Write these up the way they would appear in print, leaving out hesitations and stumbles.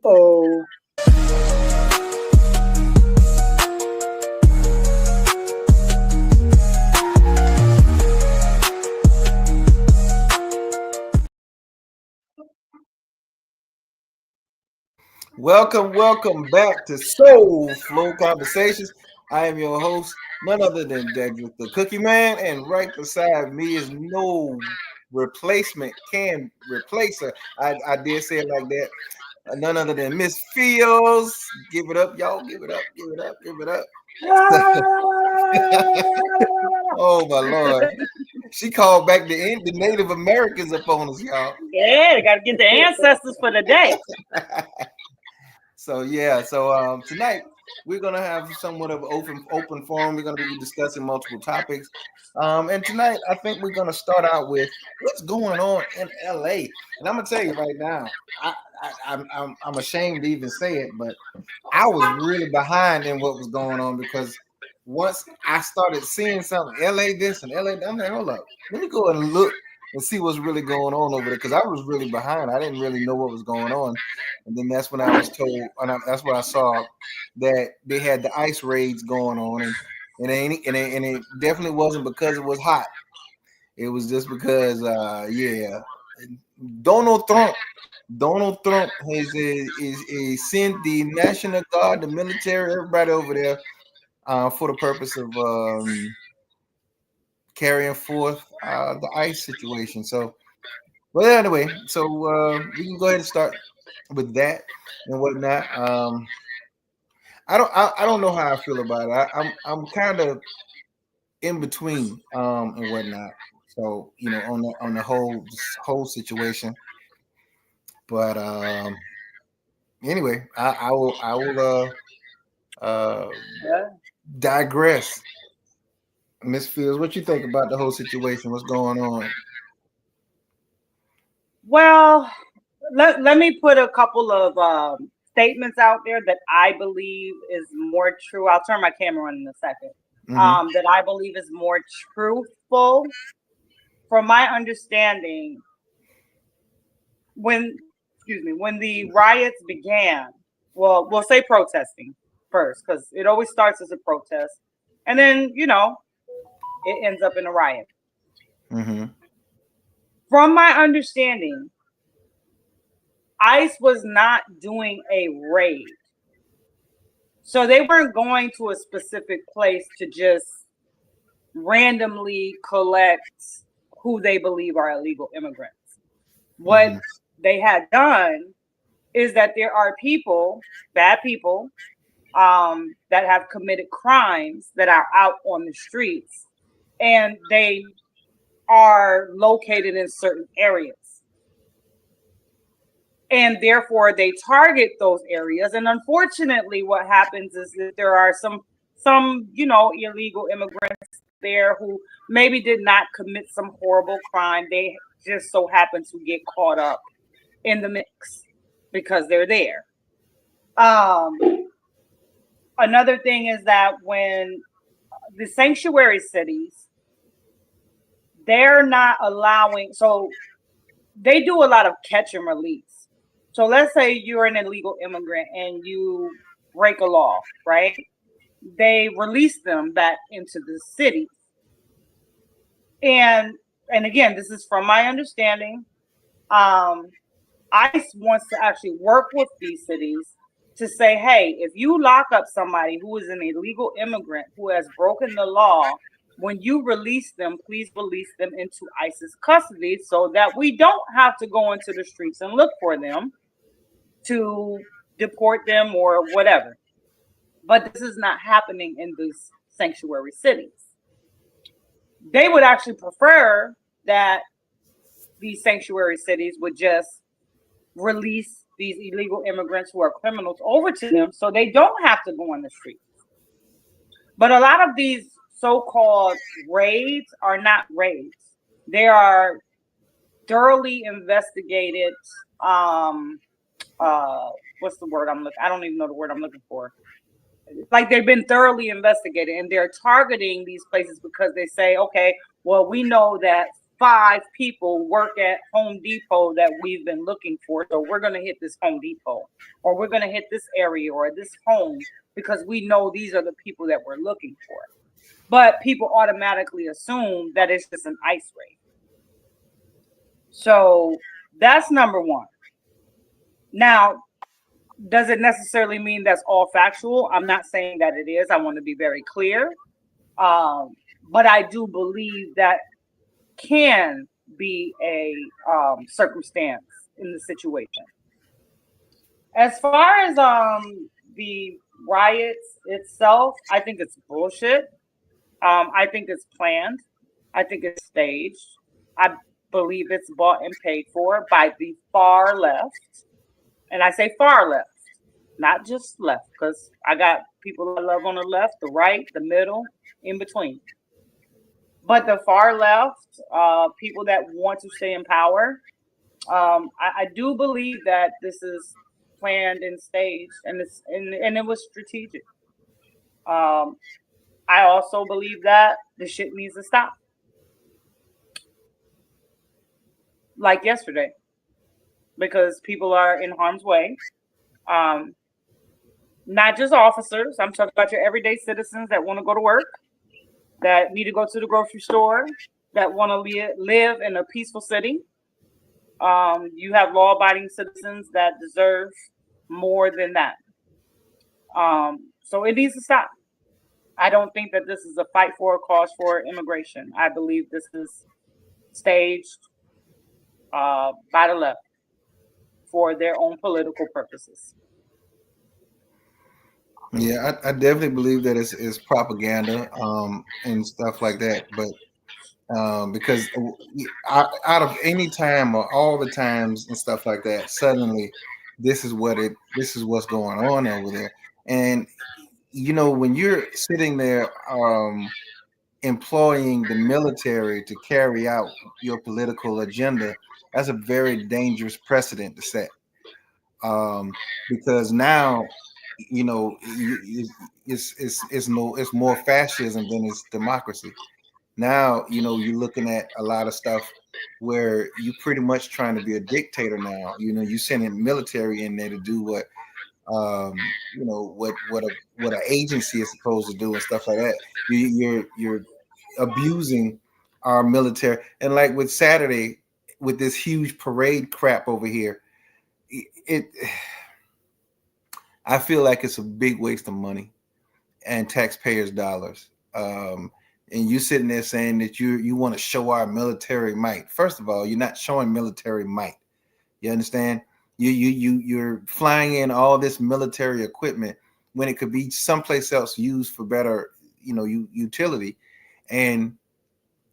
Oh. Welcome back to Soul Flow Conversations. I am your host, none other than Dedrick the Cookie Man, and right beside me is no replacement can replace her. I did say it like that. None other than Miss Fields. Give it up, y'all. Give it up. Give it up. Give it up. Oh my Lord! She called back the Native Americans upon us, y'all. Yeah, got to get the ancestors for the day. So tonight we're gonna have somewhat of open forum. We're gonna be discussing multiple topics. And tonight I think we're gonna start out with what's going on in LA. And I'm gonna tell you right now, I'm ashamed to even say it, but I was really behind in what was going on because once I started seeing something, LA this and LA, I'm like, hold up, let me go and look and see what's really going on over there because I was really behind. I didn't really know what was going on. And then that's when I was told, that's what I saw that they had the ice raids going on, and it definitely wasn't because it was hot. It was just because, Donald Trump, Donald Trump is sent the National Guard, the military, everybody over there for the purpose of carrying forth the ice situation. So, well, anyway, so we can go ahead and start with that and whatnot. I don't know how I feel about it. I'm kind of in between and whatnot. So on the whole situation. But anyway, I will digress. Miss Fields, what you think about the whole situation? What's going on? Well, let me put a couple of statements out there that I believe is more true. I'll turn my camera on in a second. That I believe is more truthful. From my understanding, when the riots began, well, we'll say protesting first because it always starts as a protest, and then it ends up in a riot. From my understanding, ICE was not doing a raid. So they weren't going to a specific place to just randomly collect who they believe are illegal immigrants. What they had done is that there are people, bad people, that have committed crimes that are out on the streets, and they are located in certain areas. And therefore they target those areas. And unfortunately, what happens is that there are some illegal immigrants there who maybe did not commit some horrible crime. They just so happen to get caught up in the mix because they're there. Another thing is that when the sanctuary cities, they're not allowing, so they do a lot of catch and release. So let's say you're an illegal immigrant and you break a law, right? They release them back into the city. And again, this is from my understanding. ICE wants to actually work with these cities to say, hey, if you lock up somebody who is an illegal immigrant who has broken the law, when you release them, please release them into ICE's custody so that we don't have to go into the streets and look for them to deport them or whatever. But this is not happening in these sanctuary cities. They would actually prefer that these sanctuary cities would just release these illegal immigrants who are criminals over to them so they don't have to go on the streets. But a lot of these so-called raids are not raids. They are thoroughly investigated. What's the word I'm looking? I don't even know the word I'm looking for. Like they've been thoroughly investigated, and they're targeting these places because they say, okay, well, we know that 5 people work at Home Depot that we've been looking for. So we're going to hit this Home Depot, or we're going to hit this area or this home because we know these are the people that we're looking for. But people automatically assume that it's just an ICE raid. So that's number one. Now, does it necessarily mean that's all factual? I'm not saying that it is. I want to be very clear. But I do believe that can be a circumstance in the situation. As far as the riots itself, I think it's bullshit. I think it's planned. I think it's staged. I believe it's bought and paid for by the far left. And I say far left, not just left, because I got people I love on the left, the right, the middle, in between. But the far left, people that want to stay in power, I do believe that this is planned and staged, and it was strategic. I also believe that the shit needs to stop. Like yesterday, because people are in harm's way. Not just officers. I'm talking about your everyday citizens that want to go to work, that need to go to the grocery store, that want to live in a peaceful city. You have law-abiding citizens that deserve more than that. So it needs to stop. I don't think that this is a fight for a cause for immigration. I believe this is staged by the left for their own political purposes. Yeah, I definitely believe that it's propaganda and stuff like that. But because out of any time or all the times and stuff like that, suddenly this is what's going on over there. And when you're sitting there employing the military to carry out your political agenda, that's a very dangerous precedent to set. Because now, it's more fascism than it's democracy. Now, you're looking at a lot of stuff where you're pretty much trying to be a dictator now. You're sending military in there to do what an agency is supposed to do and stuff like that. You're abusing our military. And like with Saturday, with this huge parade crap over here, I feel like it's a big waste of money and taxpayers' dollars. And you sitting there saying that you want to show our military might. First of all, you're not showing military might. You understand? You're flying in all this military equipment when it could be someplace else used for better, utility, and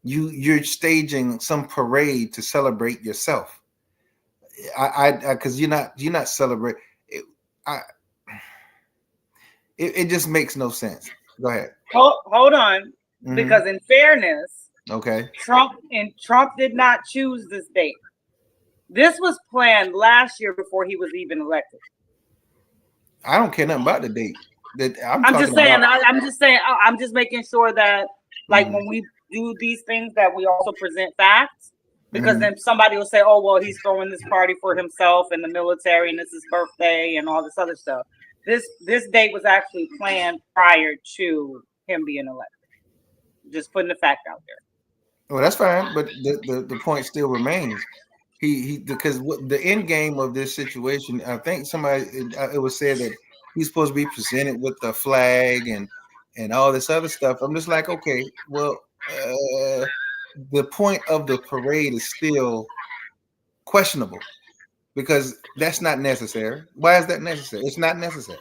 you're staging some parade to celebrate yourself. Because you're not celebrating. It just makes no sense. Go ahead. Hold on, because in fairness, okay, Trump did not choose this date. This was planned last year before he was even elected. I don't care nothing about the date. I'm just making sure that, like, when we do these things, that we also present facts. Because then somebody will say, "Oh, well, he's throwing this party for himself and the military, and this is his birthday, and all this other stuff." This date was actually planned prior to him being elected. Just putting the fact out there. Well, that's fine, but the point still remains. Because the end game of this situation, I think it was said that he's supposed to be presented with the flag and all this other stuff. I'm just like, okay, well, the point of the parade is still questionable because that's not necessary. Why is that necessary? It's not necessary.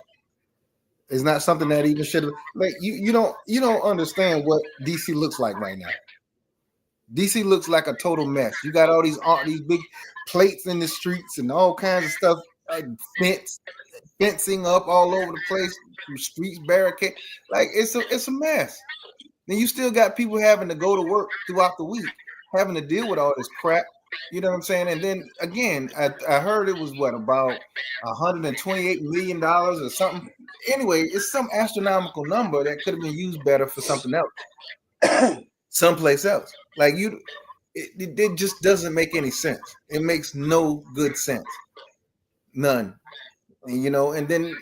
It's not something that even should have. Like you don't understand what DC looks like right now. DC looks like a total mess. You got all these big plates in the streets and all kinds of stuff, fencing up all over the place, streets barricade. Like it's a mess. Then you still got people having to go to work throughout the week, having to deal with all this crap. You know what I'm saying? And then again, I heard it was about $128 million or something. Anyway, it's some astronomical number that could have been used better for something else, someplace else. Like it just doesn't make any sense. It makes no good sense, none. And then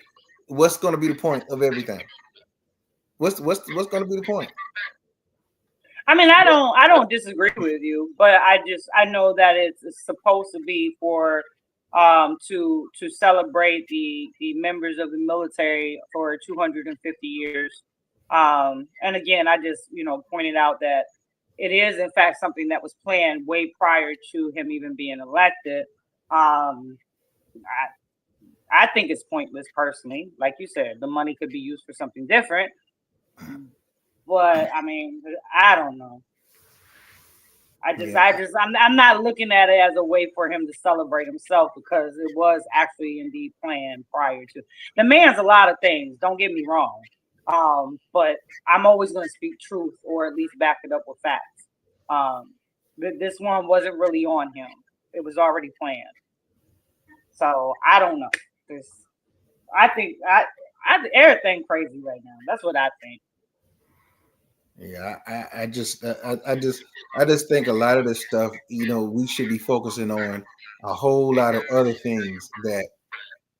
what's going to be the point of everything? What's going to be the point? I mean, I don't disagree with you, but I know that it's supposed to be for to celebrate the members of the military for 250 years. And again, I just pointed out that it is in fact something that was planned way prior to him even being elected. Um, I think it's pointless personally. Like you said, the money could be used for something different. But I mean, I don't know. I'm not looking at it as a way for him to celebrate himself because it was actually indeed planned prior to. The man's a lot of things. Don't get me wrong, but I'm always going to speak truth or at least back it up with facts. This one wasn't really on him. It was already planned. So I don't know. This, I think everything crazy right now. That's what I think. Yeah, I just think a lot of this stuff, we should be focusing on a whole lot of other things that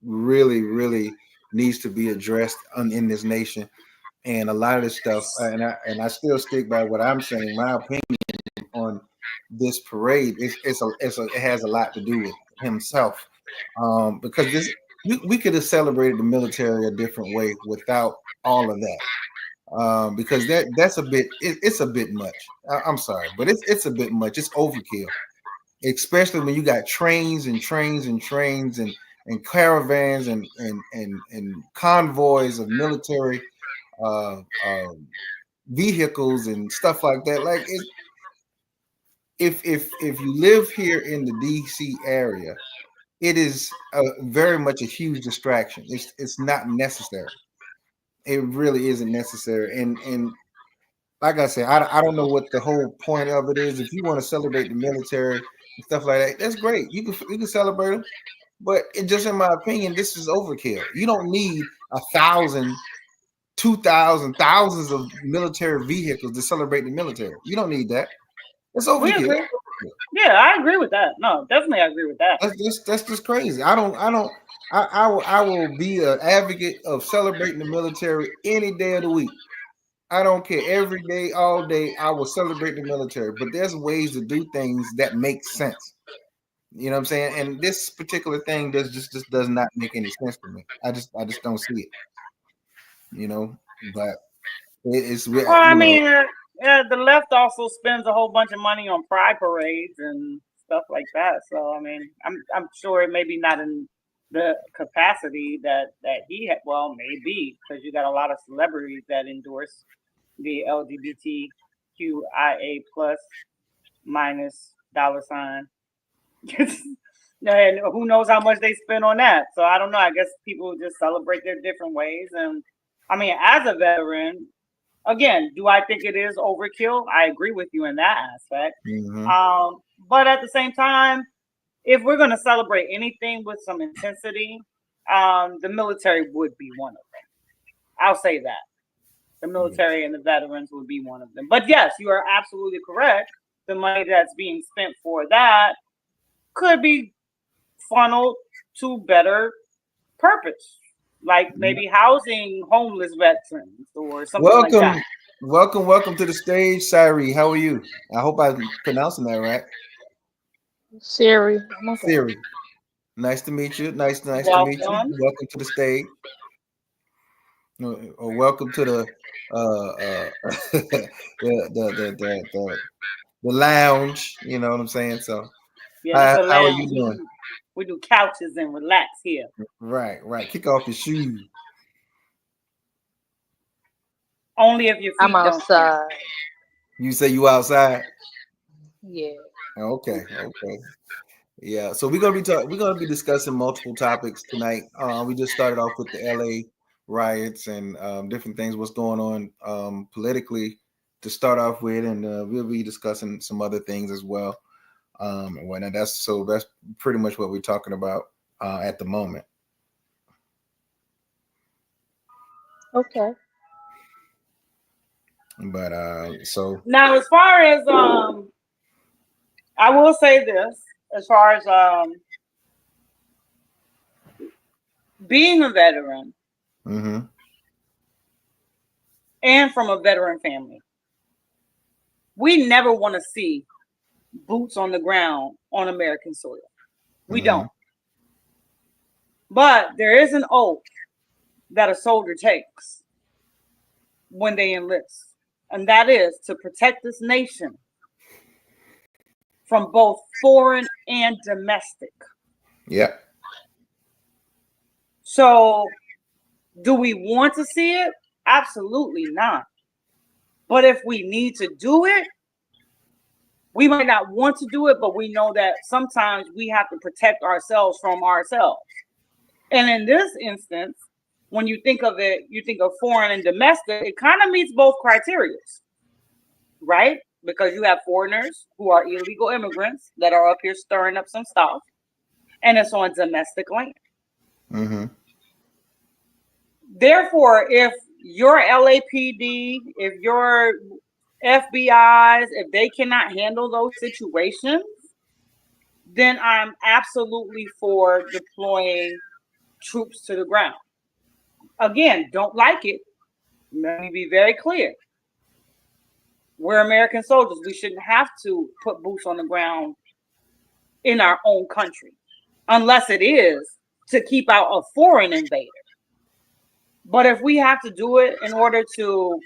really, really needs to be addressed in this nation. And a lot of this stuff, and I still stick by what I'm saying. My opinion on this parade it has a lot to do with himself, because we could have celebrated the military a different way without all of that. Because that's a bit it's a bit much. I'm sorry, but it's a bit much. It's overkill, especially when you got trains and trains and trains and caravans and convoys of military uh, uh, vehicles and stuff like that. Like if you live here in the DC area, it is very much a huge distraction. It's not necessary. It really isn't necessary. And like I said, I don't know what the whole point of it is. If you want to celebrate the military and stuff like that, that's great. You can celebrate them, but just in my opinion, this is overkill. You don't need 1,000, 2,000, thousands of military vehicles to celebrate the military. You don't need that. It's We overkill. agree. Yeah, I agree with that. No, definitely I agree with that. That's just crazy. I will be an advocate of celebrating the military any day of the week. I don't care. Every day, all day, I will celebrate the military. But there's ways to do things that make sense. You know what I'm saying? And this particular thing just does not make any sense to me. I just don't see it. But it's Well, I mean, the left also spends a whole bunch of money on pride parades and stuff like that. So I mean, I'm sure it may be not in the capacity that he had. Well, maybe because you got a lot of celebrities that endorse the LGBTQIA plus minus dollar sign. And who knows how much they spend on that. So I don't know. I guess people just celebrate their different ways. And I mean, as a veteran, again, do I think it is overkill? I agree with you in that aspect. But at the same time, if we're going to celebrate anything with some intensity, the military would be one of them. I'll say that. The military and the veterans would be one of them. But yes, you are absolutely correct. The money that's being spent for that could be funneled to better purpose, like maybe housing homeless veterans or something like that. Welcome to the stage, Siri. How are you? I hope I'm pronouncing that right. Siri. Okay. Siri. Nice to meet you. Nice to meet you. Welcome. Welcome to the stage. Or welcome to the the lounge. You know what I'm saying? So Yeah, this is a how are you lounge. doing? We do couches and relax here. Right. Kick off your shoes. Only if your I'm feet don't stink. outside. You say you outside? Yeah. Okay. Yeah. So we're gonna be discussing multiple topics tonight. We just started off with the LA riots and different things, what's going on politically to start off with, and we'll be discussing some other things as well. And whatnot. That's pretty much what we're talking about at the moment. Okay. But so Now, as far as I will say this as far as being a veteran Mm-hmm. and from a veteran family, we never want to see boots on the ground on American soil. We Mm-hmm. don't. But there is an oath that a soldier takes when they enlist, and that is to protect this nation from both foreign and domestic. Yep. So, do we want to see it? Absolutely not. But if we need to do it, we might not want to do it, but we know that sometimes we have to protect ourselves from ourselves. And in this instance, when you think of it, you think of foreign and domestic, it kind of meets both criteria, right? Because you have foreigners who are illegal immigrants that are up here stirring up some stuff, and it's on domestic land. Mm-hmm. Therefore, if your LAPD, if your FBIs, if they cannot handle those situations, then I'm absolutely for deploying troops to the ground. Again, don't like it. Let me be very clear. We're American soldiers. We shouldn't have to put boots on the ground in our own country, unless it is to keep out a foreign invader. But if we have to do it in order to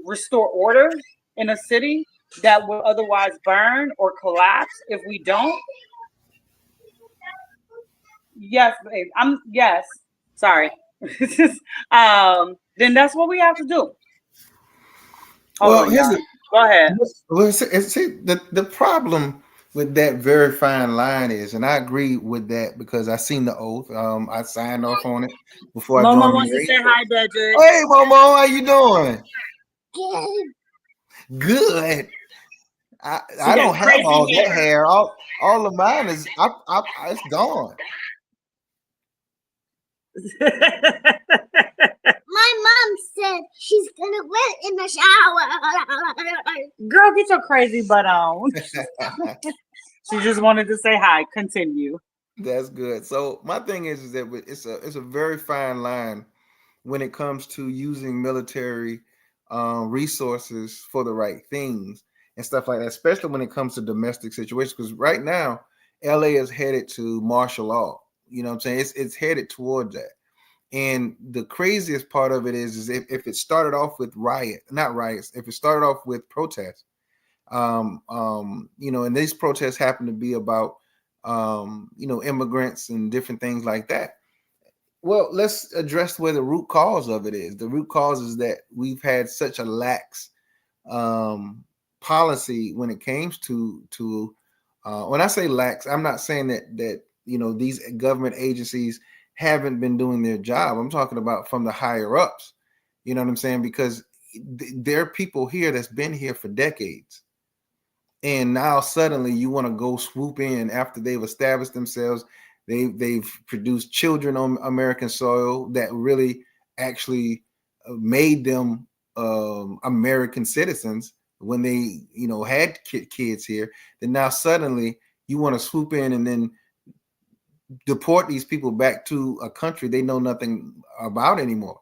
restore order in a city that will otherwise burn or collapse if we don't, yes, babe, yes, sorry. Then that's what we have to do. Well, here's the, go ahead. Well, see, the problem with that very fine line is, and I agree with that because I seen the oath. I signed off on it before I Momo joined. wants to say hi, Dedrick. Hey, Momo, how you doing? Good. I don't have all that hair. All of mine is it's gone. My mom said she's gonna wet in the shower. Girl, get your crazy butt on. She just wanted to say hi. Continue. That's good. So my thing is that it's a very fine line when it comes to using military resources for the right things and stuff like that, especially when it comes to domestic situations. Because right now, LA is headed to martial law. You know what I'm saying? It's headed toward that. And the craziest part of it is if it started off with not riots, if it started off with protests, and these protests happen to be about, immigrants and different things like that. Well, let's address where the root cause of it is. The root cause is that we've had such a lax policy when it comes to when I say lax, I'm not saying that these government agencies haven't been doing their job. I'm talking about from the higher ups. You know what I'm saying? Because there are people here that's been here for decades. And now suddenly you want to go swoop in after they've established themselves. They've produced children on American soil that really actually made them American citizens when they had kids here. Then now suddenly you want to swoop in and then deport these people back to a country they know nothing about anymore.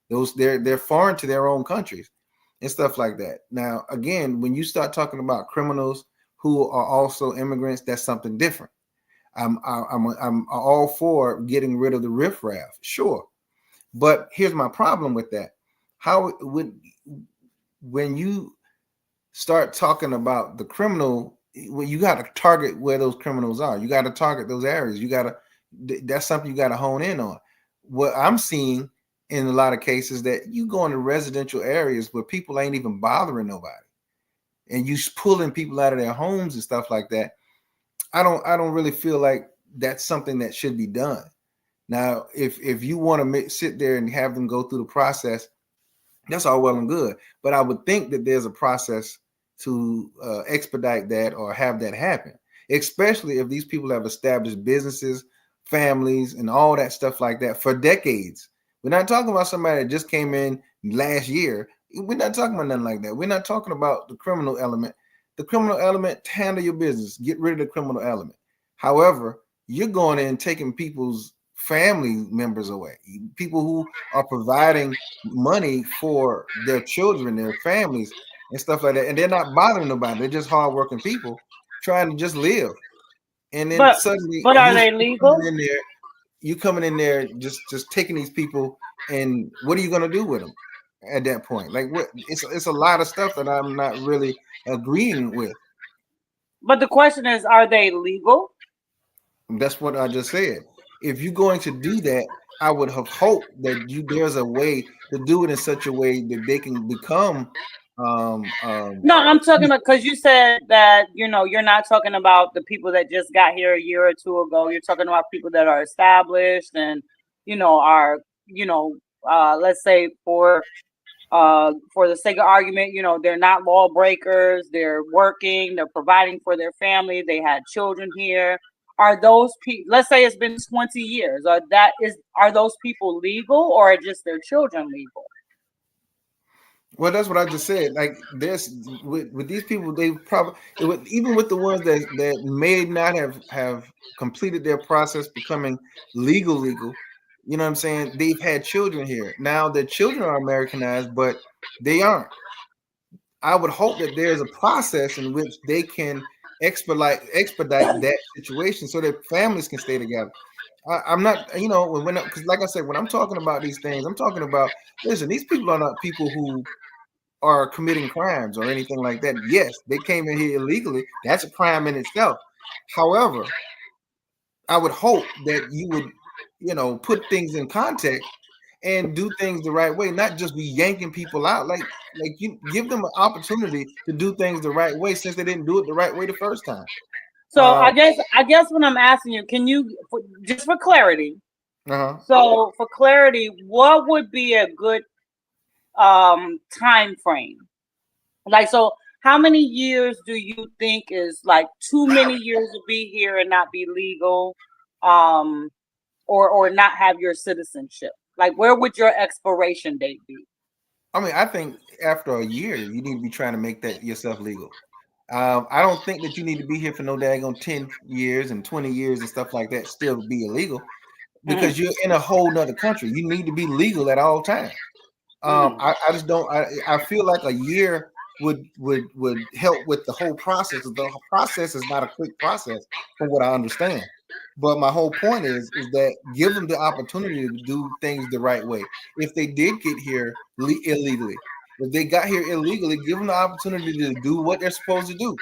They're foreign to their own countries and stuff like that. Now, again, when you start talking about criminals who are also immigrants, that's something different. I'm all for getting rid of the riffraff, sure, but here's my problem with that. When you start talking about the criminal, well, you got to target where those criminals are. You got to target those areas. That's something you got to hone in on. What I'm seeing in a lot of cases that you go into residential areas where people ain't even bothering nobody, and you pulling people out of their homes and stuff like that. I don't really feel like that's something that should be done. Now, if you want to sit there and have them go through the process, that's all well and good. But I would think that there's a process to expedite that or have that happen, especially if these people have established businesses, families, and all that stuff like that for decades. We're not talking about somebody that just came in last year. We're not talking about nothing like that. We're not talking about the criminal element. The criminal element, handle your business. Get rid of the criminal element. However, you're going in and taking people's family members away. People who are providing money for their children, their families, and stuff like that. And they're not bothering nobody. They're just hardworking people trying to just live. And then But suddenly are you they coming legal? in there, you coming in there just taking these people, and what are you gonna do with them at that point? Like what it's a lot of stuff that I'm not really agreeing with. But the question is, are they legal? That's what I just said. If you're going to do that, I would have hoped that there's a way to do it in such a way that they can become No, I'm talking about, because you said that, you're not talking about the people that just got here a year or two ago. You're talking about people that are established and, are, let's say for the sake of argument, they're not lawbreakers. They're working. They're providing for their family. They had children here. Are those people? Let's say it's been 20 years. Are those people legal, or are just their children legal? Well, that's what I just said. Like this with these people, they probably even with the ones that may not have completed their process becoming legal. You know what I'm saying? They've had children here. Now their children are Americanized, but they aren't. I would hope that there's a process in which they can expedite that situation so that families can stay together. I'm not, because like I said, when I'm talking about these things, I'm talking about, listen, these people are not people who are committing crimes or anything like that. Yes, they came in here illegally. That's a crime in itself. However, I would hope that you would, put things in context and do things the right way, not just be yanking people out. Like you give them an opportunity to do things the right way since they didn't do it the right way the first time. So I guess when I'm asking you, can you, just for clarity, so for clarity, what would be a good time frame? Like, so how many years do you think is like too many years to be here and not be legal, or not have your citizenship? Like, where would your expiration date be? I mean, I think after a year, you need to be trying to make that yourself legal. I don't think that you need to be here for no daggone 10 years and 20 years and stuff like that, still be illegal, because you're in a whole nother country. You need to be legal at all times. I just don't. I feel like a year would help with the whole process. The process is not a quick process, from what I understand. But my whole point is that give them the opportunity to do things the right way. If they did get here illegally, if they got here illegally, give them the opportunity to do what they're supposed to do.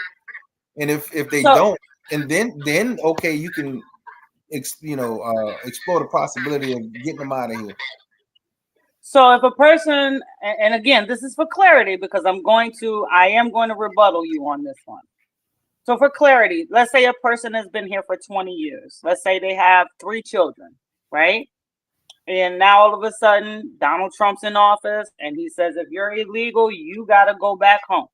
And if they don't, and then okay, you can explore the possibility of getting them out of here. So if a person, and again, this is for clarity, because I am going to rebuttal you on this one. So for clarity, let's say a person has been here for 20 years. Let's say they have 3 children, right? And now all of a sudden, Donald Trump's in office, and he says, if you're illegal, you got to go back home.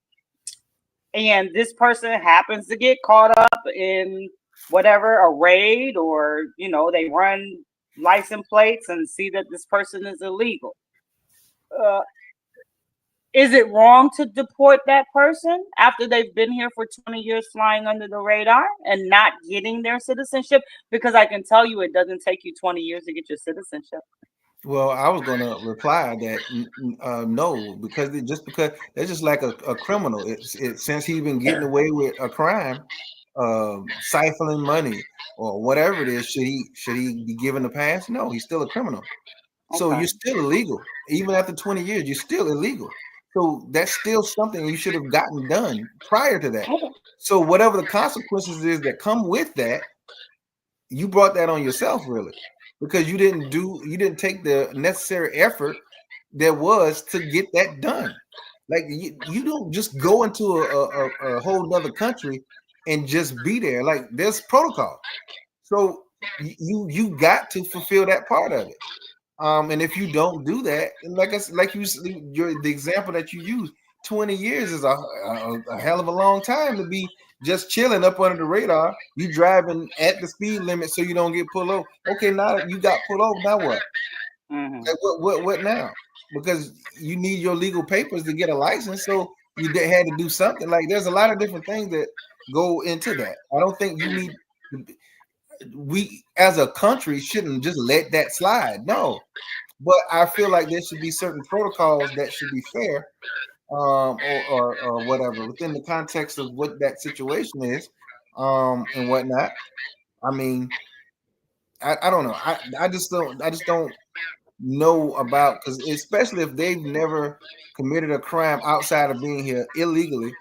And this person happens to get caught up in whatever, a raid, or, they run license plates and see that this person is illegal. Is it wrong to deport that person after they've been here for 20 years flying under the radar and not getting their citizenship? Because I can tell you it doesn't take you 20 years to get your citizenship. Well, I was going to reply that no, because that's just like a criminal. Since he's been getting away with a crime, siphoning money or whatever it is, should he be given a pass? No, he's still a criminal. So you're still illegal. Even after 20 years, you're still illegal. So that's still something you should have gotten done prior to that. So whatever the consequences is that come with that, you brought that on yourself, really, because you didn't take the necessary effort there was to get that done. Like you don't just go into a whole nother country and just be there. Like there's protocol. So you got to fulfill that part of it. And if you don't do that, and the example that you use, 20 years is a hell of a long time to be just chilling up under the radar. You driving at the speed limit so you don't get pulled over. Okay, now you got pulled over. Now what? Like what now? Because you need your legal papers to get a license. So had to do something. Like there's a lot of different things that go into that. I don't think you need. We as a country shouldn't just let that slide. No, but I feel like there should be certain protocols that should be fair, or whatever within the context of what that situation is, and whatnot. I mean, I don't know. I just don't know about, because especially if they've never committed a crime outside of being here illegally,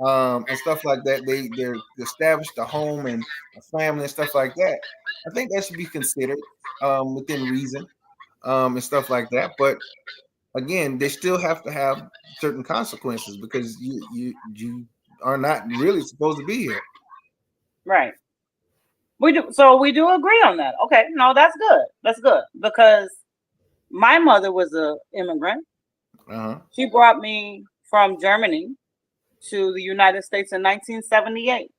and stuff like that. They're established a home and a family and stuff like that. I think that should be considered within reason, and stuff like that. But again, they still have to have certain consequences because you are not really supposed to be here. Right. We do. So we do agree on that. Okay. No, that's good. That's good because my mother was an immigrant. Uh-huh. She brought me from Germany to the United States in 1978.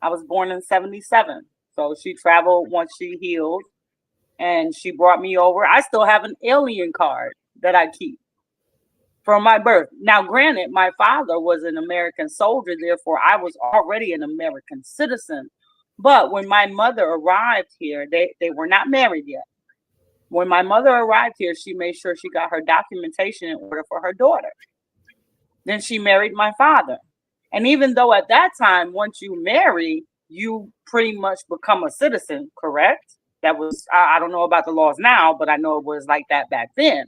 I was born in 77. So she traveled once she healed and she brought me over. I still have an alien card that I keep from my birth. Now, granted, my father was an American soldier, therefore I was already an American citizen. But when my mother arrived here, they were not married yet. When my mother arrived here, she made sure she got her documentation in order for her daughter. Then she married my father. And even though at that time, once you marry, you pretty much become a citizen, correct? That was, I don't know about the laws now, but I know it was like that back then.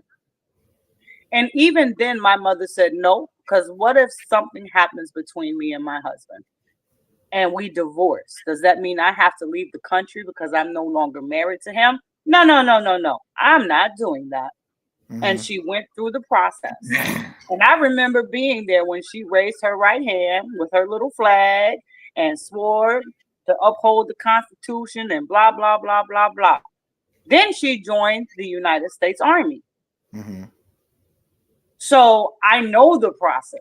And even then, my mother said no, because what if something happens between me and my husband and we divorce? Does that mean I have to leave the country because I'm no longer married to him? No. I'm not doing that. Mm-hmm. And she went through the process. And I remember being there when she raised her right hand with her little flag and swore to uphold the Constitution and blah, blah, blah, blah, blah. Then she joined the United States Army. Mm-hmm. So I know the process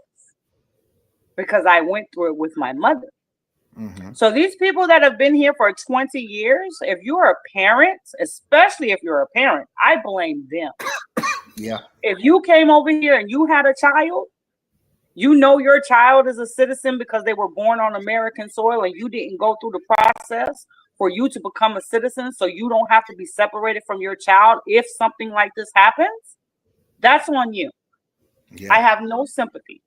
because I went through it with my mother. Mm-hmm. So these people that have been here for 20 years, if you're a parent, especially if you're a parent, I blame them. Yeah. If you came over here and you had a child, you know your child is a citizen because they were born on American soil and you didn't go through the process for you to become a citizen, so you don't have to be separated from your child if something like this happens, that's on you. Yeah. I have no sympathy.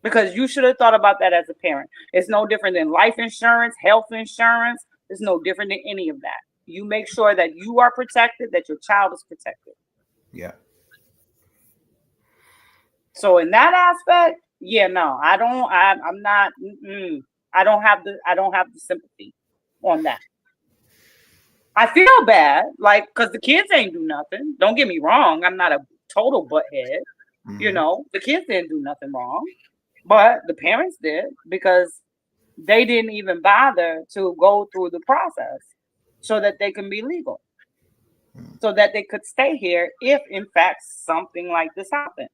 Because you should have thought about that as a parent. It's no different than life insurance, health insurance. It's no different than any of that. You make sure that you are protected, that your child is protected. Yeah. So in that aspect, yeah, no, I don't. I'm not. I don't have the sympathy on that. I feel bad, like, because the kids ain't do nothing. Don't get me wrong. I'm not a total butthead. Mm-hmm. You know, the kids didn't do nothing wrong. But the parents did because they didn't even bother to go through the process so that they can be legal, so that they could stay here if, in fact, something like this happened.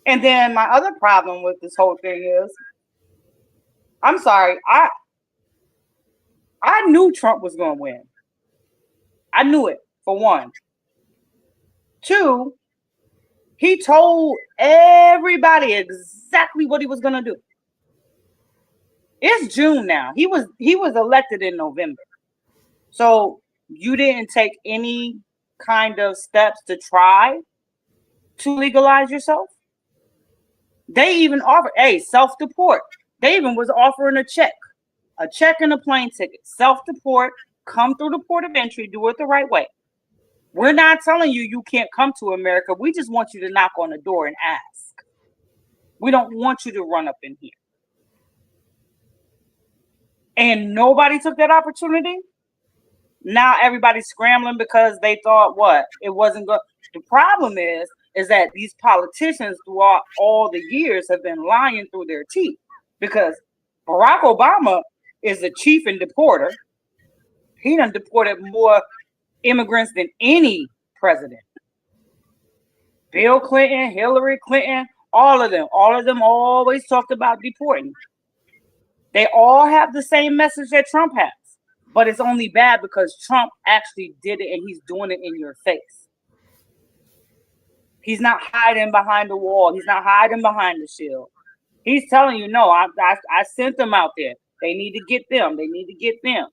And then my other problem with this whole thing is, I'm sorry, I knew Trump was going to win. I knew it, for one. Two, he told everybody exactly what he was going to do. It's June now. He was elected in November. So you didn't take any kind of steps to try to legalize yourself? They even offered, self-deport. They even was offering a check and a plane ticket. Self-deport, come through the port of entry, do it the right way. We're not telling you can't come to America. We just want you to knock on the door and ask. We don't want you to run up in here. And nobody took that opportunity. Now everybody's scrambling because they thought it wasn't good. The problem is that these politicians throughout all the years have been lying through their teeth, because Barack Obama is the chief and deporter. He done deported more immigrants than any president. Bill Clinton, Hillary Clinton, all of them always talked about deporting. They all have the same message that Trump has, but it's only bad because Trump actually did it and he's doing it in your face. He's not hiding behind the wall. He's not hiding behind the shield. He's telling you, no, I sent them out there. They need to get them. They need to get them.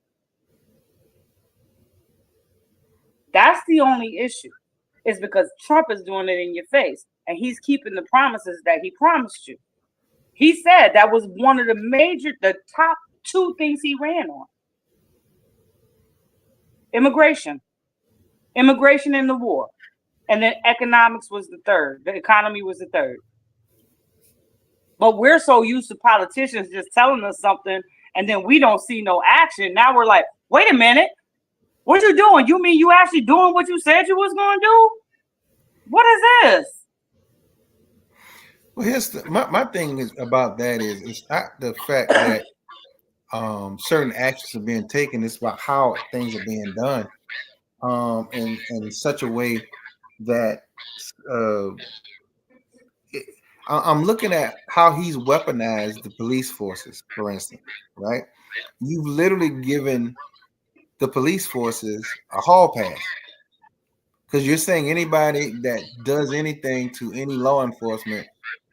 That's the only issue. It's because Trump is doing it in your face, and he's keeping the promises that he promised you. He said that was one of the top two things he ran on. Immigration and the war. And then economics was the third. The economy was the third. But we're so used to politicians just telling us something, and then we don't see no action. Now we're like, wait a minute. What you doing? You mean you actually doing what you said you was going to do? What is this? Well, here's my thing is about that is it's not the fact that certain actions are being taken. It's about how things are being done in such a way that I'm looking at how he's weaponized the police forces, for instance, right? You've literally given the police forces a hall pass because you're saying anybody that does anything to any law enforcement,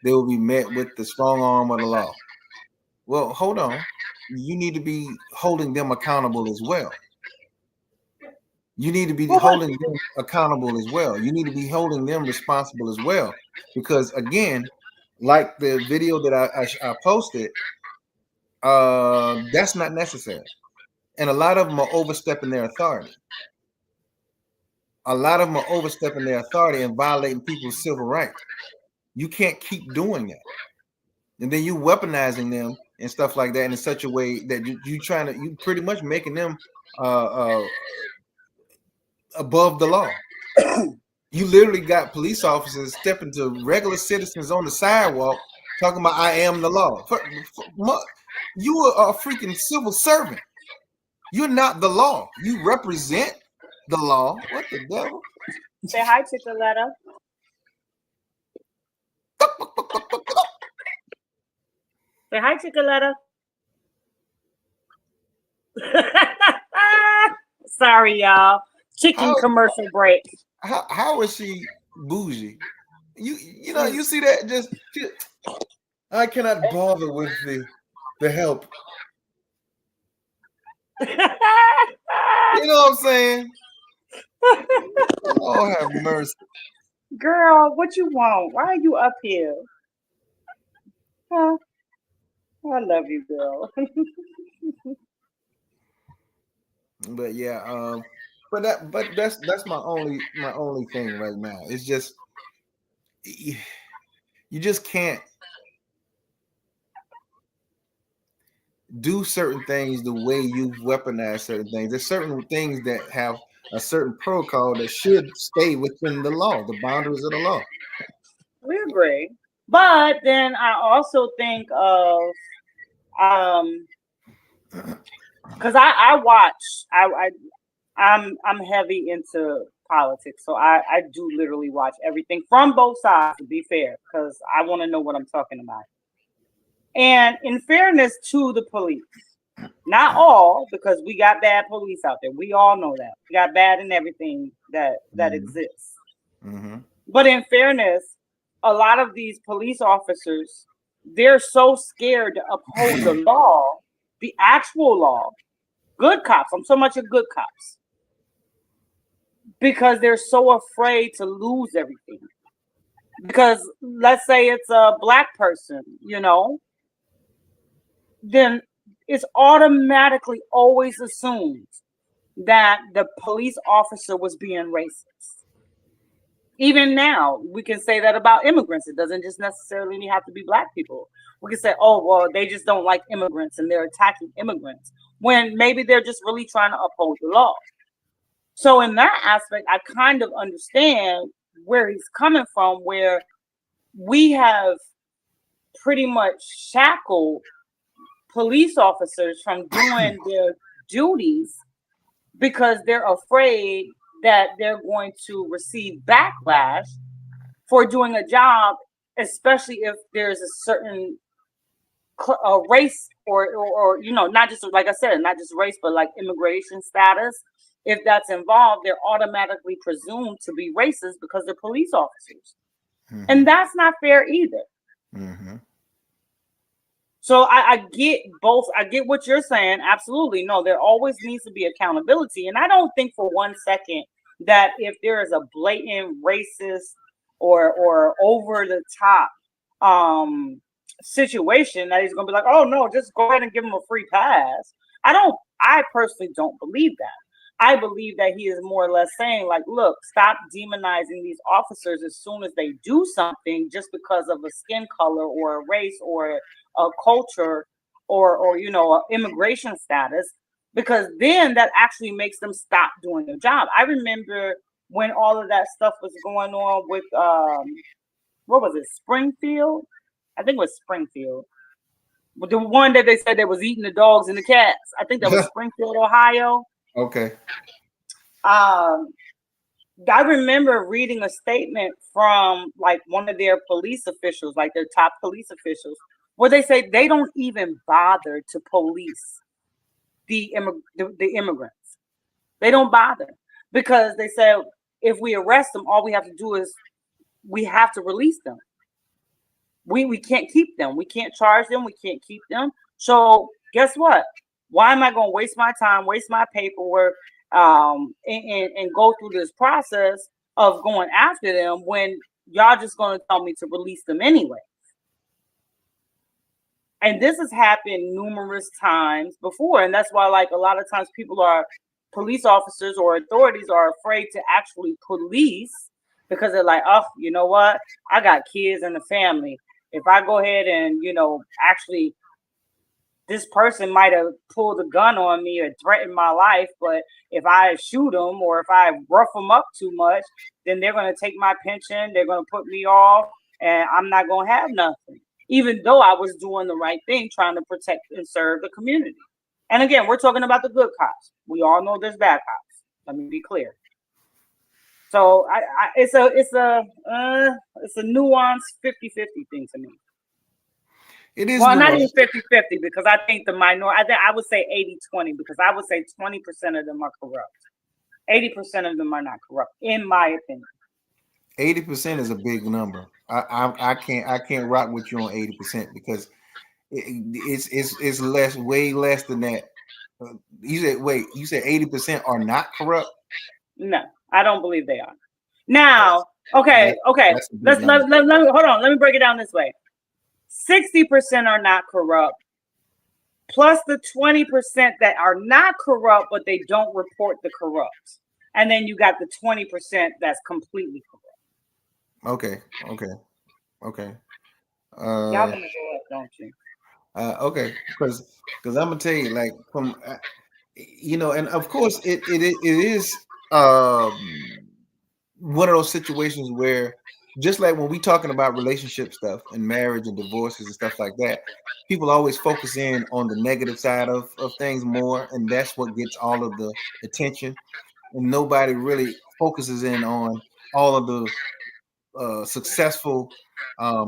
they will be met with the strong arm of the law. Well, hold on. You need to be holding them accountable as well. You need to be holding them accountable as well. You need to be holding them responsible as well. Because again, like the video that I posted, that's not necessary. And a lot of them are overstepping their authority. A lot of them are overstepping their authority and violating people's civil rights. You can't keep doing that. And then you weaponizing them and stuff like that in such a way that you pretty much making them above the law. You literally got police officers stepping to regular citizens on the sidewalk talking about I am the law. You are a freaking civil servant. You're not the law. You represent the law. What the devil? Say hi, Chicoletta. Say hi, Chicoletta. Sorry, y'all. Chicken commercial break. How is she bougie? You know, you see that? I cannot bother with the help. You know what I'm saying? Oh, have mercy. Girl, what you want? Why are you up here? Huh? I love you, girl. But yeah, but that's my only thing right now. It's just you just can't do certain things the way you weaponize certain things. There's certain things that have a certain protocol that should stay within the law, the boundaries of the law. We agree. But then I also think of because I'm heavy into politics, so I do literally watch everything from both sides, to be fair, because I want to know what I'm talking about. And in fairness to the police, not all, because we got bad police out there. We all know that. We got bad in everything that exists. Mm-hmm. But in fairness, a lot of these police officers, they're so scared to uphold the law, the actual law. Good cops. I'm so much of good cops. Because they're so afraid to lose everything. Because let's say it's a black person, you know, then it's automatically always assumed that the police officer was being racist. Even now, we can say that about immigrants. It doesn't just necessarily have to be black people. We can say, oh, well, they just don't like immigrants and they're attacking immigrants, when maybe they're just really trying to uphold the law. So in that aspect, I kind of understand where he's coming from, where we have pretty much shackled police officers from doing their duties because they're afraid that they're going to receive backlash for doing a job, especially if there's a certain race or you know, not just, like I said, not just race, but like immigration status. If that's involved, they're automatically presumed to be racist because they're police officers. And that's not fair either. Mm-hmm. So I get both. I get what you're saying. Absolutely. No, there always needs to be accountability. And I don't think for 1 second that if there is a blatant racist or over the top situation that he's going to be like, oh no, just go ahead and give him a free pass. I personally don't believe that. I believe that he is more or less saying, like, look, stop demonizing these officers as soon as they do something just because of a skin color or a race or a culture or immigration status, because then that actually makes them stop doing their job. I remember when all of that stuff was going on with what was it, Springfield? I think it was Springfield. But the one that they said that was eating the dogs and the cats. I think that was Springfield, Ohio. Okay. I remember reading a statement from like one of their police officials, like their top police officials, where they say they don't even bother to police the immigrants. They don't bother because they said if we arrest them, all we have to do is we have to release them. We can't keep them. We can't charge them. We can't keep them. So guess what? Why am I going to waste my time, waste my paperwork, and go through this process of going after them when y'all just going to tell me to release them anyway? And this has happened numerous times before. And that's why, like, a lot of times police officers or authorities are afraid to actually police because they're like, oh, you know what? I got kids and a family. If I go ahead and, actually this person might have pulled a gun on me or threatened my life, but if I shoot them or if I rough them up too much, then they're going to take my pension, they're going to put me off, and I'm not going to have nothing, even though I was doing the right thing, trying to protect and serve the community. And again, we're talking about the good cops. We all know there's bad cops. Let me be clear. So it's a nuanced 50-50 thing to me. It is. Well, not even 50-50 because I think the minority, I would say 80-20 because I would say 20% of them are corrupt. 80% of them are not corrupt, in my opinion. 80% is a big number. I can't rock with you on 80% because it's less, way less than that. You said 80% are not corrupt? No, I don't believe they are. Now, okay. Let me hold on. Let me break it down this way. 60% are not corrupt, plus the 20% that are not corrupt, but they don't report the corrupt. And then you got the 20% that's completely corrupt. Okay. Y'all gonna go up, don't you? Okay, because I'm gonna tell you, like, from and of course it is one of those situations where, just like when we talking about relationship stuff and marriage and divorces and stuff like that, people always focus in on the negative side of things more, and that's what gets all of the attention, and nobody really focuses in on all of the successful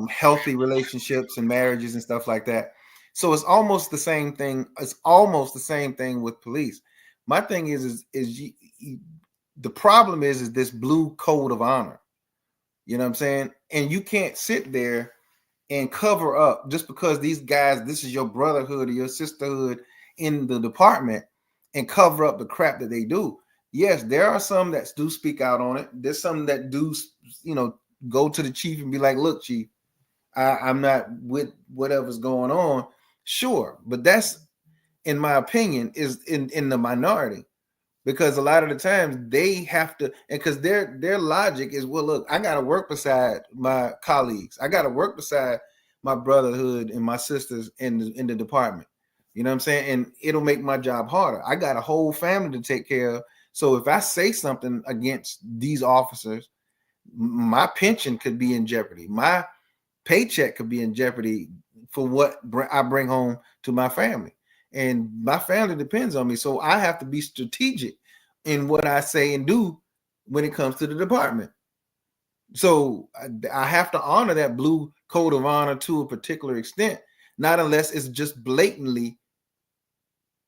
healthy relationships and marriages and stuff like that. So it's almost the same thing. It's almost the same thing with police. My thing is the problem is this blue code of honor. You know what I'm saying? And you can't sit there and cover up just because these guys, this is your brotherhood or your sisterhood in the department, and cover up the crap that they do. Yes, there are some that do speak out on it. There's some that do, go to the chief and be like, look, chief, I'm not with whatever's going on. Sure. But that's, in my opinion, is in the minority. Because a lot of the times they have to, and because their logic is, well, look, I got to work beside my colleagues. I got to work beside my brotherhood and my sisters in the department. You know what I'm saying? And it'll make my job harder. I got a whole family to take care of. So if I say something against these officers, my pension could be in jeopardy. My paycheck could be in jeopardy for what I bring home to my family. And my family depends on me. So I have to be strategic in what I say and do when it comes to the department. So I have to honor that blue code of honor to a particular extent, not unless it's just blatantly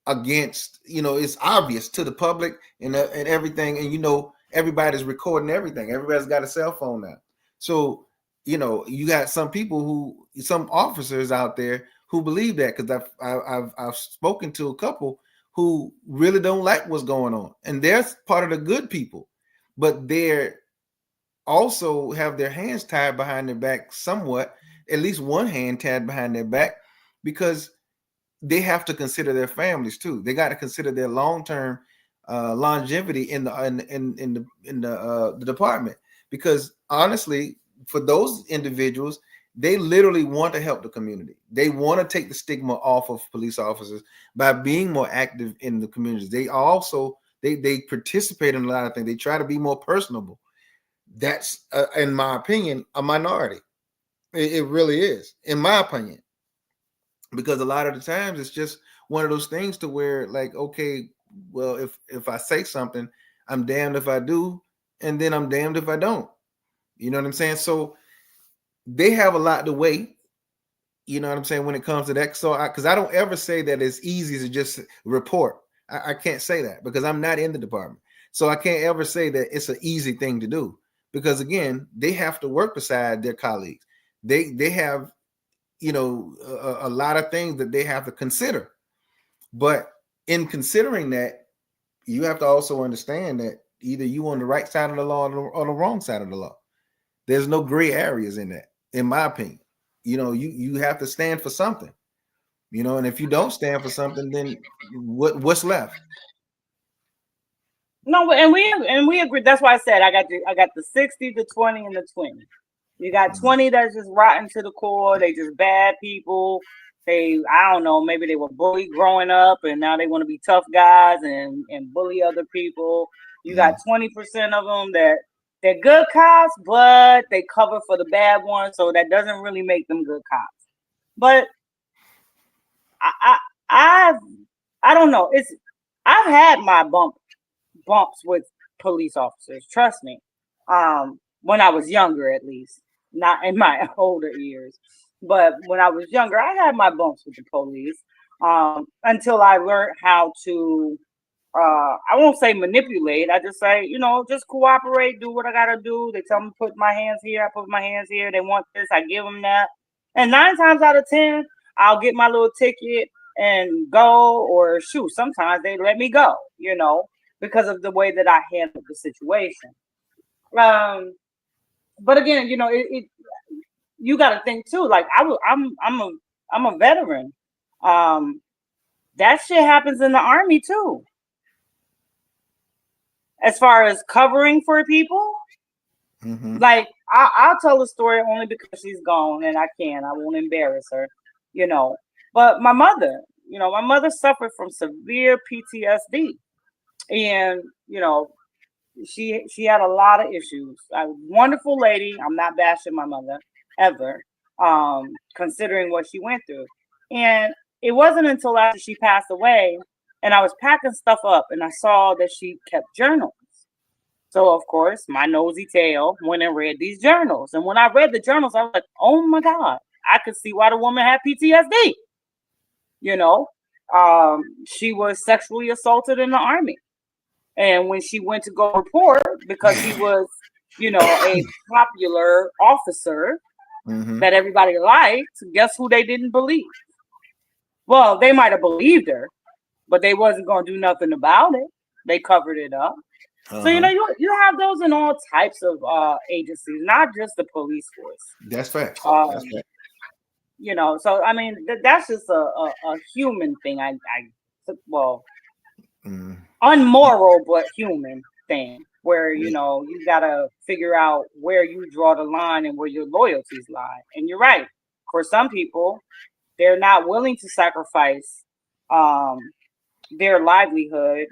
against, it's obvious to the public and everything. And, everybody's recording everything. Everybody's got a cell phone now. So you got some officers out there who believe that, because I've spoken to a couple who really don't like what's going on, and they're part of the good people, but they're also have their hands tied behind their back somewhat, at least one hand tied behind their back, because they have to consider their families too. They got to consider their long-term longevity in the department, because honestly, for those individuals, they literally want to help the community. They want to take the stigma off of police officers by being more active in the communities. They also they participate in a lot of things. They try to be more personable. That's in my opinion, a minority. It really is, in my opinion, because a lot of the times it's just one of those things to where, like, okay, well, if I say something, I'm damned if I do, and then I'm damned if I don't. You know what I'm saying? So they have a lot to weigh. You know what I'm saying when it comes to that. So because I don't ever say that it's easy to just report. I can't say that because I'm not in the department. So I can't ever say that it's an easy thing to do, because again, they have to work beside their colleagues. They have, a lot of things that they have to consider. But in considering that, you have to also understand that either you on the right side of the law or the wrong side of the law. There's no gray areas in that, in my opinion. You have to stand for something. And if you don't stand for something, then what's left? No, and we agree. That's why I said I got the 60, the 20, and the 20. You got 20 that's just rotten to the core. They just bad people. I don't know, maybe they were bullied growing up and now they want to be tough guys and bully other people. You got 20% of them that they're good cops, but they cover for the bad ones, so that doesn't really make them good cops. But I don't know. I've had my bumps with police officers. Trust me. When I was younger, at least, not in my older years, but when I was younger, I had my bumps with the police. Until I learned how to, I won't say manipulate. I just say, just cooperate, do what I gotta do. They tell me to put my hands here, I put my hands here. They want this, I give them that. And 9 times out of 10, I'll get my little ticket and go, or shoot, sometimes they let me go, because of the way that I handled the situation. But again, you got to think too. Like I'm a veteran. That shit happens in the Army too. As far as covering for people, like I'll tell a story only because she's gone and I won't embarrass her, But my mother suffered from severe PTSD, and she had a lot of issues. A wonderful lady. I'm not bashing my mother ever, considering what she went through. And it wasn't until after she passed away and I was packing stuff up and I saw that she kept journals. So of course my nosy tail went and read these journals. And when I read the journals, I was like, oh my God, I could see why the woman had PTSD. She was sexually assaulted in the Army. And when she went to go report, because she was, a popular officer that everybody liked, guess who they didn't believe? Well, they might have believed her, but they wasn't going to do nothing about it. They covered it up. So, you have those in all types of agencies, not just the police force. That's fact. That's fact. So, I mean, that's just a human thing. Unmoral but human thing, where you gotta figure out where you draw the line and where your loyalties lie. And you're right, for some people they're not willing to sacrifice their livelihood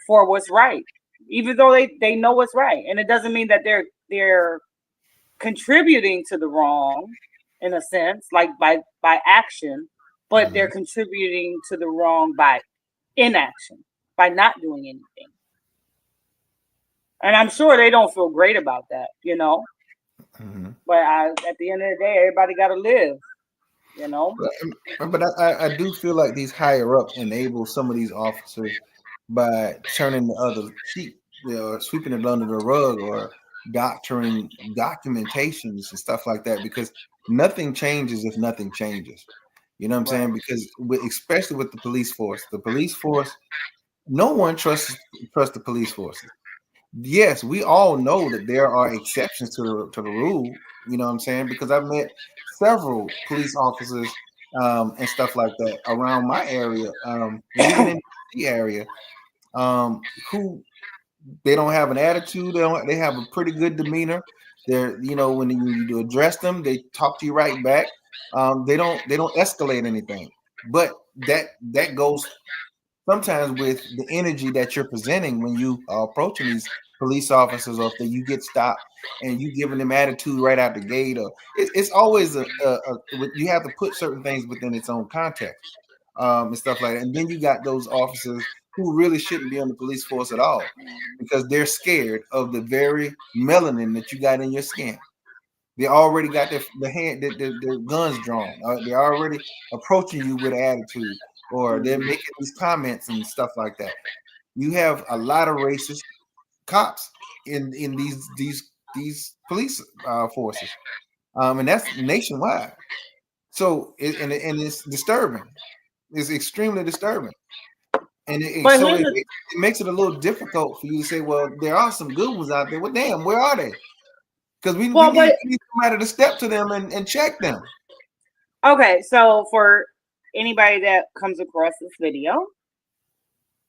for what's right, even though they know what's right. And it doesn't mean that they're contributing to the wrong in a sense, like by action, but they're contributing to the wrong by inaction, by not doing anything. And I'm sure they don't feel great about that, But at the end of the day, everybody got to live, But I do feel like these higher ups enable some of these officers by turning the other cheek, sweeping it under the rug, or doctoring documentations and stuff like that, because nothing changes if nothing changes. You know what I'm saying? Because especially with the police force, no one trusts the police forces. Yes, we all know that there are exceptions to the rule. You know what I'm saying? Because I've met several police officers and stuff like that around my area, and even in the area, who they don't have an attitude. They have a pretty good demeanor. They're, when you address them, they talk to you right back. They don't escalate anything. But that goes sometimes with the energy that you're presenting when you are approaching these police officers, or if you get stopped and you giving them attitude right out the gate, or it's always you have to put certain things within its own context, and stuff like that. And then you got those officers who really shouldn't be on the police force at all, because they're scared of the very melanin that you got in your skin. They already got their guns drawn. They're already approaching you with attitude, or they're making these comments and stuff like that. You have a lot of racist cops in these police forces, and that's nationwide. So it's disturbing. It's extremely disturbing, and it makes it a little difficult for you to say, well, there are some good ones out there. Well, damn, where are they? Because we need somebody to step to them and check them. Okay, so for anybody that comes across this video,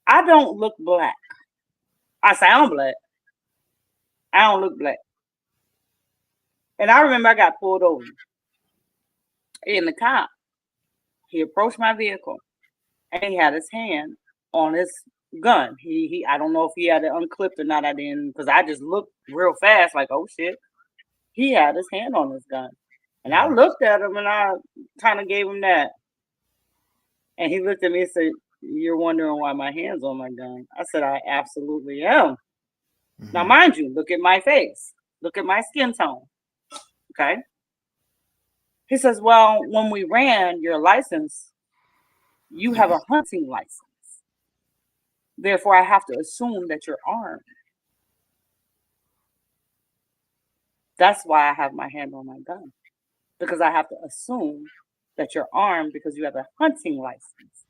I don't look black. I sound black. I don't look black. And I remember I got pulled over. And the cop, he approached my vehicle, and he had his hand on his gun. I don't know if he had it unclipped or not. I didn't, because I just looked real fast, like, oh shit. He had his hand on his gun. And I looked at him and I kind of gave him that. And he looked at me and said, "You're wondering why my hand's on my gun?" I said, "I absolutely am." Mm-hmm. Now, mind you, look at my face. Look at my skin tone. Okay. He says, "Well, when we ran your license, you have a hunting license. Therefore, I have to assume that you're armed. That's why I have my hand on my gun. Because I have to assume that you're armed because you have a hunting license."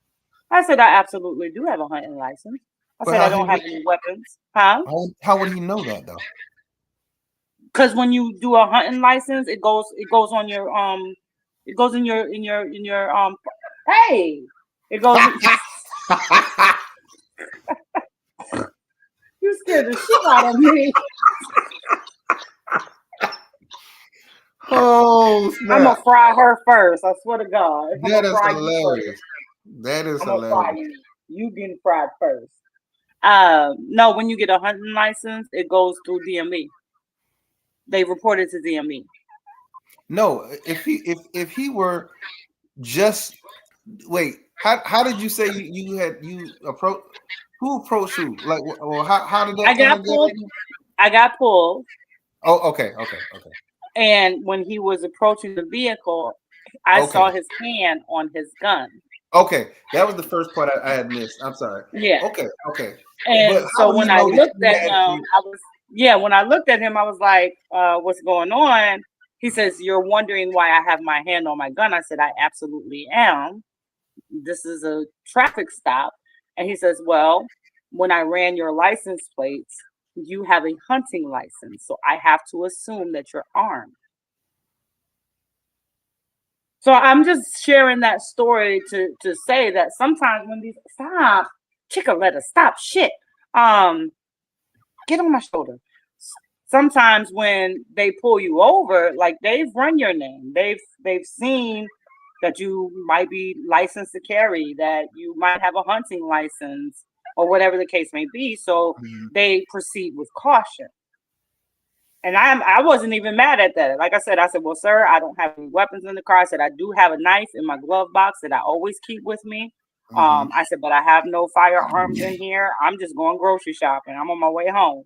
I said, "I absolutely do have a hunting license." I said, "I don't have any weapons." Huh? How would he know that though? Because when you do a hunting license, it goes on your it goes in your hey, it goes. You scared the shit out of me. Oh, snap. I'm gonna fry her first. I swear to God. That is hilarious. That is hilarious. You getting fried first. No, when you get a hunting license, it goes through DMV. They report it to DMV. No, if he were just wait, how did you say you approach? Who approached who? Like, well, how did that? I got pulled. Oh, okay. And when he was approaching the vehicle, I saw his hand on his gun. Okay, that was the first part I had missed. I'm sorry. Yeah. Okay. And so when I looked at him, when I looked at him, I was like, "What's going on?" He says, "You're wondering why I have my hand on my gun." I said, "I absolutely am. This is a traffic stop." And he says, "Well, when I ran your license plates, you have a hunting license, so I have to assume that you're armed." So I'm just sharing that story to say that sometimes when these Chicoletta, stop shit. Get on my shoulder. Sometimes when they pull you over, like they've run your name, they've seen that you might be licensed to carry, that you might have a hunting license, or whatever the case may be. So they proceed with caution. And I wasn't even mad at that. Like I said, "Well, sir, I don't have any weapons in the car." I said, "I do have a knife in my glove box that I always keep with me." I said, "But I have no firearms in here. I'm just going grocery shopping. I'm on my way home."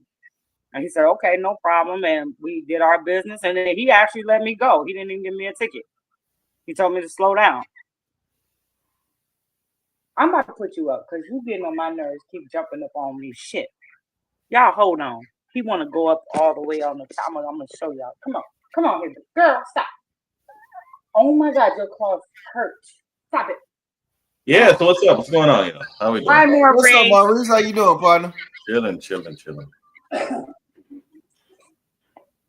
And he said, "Okay, no problem." And we did our business. And then he actually let me go. He didn't even give me a ticket. He told me to slow down. I'm about to put you up because you getting on my nerves. Keep jumping up on me. Shit. Y'all hold on. He want to go up all the way on the top. I'm gonna show y'all. Come on, here, girl, stop. Oh my God, your claws hurt. Stop it. Yeah, so what's up? What's going on? How we Hi, doing? What's up, Maurice. Maurice? How you doing, partner? Chilling.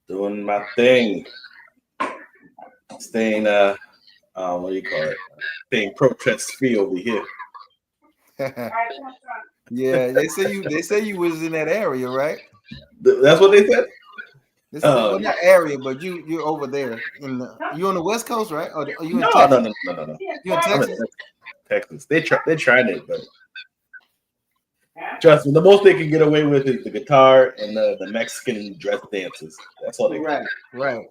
Doing my thing. Staying what do you call it? Staying protest free over here. Yeah, they say you was in that area, right? That's what they said? They said, well, not area, but you're over there. You on the West Coast, right? Or are you in No. Texas? No. You in I'm Texas? in Texas. They're trying it, but trust me, the most they can get away with is the guitar and the Mexican dress dances. That's all they got. Right.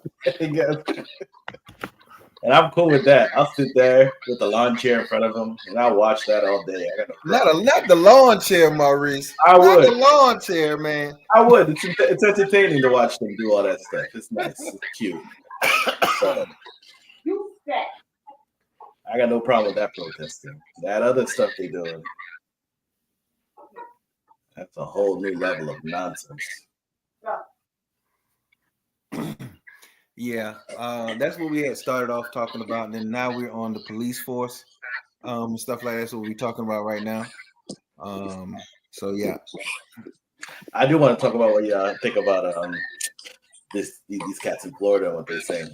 And I'm cool with that. I'll sit there with the lawn chair in front of them, and I'll watch that all day. I got no problem. Not the lawn chair, Maurice. I Not would. the lawn chair, man. I would. It's entertaining to watch them do all that stuff. It's nice. It's cute. So, I got no problem with that protesting. That other stuff they doing, that's a whole new level of nonsense. Yeah, that's what we had started off talking about, and then now we're on the police force, and stuff like that. That's what we're talking about right now. So yeah, I do want to talk about what y'all think about these cats in Florida and what they're saying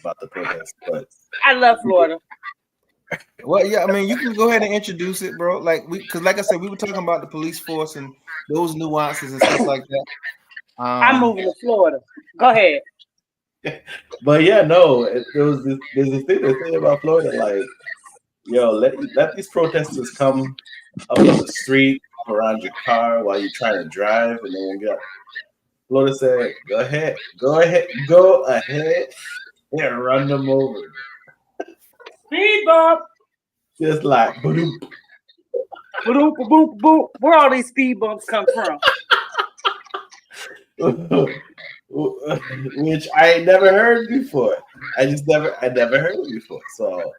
about the protest. But I love Florida. well, yeah, I mean, you can go ahead and introduce it, bro. Because like I said, we were talking about the police force and those nuances and stuff like that. I'm moving to Florida. Go ahead. But yeah, no, there's this thing they say about Florida, like, yo, let these protesters come up on the street, around your car while you're trying to drive, and then Florida said, go ahead, and run them over. Speed bump. Just like, boom. Boom, boom, boom. Where all these speed bumps come from? Which I never heard before. I never heard it before. So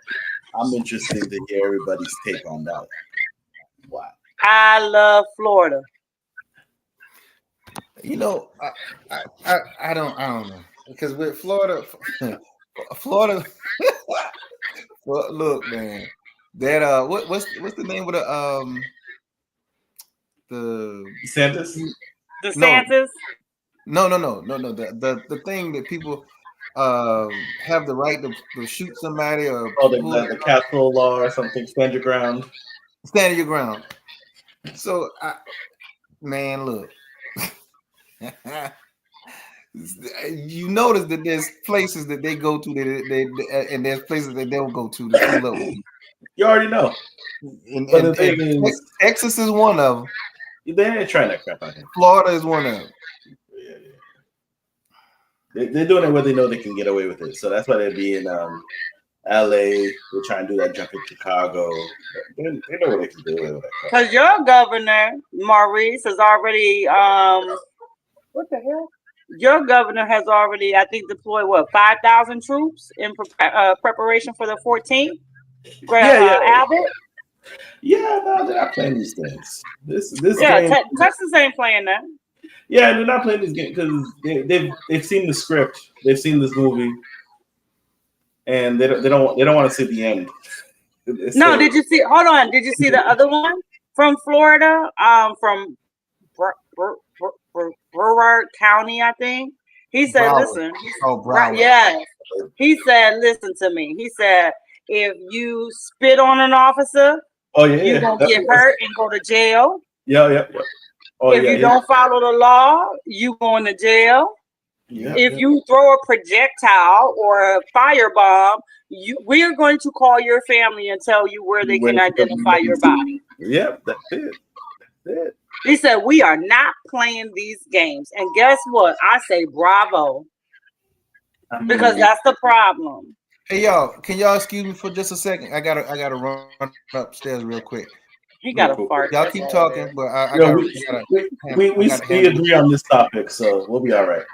I'm interested to hear everybody's take on that. Wow. I love Florida. You know, I don't know, because with Florida, well, look, man, that what's the name of the DeSantis? DeSantis? No. The thing that people have the right to shoot somebody or the Capitol law or something. Stand your ground. Stand your ground. So, man, look. You notice that there's places that they go to and there's places that they don't go to pull up. You already know. And Texas is one of them. They ain't trying that crap out here. Florida is one of them. Yeah. They're doing it where they know they can get away with it. So that's why they'd be in LA. They're trying to do that jump in Chicago. They know what they can do with that. Because your governor, Maurice, has already what the hell? Your governor has already, I think, deployed 5,000 troops in preparation for the 14th. Abbott. Yeah, no, they're not playing these things. This game, Texas ain't playing that. Yeah, they're not playing this game because they've seen the script, they've seen this movie, and they don't want to see the end. No, did you see? Hold on, did you see the other one from Florida? From Broward County, I think. He said, "Listen, yes." He said, "Listen to me." He said, "If you spit on an officer, you're gonna get hurt and go to jail. Yeah. If you don't follow the law, you going to jail. If you throw a projectile or a firebomb, we're going to call your family and tell you where they can identify your body." Yep, that's it. He said, "We are not playing these games." And guess what? I say bravo. Because that's the problem. Hey y'all, can y'all excuse me for just a second? I gotta run upstairs real quick. He got a fart. Y'all keep talking, but we agree on this topic, so we'll be all right.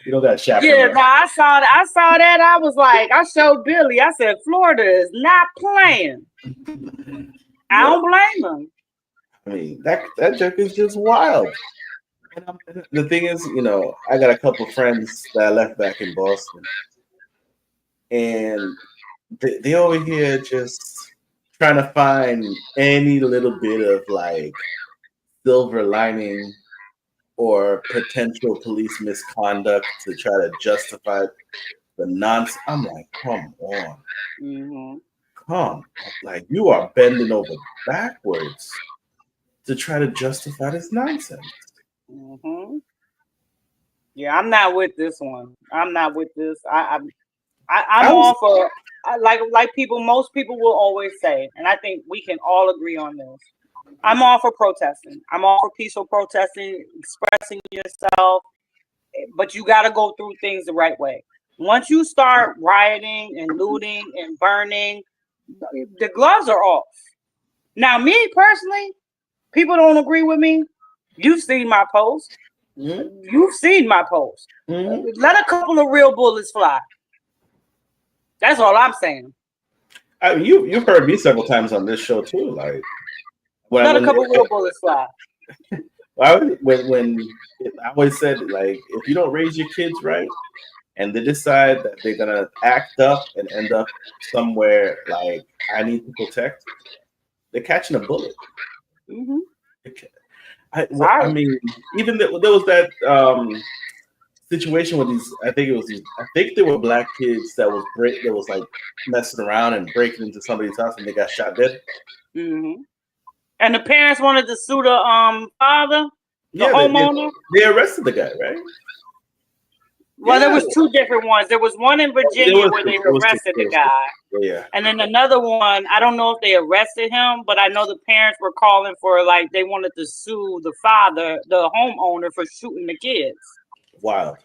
You don't got chaperone. Yeah, no, I saw that. I was like, I showed Billy. I said, Florida is not playing. I don't blame them. I mean, that joke is just wild. And the thing is, I got a couple friends that I left back in Boston, and they over here just trying to find any little bit of like silver lining or potential police misconduct to try to justify the nonsense. I'm like, come on. Mm-hmm. Come. Like, you are bending over backwards to try to justify this nonsense. Mm-hmm. Yeah, I'm not with this one. I'm not with this. I'm all for like most people will always say, and I think we can all agree on this. I'm all for protesting. I'm all for peaceful protesting, expressing yourself, but you got to go through things the right way. Once you start rioting and looting and burning, the gloves are off. Now, me personally, people don't agree with me. You've seen my post. Mm-hmm. You've seen my post. Mm-hmm. Let a couple of real bullets fly. That's all I'm saying. I mean, you've heard me several times on this show too. Like, let a couple real bullets fly. When I always said, like, if you don't raise your kids right, and they decide that they're gonna act up and end up somewhere like I need to protect, they're catching a bullet. Mm-hmm. I mean, even there was that situation with these. I think there were black kids that was like messing around and breaking into somebody's house, and they got shot dead. Mm-hmm. And the parents wanted to sue the father, the homeowner. They arrested the guy, right? Well, there was two different ones. There was one in Virginia where they arrested the guy. Yeah. And then another one, I don't know if they arrested him, but I know the parents were calling for, like, they wanted to sue the father, the homeowner, for shooting the kids. Wild.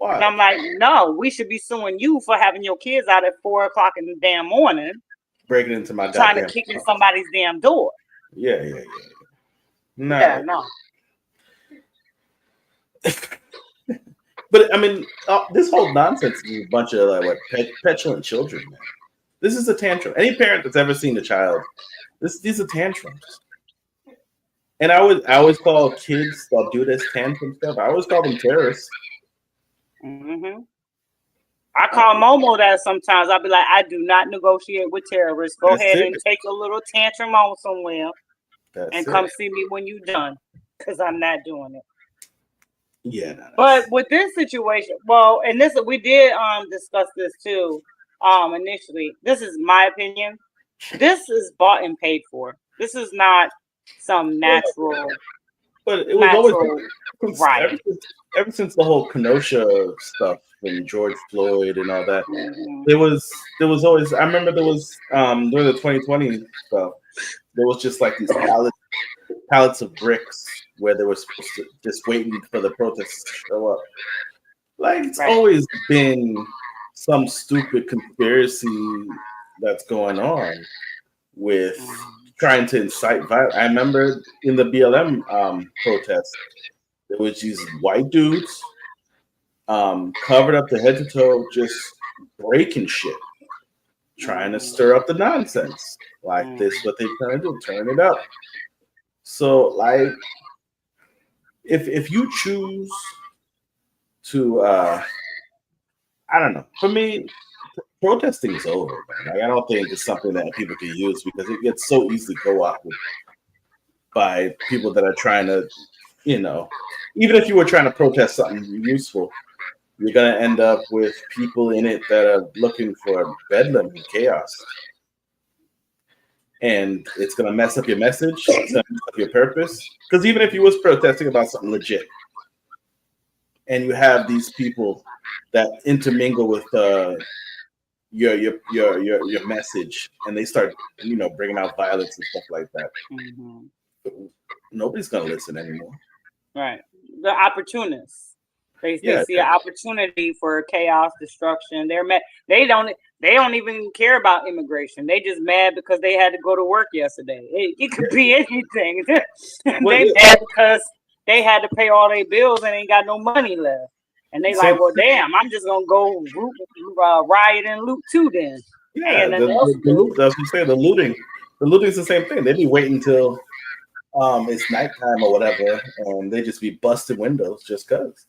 And I'm like, no, we should be suing you for having your kids out at 4 o'clock in the damn morning. Breaking into my trying to kick in somebody's damn door. Yeah. No. Yeah, no. But I mean, this whole nonsense is a bunch of petulant children, man. This is a tantrum. Any parent that's ever seen a child, these are tantrums. And I always call kids that do this tantrum stuff, I always call them terrorists. Mm-hmm. I call Momo that sometimes. I'll be like, I do not negotiate with terrorists. Go ahead and take a little tantrum on somewhere and come see me when you're done, because I'm not doing it. Yeah. But with this situation, well, and this we did discuss this too initially. This is my opinion. This is bought and paid for. This is not some natural. But it was always right. Ever since the whole Kenosha stuff and George Floyd and all that, there was always. I remember there was during the 2020 stuff. There was just like these pallets of bricks where they were supposed to just waiting for the protests to show up. Like it's always been some stupid conspiracy that's going on with trying to incite violence. I remember in the BLM protest, there was these white dudes covered up to head to toe, just breaking shit, trying to stir up the nonsense. Like this, what they're trying to do, turn it up. So, like, if you choose to, I don't know. For me, protesting is over, man. Like, I don't think it's something that people can use because it gets so easily co-opted by people that are trying to, even if you were trying to protest something useful, you're gonna end up with people in it that are looking for bedlam and chaos. And it's going to mess up your message, it's going to mess up your purpose. Because even if you was protesting about something legit, and you have these people that intermingle with your message, and they start, bringing out violence and stuff like that, nobody's going to listen anymore. Right. The opportunists. They see an opportunity for chaos, destruction. They don't even care about immigration. They just mad because they had to go to work yesterday. It could be anything. They mad because they had to pay all their bills and ain't got no money left. And they like, well, damn, I'm just gonna go riot and loot too. Then the looting is the same thing. They be waiting till it's nighttime or whatever, and they just be busting windows just cause.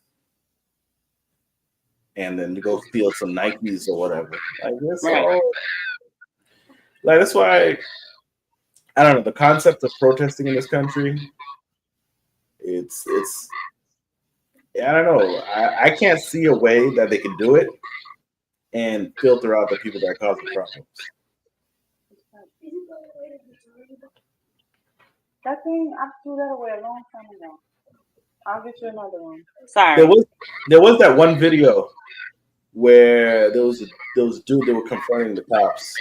And then go steal some Nikes or whatever. Like that's Right. like that's why I don't know the concept of protesting in this country. It's I don't know. I can't see a way that they can do it and filter out the people that cause the problems. That thing, I threw that away a long time ago. I'll get you another one. Sorry. There was that one video where there was a dude that were confronting the cops,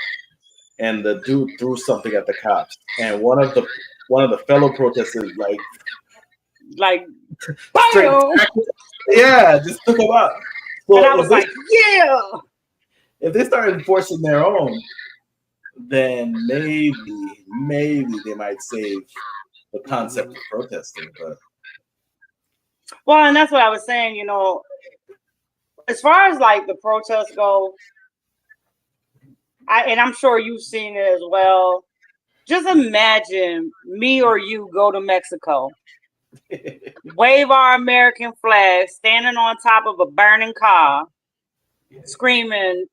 and the dude threw something at the cops, and one of the fellow protesters Like, straight bam! yeah, just took him out. So And I was like, yeah. if they start enforcing their own, then maybe they might save the concept of protesting. But Well, and that's what I was saying, you know, as far as like the protests go, and I'm sure you've seen it as well. Just imagine me or you go to Mexico, wave our American flag, standing on top of a burning car, screaming,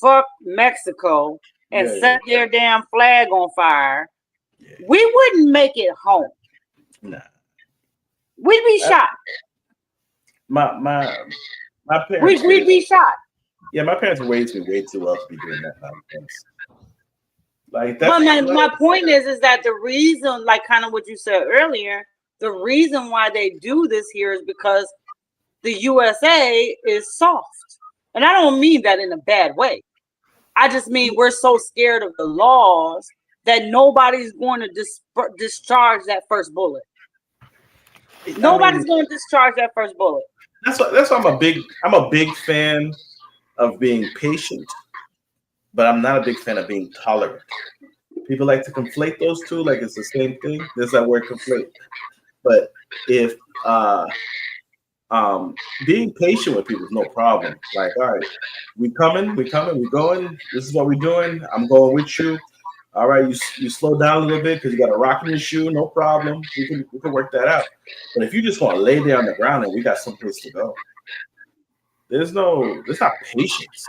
fuck Mexico, and set their damn flag on fire. Yeah. We wouldn't make it home. Nah. We'd be shot. My parents. We'd be shot. Yeah, my parents raised me way too well to be doing that nonsense. Like But that's my point is that the reason, like kind of what you said earlier, the reason why they do this here is because the USA is soft. And I don't mean that in a bad way. I just mean we're so scared of the laws that nobody's going to discharge that first bullet. Nobody's going to discharge that first bullet. That's why I'm a big fan of being patient, but I'm not a big fan of being tolerant. People like to conflate those two like it's the same thing. There's that word conflate. But if being patient with people is no problem. Like, all right, we coming, we going. This is what we're doing. I'm going with you. All right, you slow down a little bit because you got a rock in your shoe. No problem. We can work that out. But if you just want to lay there on the ground and we got someplace to go, there's not patience.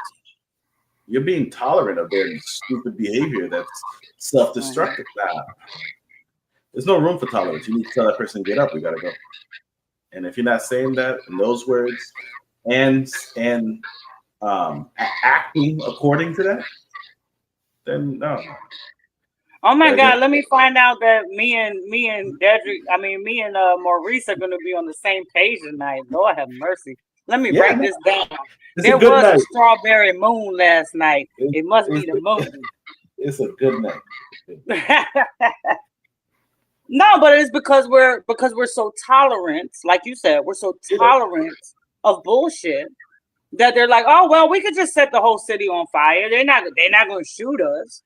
You're being tolerant of their stupid behavior that's self-destructive. Nah, there's no room for tolerance. You need to tell that person, get up, we gotta go. And if you're not saying that in those words and acting according to that, then no. Oh my God! Let me find out that me and Dedrick, me and Maurice are going to be on the same page tonight. Lord have mercy. Let me write this down. There was a strawberry moon last night. It must be the moon. It's a good night. No, but it's because we're so tolerant, like you said, we're so tolerant of bullshit that they're like, oh well, we could just set the whole city on fire. They're not going to shoot us.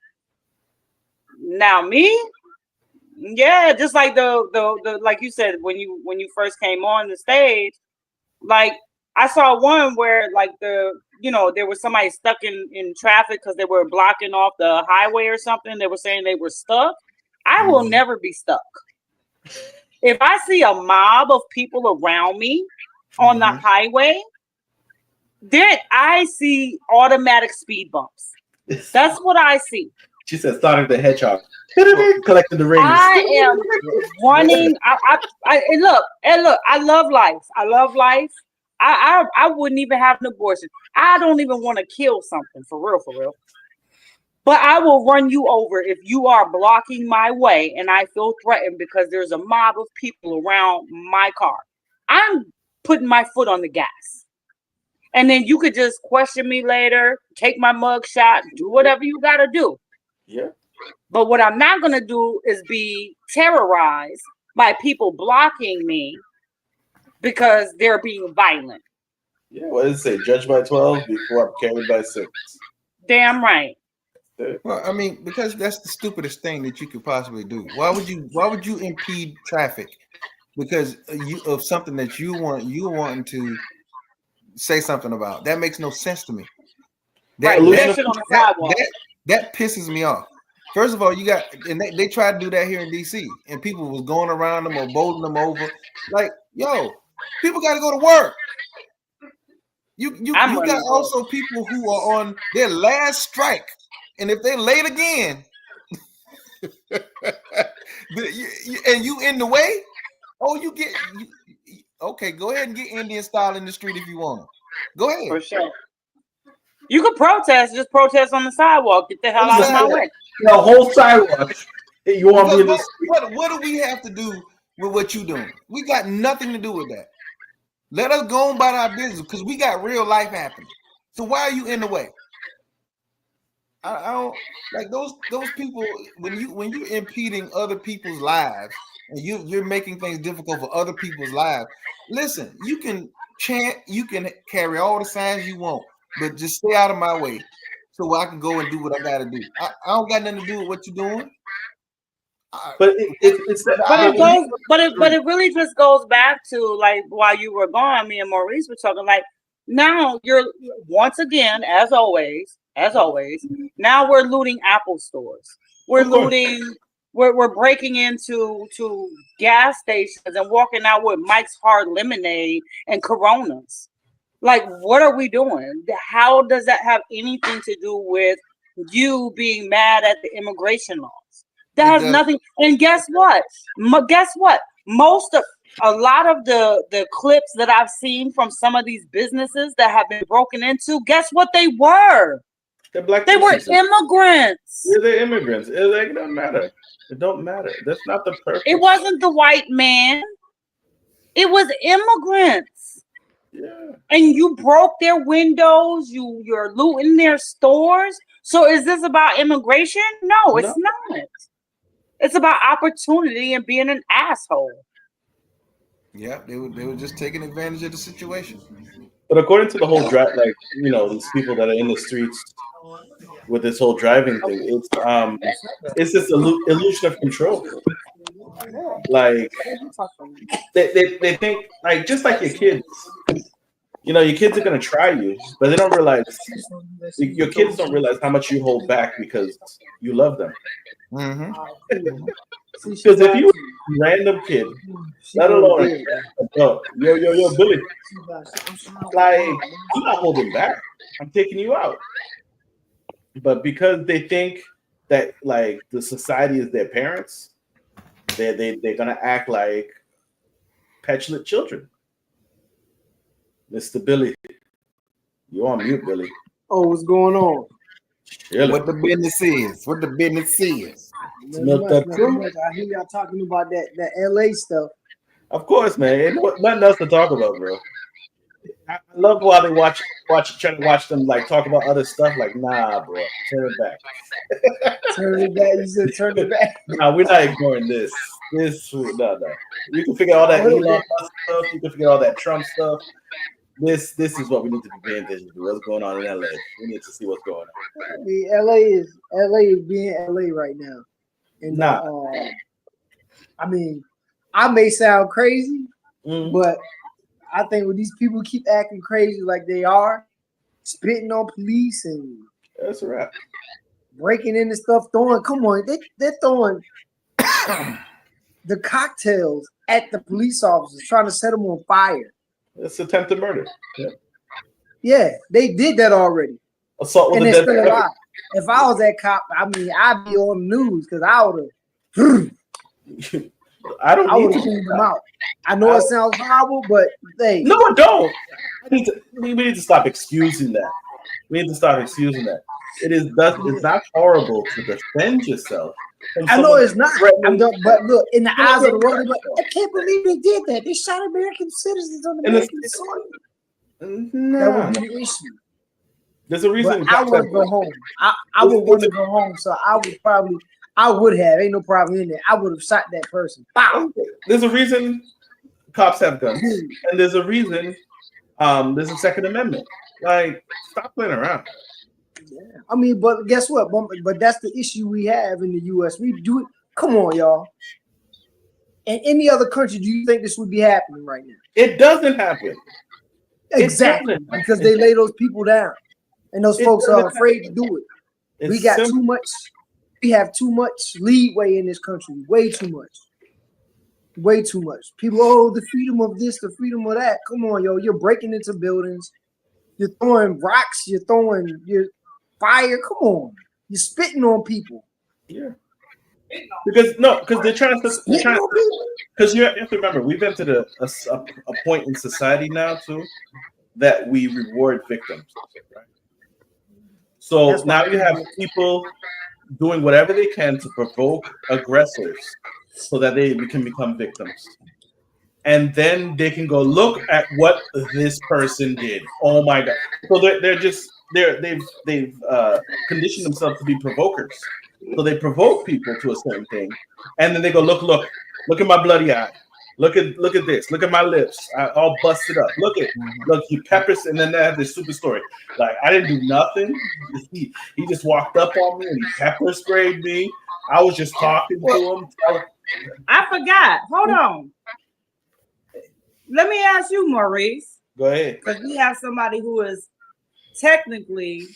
Now me, yeah, just like the like you said when you first came on the stage, like I saw one where like there was somebody stuck in traffic because they were blocking off the highway or something. They were saying they were stuck. I will never be stuck. If I see a mob of people around me on the highway, then I see automatic speed bumps. That's what I see. She said, "Starting the hedgehog, collecting the rings." I am running. And look. I love life. I love life. I wouldn't even have an abortion. I don't even want to kill something for real. But I will run you over if you are blocking my way and I feel threatened because there's a mob of people around my car. I'm putting my foot on the gas. And then you could just question me later, take my mug shot, do whatever you got to do. Yeah. But what I'm not going to do is be terrorized by people blocking me because they're being violent. Yeah, what does it say? Judge by 12 before I'm carried by 6. Damn right. Well, I mean, because that's the stupidest thing that you could possibly do. Why would you impede traffic because of something that you wanting to say something about? That makes no sense to me. That pisses me off. First of all, you got, and they tried to do that here in DC, and people was going around them or bowling them over. Like, yo, people got to go to work. You got also people who are on their last strike, and if they're late again, and you in the way, okay, go ahead and get Indian style in the street if you want to. Go ahead. For sure. You could protest, just protest on the sidewalk. Get the hell out of my way. The whole sidewalk. You want me to what do we have to do with what you doing? We got nothing to do with that. Let us go on about our business because we got real life happening. So why are you in the way? I don't like those people when you're impeding other people's lives and you're making things difficult for other people's lives. Listen, you can chant, you can carry all the signs you want, but just stay out of my way so I can go and do what I gotta do. I don't got nothing to do with what you're doing. But it really just goes back to like while you were gone, me and Maurice were talking like now you're once again, as always, now we're looting Apple stores. We're looting, we're breaking into gas stations and walking out with Mike's Hard Lemonade and Coronas. Like, what are we doing? How does that have anything to do with you being mad at the immigration laws? That has nothing. And guess what? A lot of the clips that I've seen from some of these businesses that have been broken into, guess what they were? They're black. They were immigrants. Yeah, they're immigrants. It don't matter. It don't matter. That's not the purpose. It wasn't the white man. It was immigrants. Yeah. And you broke their windows. You're looting their stores. So is this about immigration? No, it's not. It's about opportunity and being an asshole. Yeah, they were just taking advantage of the situation. But according to the whole drive, like these people that are in the streets with this whole driving thing, it's this illusion of control. Like they think like just like your kids. Your kids are gonna try you, but they don't realize your kids don't realize how much you hold back because you love them. Mm-hmm. Because if you random kid, let alone yo Billy, like I'm not holding back. I'm taking you out. But because they think that like the society is their parents, they're gonna act like petulant children. Mr. Billy, you're on mute, Billy. Oh, what's going on? Chilling. What the business is? I hear y'all talking about that LA stuff. Of course, man. Ain't nothing else to talk about, bro. I love while they try to watch them like talk about other stuff. Like, nah, bro, turn it back. Turn it back. You said turn it back. Nah, we're not ignoring this. No. You can figure all that Elon Musk stuff. You can figure all that Trump stuff. This is what we need to be paying attention to. What's going on in LA? We need to see what's going on. I mean, LA is being LA right now. And I mean, I may sound crazy, but I think when these people keep acting crazy like they are, spitting on police and that's right, breaking into stuff, they're throwing the cocktails at the police officers, trying to set them on fire. It's attempted murder. Yeah, they did that already. Assault with and a they're deadly still alive. If I was that cop, I mean, I'd be on the news because I would have. I would have cleaned them out. I know it sounds horrible, but hey, no, it don't. We need to stop excusing that. We need to stop excusing that. It's not horrible to defend yourself. I know it's not. But look, in the eyes of the world, like, I can't believe they did that. They shot American citizens on American soil. That would be the issue. There's a reason. But I want to go home. I would want to go home, so I would have. Ain't no problem in there. I would have shot that person. Bow. There's a reason cops have guns, and there's a reason. There's a Second Amendment. Like, stop playing around. Yeah. I mean, but guess what? But that's the issue we have in the U.S. We do it. Come on, y'all. In any other country, do you think this would be happening right now? It doesn't happen. Exactly, because they lay those people down, and those folks are afraid to do it. We got too much we have too much leeway in this country. Way too much. Way too much. People, oh, the freedom of this, the freedom of that. Come on, yo. You're breaking into buildings. You're throwing rocks. You're throwing your fire. Come on. You're spitting on people. Yeah. Because they're trying to, because you have to remember, we've entered a point in society now too that we reward victims. Right? So now you have people doing whatever they can to provoke aggressors so that they can become victims. And then they can go look at what this person did. Oh my God! So they've conditioned themselves to be provokers. So they provoke people to a certain thing, and then they go look at my bloody eye. Look at this. Look at my lips, all busted up. Look, you peppers, and then they have this super story. Like I didn't do nothing. He just walked up on me and he pepper sprayed me. I was just talking to him. I forgot. Hold on. Let me ask you, Maurice. Go ahead. Because we have somebody who is technically,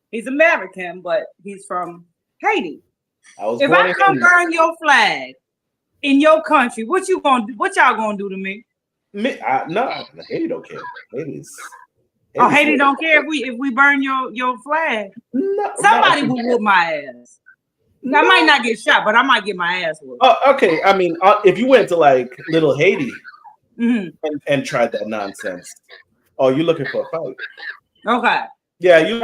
he's American, but he's from Haiti. If I come burn your flag in your country, what y'all gonna do to me? No, Haiti don't care. Haiti don't care if we burn your flag. No, Somebody will whoop my ass. I might not get shot, but I might get my ass whooped. Oh, okay. I mean, if you went to like little Haiti and tried that nonsense, you're looking for a fight. Okay. Yeah, you're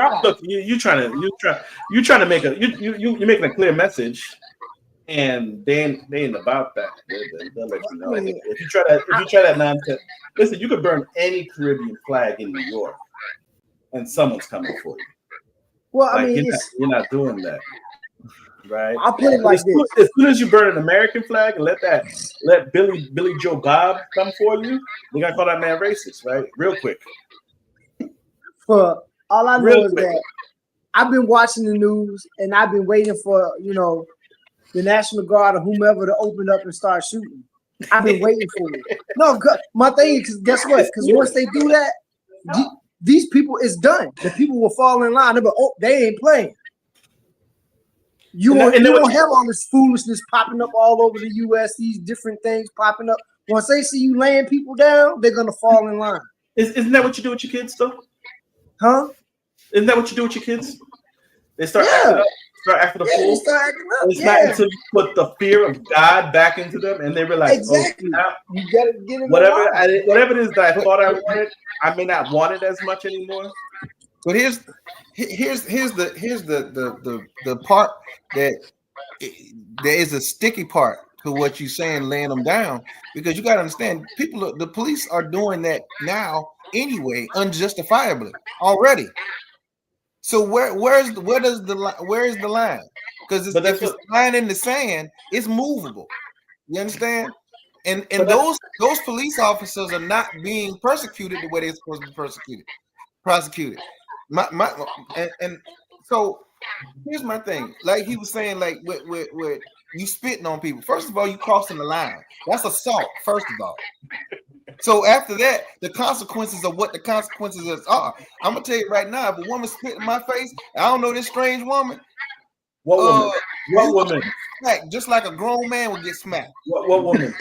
trying to make you're making a clear message, and they ain't about that. They'll let you know. If you try that nonsense, listen, you could burn any Caribbean flag in New York, and someone's coming for you. Well, like, I mean, you're not doing that. Right. I'll put it like this. As soon as you burn an American flag and let Billy Joe Bob come for you, they gotta call that man racist, right? Real quick. For all I know is that I've been watching the news and I've been waiting for the National Guard or whomever to open up and start shooting. I've been waiting for it. No, my thing is, guess what? Because once they do that, these people is done. The people will fall in line. They'll be, they ain't playing. You won't have all this foolishness popping up all over the U.S., these different things popping up. Once they see you laying people down, they're going to fall in line. Isn't that what you do with your kids, though? Huh? Isn't that what you do with your kids? They start acting a fool. It's not until you put the fear of God back into them and they realize, exactly. You got to get it. Whatever it is that I thought I wanted, I may not want it as much anymore. But here's the part that there is a sticky part to what you're saying, laying them down, because you got to understand, the police are doing that now anyway, unjustifiably already. So where is the line? Because if it's a line in the sand, it's movable. You understand? And those police officers are not being persecuted the way they're supposed to be prosecuted. And so here's my thing. Like he was saying, like with you spitting on people. First of all, you crossing the line. That's assault. First of all. So after that, the consequences of what the consequences are. I'm gonna tell you right now. If a woman spit in my face, I don't know this strange woman. What woman? What woman? Just like a grown man would get smacked. What woman?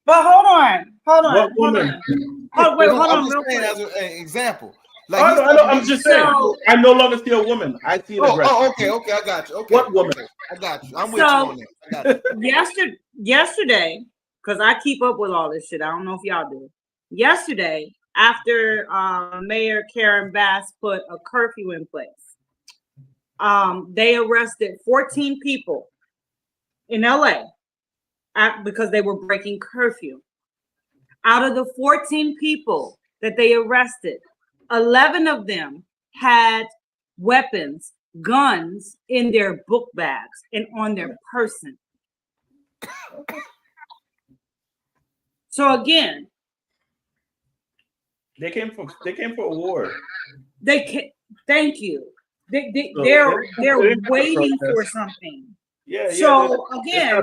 But hold on. What woman? Hold on. I'm just saying as an example. Like I know. I'm just saying. I no longer see a woman. I see an aggressor. Okay. I got you. Okay. What woman? I got you. I'm with you on that. I got you. Yesterday, because I keep up with all this shit. I don't know if y'all do. Yesterday, after Mayor Karen Bass put a curfew in place, they arrested 14 people in LA because they were breaking curfew. Out of the 14 people that they arrested, 11 of them had weapons, guns in their book bags and on their person. So again, they came for a war. Thank you. They're waiting for something. Yeah. So again,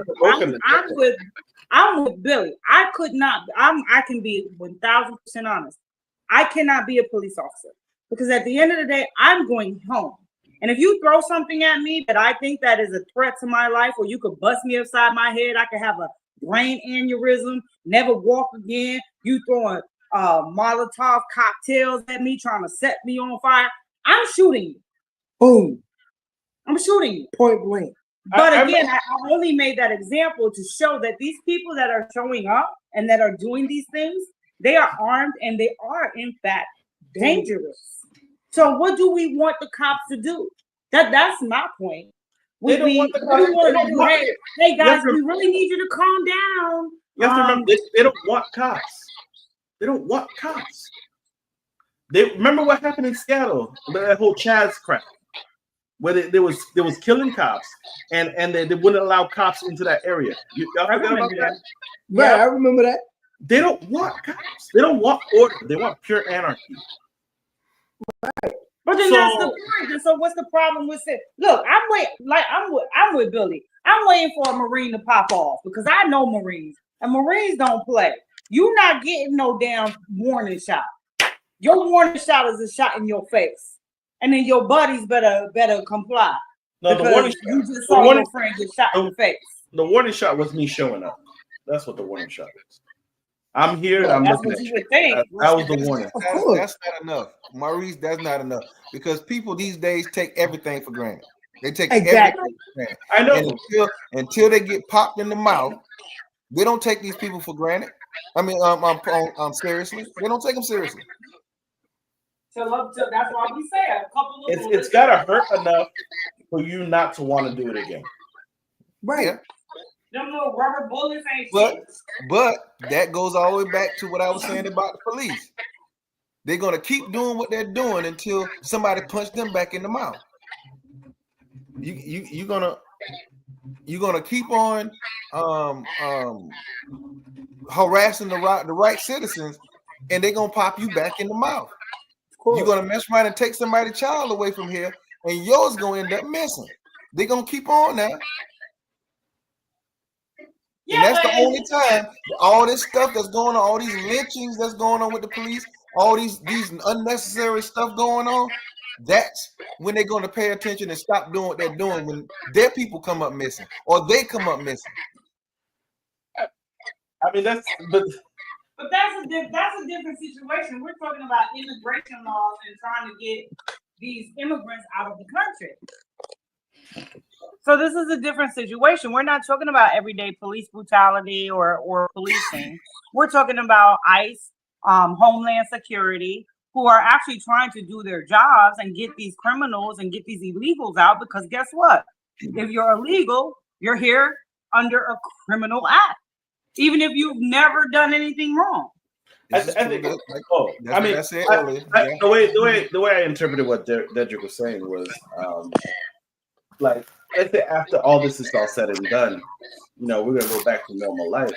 I'm with Billy. I could not. I can be 1,000% honest. I cannot be a police officer because at the end of the day, I'm going home. And if you throw something at me that I think that is a threat to my life, or you could bust me upside my head, I could have a brain aneurysm, never walk again. You throwing Molotov cocktails at me, trying to set me on fire. I'm shooting you. Boom. I'm shooting you. Point blank. But again, I only made that example to show that these people that are showing up and that are doing these things, they are armed and they are in fact dangerous. So what do we want the cops to do? That's my point. They don't want the cops. Hey guys, we really need you to calm down. You have to remember, they don't want cops. They don't want cops. They remember what happened in Seattle, that whole Chaz crap, where there was killing cops, and they wouldn't allow cops into that area. Y'all forget about that? Yeah, I remember that. They don't want cops. They don't want order. They want pure anarchy. Right. But then that's the point. And so what's the problem with it? Look, I'm with Billy. I'm waiting for a Marine to pop off because I know Marines, and Marines don't play. You're not getting no damn warning shot. Your warning shot is a shot in your face, and then your buddies better comply. No, the warning shot. You just saw your friend get shot in the face. The warning shot was me showing up. That's what the warning shot is. I'm here. Well, I'm looking at you. That was the warning. That's not enough, Maurice. That's not enough because people these days take everything for granted. They take everything for granted. I know. And until they get popped in the mouth, they don't take these people for granted. I mean, seriously, they don't take them seriously. So that's why we say a couple of. It's gotta hurt enough for you not to want to do it again. Right. Yeah. Them little rubber bullets ain't shit. But that goes all the way back to what I was saying about the police. They're gonna keep doing what they're doing until somebody punch them back in the mouth. You're gonna keep on harassing the right citizens, and they're gonna pop you back in the mouth. You're gonna mess around and take somebody's child away from here, and yours gonna end up missing. They're gonna keep on now. Yeah, and that's the only time all this stuff that's going on, all these lynchings that's going on with the police, all these unnecessary stuff going on, that's when they're going to pay attention and stop doing what they're doing when their people come up missing or they come up missing. I mean, that's a different situation. We're talking about immigration laws and trying to get these immigrants out of the country. So this is a different situation. We're not talking about everyday police brutality or policing. We're talking about ICE, Homeland Security, who are actually trying to do their jobs and get these criminals and get these illegals out. Because guess what? If you're illegal, you're here under a criminal act, even if you've never done anything wrong. The way I interpreted what Dedrick was saying was like, let's say after all this is all said and done, we're gonna go back to normal life,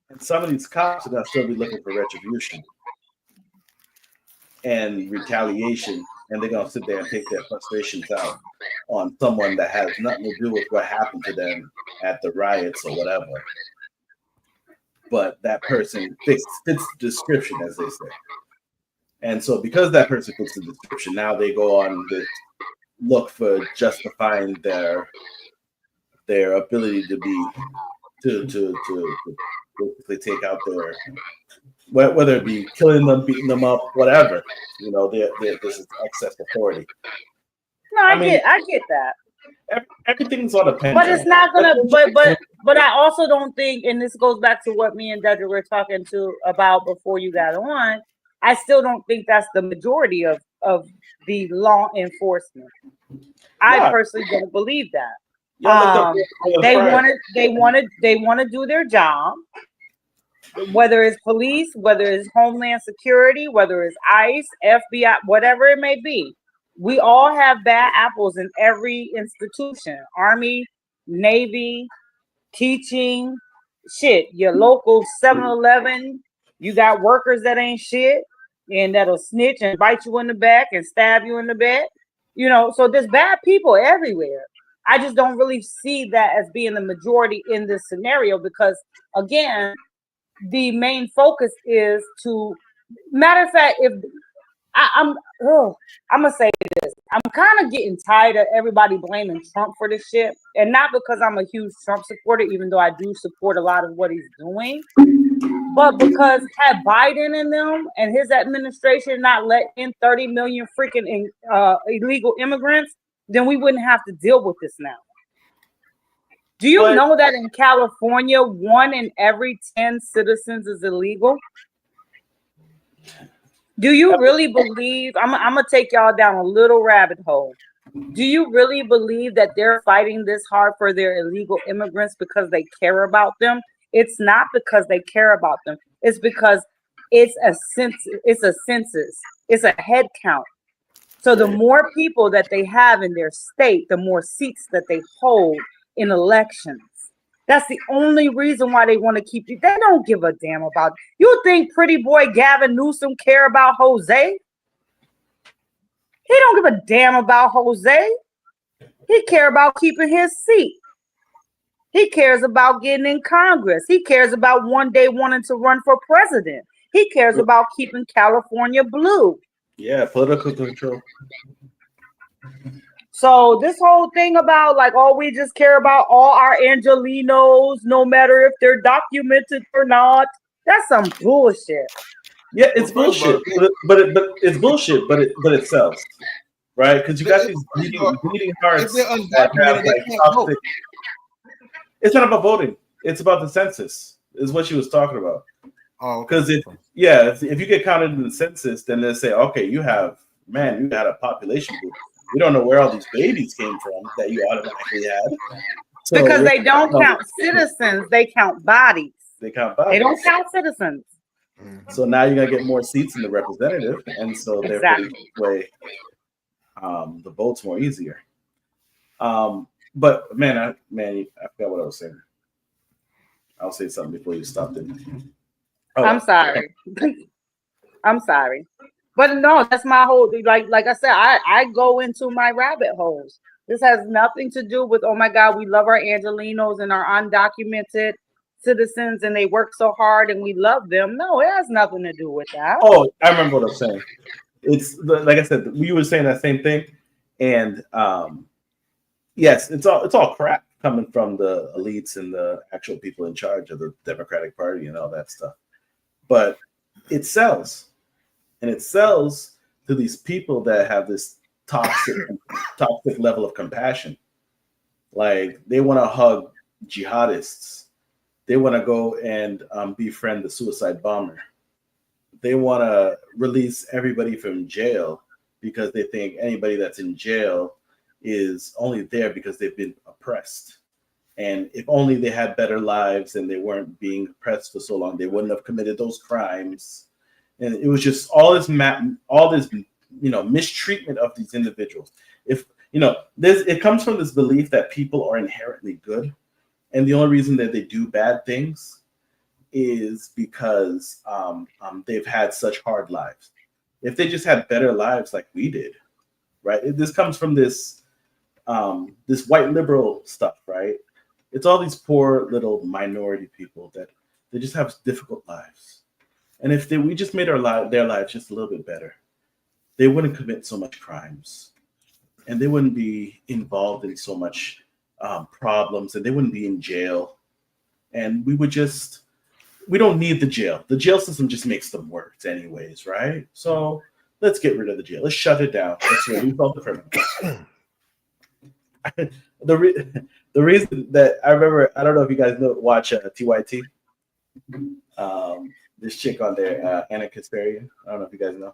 and some of these cops are gonna still be looking for retribution and retaliation, and they're gonna sit there and take their frustrations out on someone that has nothing to do with what happened to them at the riots or whatever. But that person fits the description, as they say. And so because that person fits the description, now they go on this look for justifying their ability to basically take out their, whether it be killing them, beating them up, whatever. This is excess authority. No, I get that. Everything's on a pendulum. But it's not gonna. But I also don't think, and this goes back to what me and Dedrick were talking about before you got on. I still don't think that's the majority of the law enforcement. I personally don't believe that. They want to do their job, whether it's police, whether it's Homeland Security, whether it's ICE, FBI, whatever it may be. We all have bad apples in every institution: Army, Navy, teaching, shit. Your local 7-Eleven, you got workers that ain't shit and that'll snitch and bite you in the back and stab you in the back. So there's bad people everywhere. I just don't really see that as being the majority in this scenario because, again, the main focus is to, matter of fact, I'm gonna say this. I'm kind of getting tired of everybody blaming Trump for this shit, and not because I'm a huge Trump supporter, even though I do support a lot of what he's doing, but because had Biden and them and his administration not let in 30 million freaking illegal immigrants, then we wouldn't have to deal with this now. Do you know that in California, 1 in every 10 citizens is illegal? Do you really believe, I'm gonna take y'all down a little rabbit hole. Do you really believe that they're fighting this hard for their illegal immigrants because they care about them? It's not because they care about them. It's because it's a census. It's a head count. So the more people that they have in their state, the more seats that they hold in elections. That's the only reason why they want to keep you. They don't give a damn about. You think pretty boy Gavin Newsom care about Jose? He don't give a damn about Jose. He care about keeping his seat. He cares about getting in Congress. He cares about one day wanting to run for president. He cares about keeping California blue. Yeah, political control. So this whole thing about like, oh, we just care about all our Angelinos, no matter if they're documented or not. That's some bullshit. Yeah, it's bullshit, but it's bullshit, but it sells, right? Because you got these bleeding hearts. That have, like, toxic. It's not about voting. It's about the census. Is what she was talking about. Oh, because if you get counted in the census, then they say, okay, you had a population group. We don't know where all these babies came from that you automatically had. So because they don't count citizens, they count bodies. They count bodies. They don't count citizens. So now you're gonna get more seats in the representative, and so therefore way the vote's more easier. But man, I forgot what I was saying. I'll say something before you stopped it. Oh. I'm sorry. I'm sorry. But no, that's my whole like I said, I go into my rabbit holes. This has nothing to do with, oh my God, we love our Angelinos and our undocumented citizens and they work so hard and we love them. No, it has nothing to do with that. Oh, I remember what I'm saying. It's like I said, you were saying that same thing. And yes, it's all crap coming from the elites and the actual people in charge of the Democratic Party and all that stuff. But it sells. And it sells to these people that have this toxic level of compassion. Like they want to hug jihadists. They want to go and befriend the suicide bomber. They want to release everybody from jail because they think anybody that's in jail is only there because they've been oppressed. And if only they had better lives and they weren't being oppressed for so long, they wouldn't have committed those crimes. And it was just all this mistreatment of these individuals. If it comes from this belief that people are inherently good, and the only reason that they do bad things is because they've had such hard lives. If they just had better lives like we did, right? This comes from this white liberal stuff, right? It's all these poor little minority people that they just have difficult lives. And if we just made their lives just a little bit better, they wouldn't commit so much crimes, and they wouldn't be involved in so much problems, and they wouldn't be in jail. And we don't need the jail. The jail system just makes them worse anyways, right? So let's get rid of the jail. Let's shut it down. Let's release all the criminals. The reason that I remember, I don't know if you guys watch TYT. This chick on there, Anna Kasparian. I don't know if you guys know.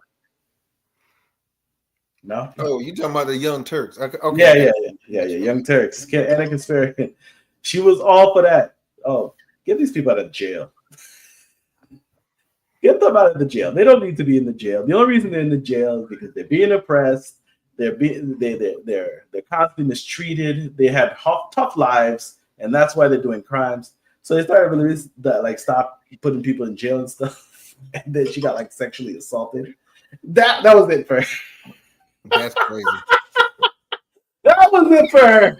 No? Oh, you talking about the Young Turks? Okay. Yeah. Young Turks. Anna Kasparian. She was all for that. Oh, get these people out of jail. Get them out of the jail. They don't need to be in the jail. The only reason they're in the jail is because they're being oppressed. They're constantly mistreated. They had tough lives, and that's why they're doing crimes. So they started releasing that, like, stop putting people in jail and stuff. And then she got like sexually assaulted. That was it for her. That's crazy. That was it for her.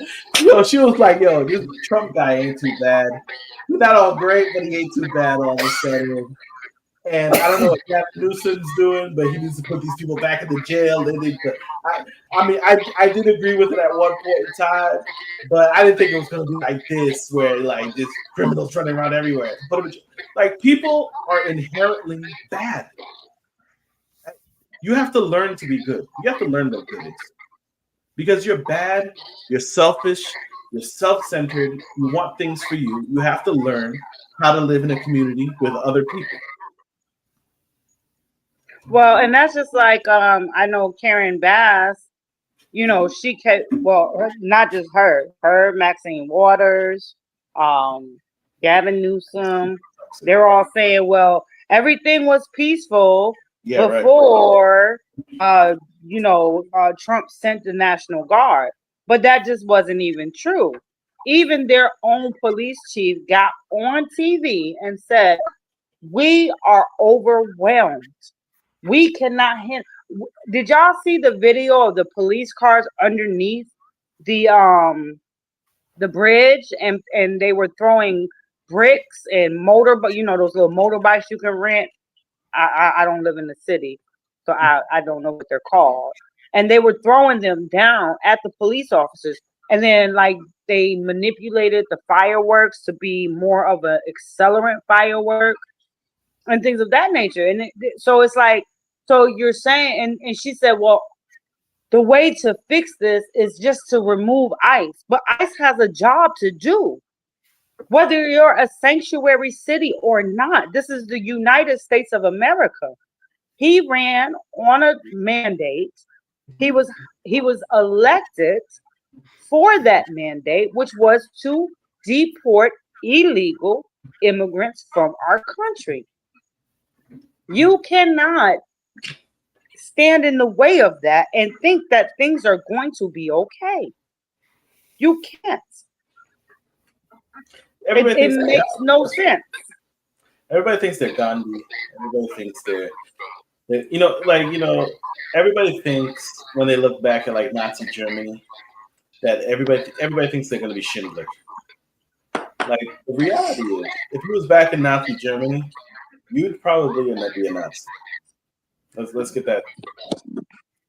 She was like, this Trump guy ain't too bad. He's not all great, but he ain't too bad all of a sudden. And I don't know what Gavin Newsom's doing, but he needs to put these people back in the jail. They need to, I did agree with it at one point in time, but I didn't think it was going to be like this, where like this criminals running around everywhere. But like people are inherently bad. You have to learn to be good. You have to learn what good is. Because you're bad, you're selfish, you're self-centered, you want things for you. You have to learn how to live in a community with other people. Well, and that's just like I know Karen Bass, you know, she kept, well, not just her, Maxine Waters, Gavin Newsom, they're all saying, well, everything was peaceful before Trump sent the National Guard. But that just wasn't even true. Even their own police chief got on TV and said, we are overwhelmed. We cannot handle. Did y'all see the video of the police cars underneath the bridge, and they were throwing bricks and those little motorbikes you can rent. I don't live in the city, so I don't know what they're called. And they were throwing them down at the police officers, and then like they manipulated the fireworks to be more of an accelerant firework and things of that nature. And so it's like, so you're saying, and she said, well, the way to fix this is just to remove ICE. But ICE has a job to do, whether you're a sanctuary city or not. This is the United States of America. He ran on a mandate. He was elected for that mandate, which was to deport illegal immigrants from our country. You cannot stand in the way of that and think that things are going to be okay. You can't. It makes no sense. Everybody thinks they're Gandhi. Everybody thinks they're everybody thinks when they look back at like Nazi Germany that everybody thinks they're going to be Schindler. Like the reality is, if you was back in Nazi Germany, you'd probably end up being a Nazi. Let's get that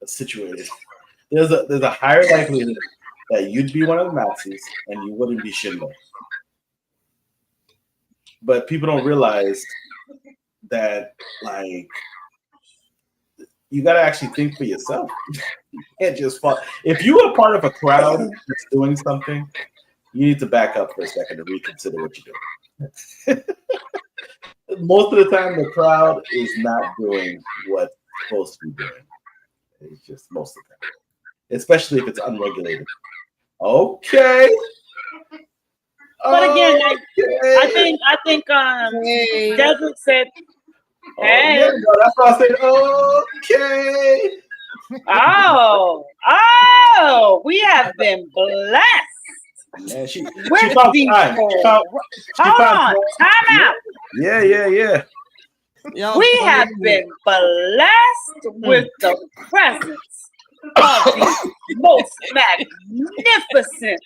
situated. There's a higher likelihood that you'd be one of the Nazis and you wouldn't be Schindler. But people don't realize that, like, you got to actually think for yourself. You can't just fall. If you are part of a crowd that's doing something, you need to back up for a second and reconsider what you're doing. Most of the time, the crowd is not doing what's supposed to be doing. It's just most of the time, especially if it's unregulated. Okay. But again, I think Desert said, "Hey, yeah, no, that's why I said okay." Oh, we have been blessed. Man, she With found these time. people. Hold on, time out. Yeah. We have been blessed with the presence of the most magnificent,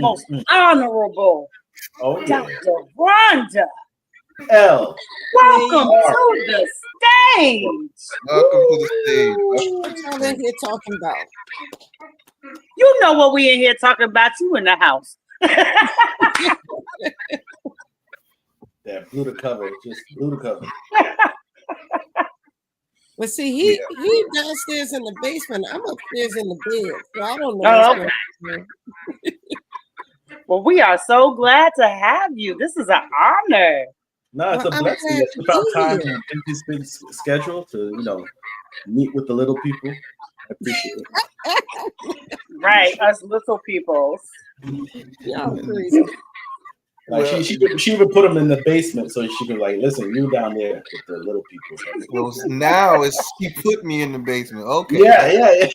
most honorable Dr. Rhonda. L. Welcome to the stage. Welcome to the stage. What y'all in here talking about? You know what we in here talking about, you in the house. That blew the cover. Just blew the cover. Well, see, he downstairs in the basement. I'm upstairs in the bed, so I don't know. Oh, okay. Well, we are so glad to have you. This is an honor. No, it's a blessing that you found time in this big schedule to, meet with the little people. I appreciate it. Right, us little peoples. Y'all crazy. Like she even put them in the basement so she could like, listen, you down there with the little people. Well, now she put me in the basement. Okay. Yeah.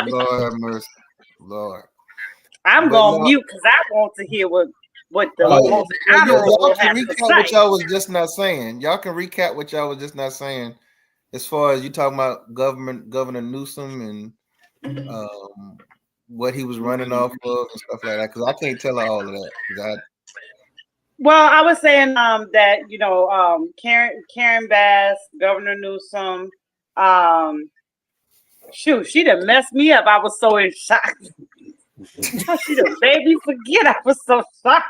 Lord have mercy, Lord. I'm gonna mute because I want to hear what the most honorable y'all can has to recap say. what y'all was just not saying. Y'all can recap what y'all was just not saying, as far as you talking about Governor Newsom and what he was running off of and stuff like that. Because I can't tell her all of that. Well, I was saying that Karen Bass, Governor Newsom, shoot, she done messed me up. I was so in shock. She done made me forget. I was so shocked.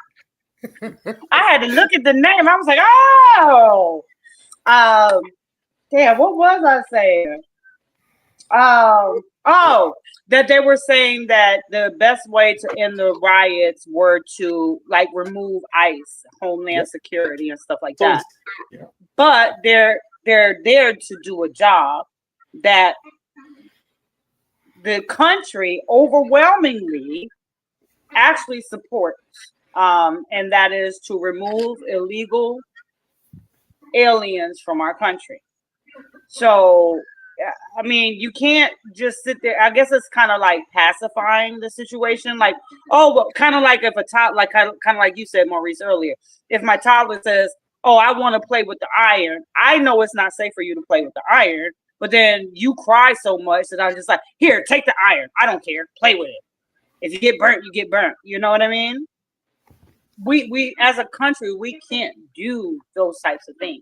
I had to look at the name. I was like, oh, damn, what was I saying? Oh, that they were saying that the best way to end the riots were to like remove ICE, Homeland Security, and stuff like that. Yeah. But they're there to do a job that the country overwhelmingly actually supports, and that is to remove illegal aliens from our country. So, I mean, you can't just sit there. I guess it's kind of like pacifying the situation. Like, oh, well, kind of like if a child, like kind of like you said, Maurice, earlier. If my toddler says, "Oh, I want to play with the iron," I know it's not safe for you to play with the iron. But then you cry so much that I'm just like, here, take the iron. I don't care. Play with it. If you get burnt, you get burnt. You know what I mean? We as a country, we can't do those types of things.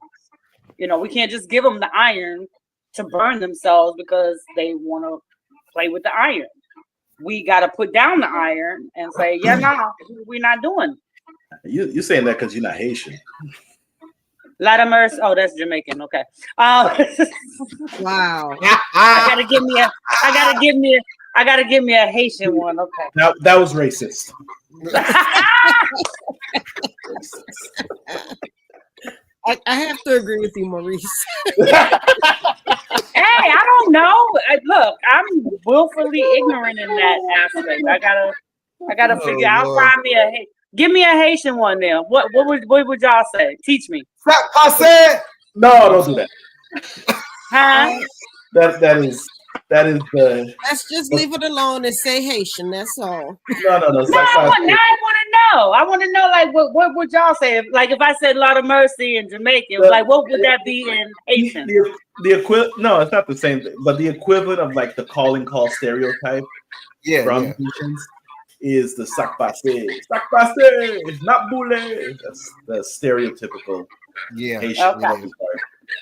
You know, we can't just give them the iron to burn themselves because they want to play with the iron. We got to put down the iron and say, yeah, no, we're not doing it. You saying that because you're not Haitian. Lot of mercy. Oh, that's Jamaican. Okay. Wow. I gotta give me a Haitian one. Okay. That was racist. I have to agree with you, Maurice. Hey, I don't know. Look, I'm willfully ignorant in that aspect. I gotta figure. I'll find me give me a Haitian one now. What would y'all say? Teach me. I said No, don't do that. Huh? That is the Let's just leave it alone and say Haitian. That's all. no. I want to know. I want to know, like, what would y'all say? If I said "Lot of Mercy" in Jamaican, like, what would that be in Haitian? The equivalent. No, it's not the same thing. But the equivalent of like the calling call stereotype from Haitians is the sac passé, not boule. That's the stereotypical Haitian. Okay.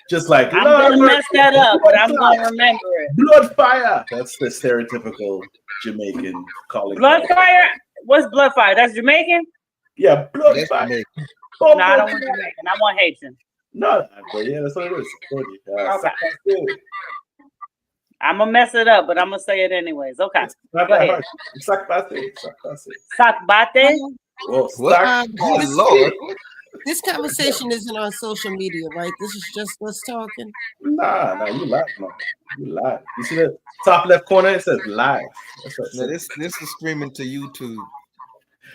Just like I'm gonna mess that up, but I'm gonna remember it. Blood fire. That's the stereotypical Jamaican calling. Blood fire? What's blood fire? That's Jamaican? Yeah, blood fire. No, I don't want Jamaican. I want Haitian. No, but yeah, that's what it is. Okay. I'm gonna mess it up, but I'm gonna say it anyways. Okay. It's not that hard. Sac passé. Sac bate? Well, Lord. This conversation isn't on social media, right? This is just us talking. Nah, you live, man. You live. You see the top left corner? It says live. This is streaming to YouTube.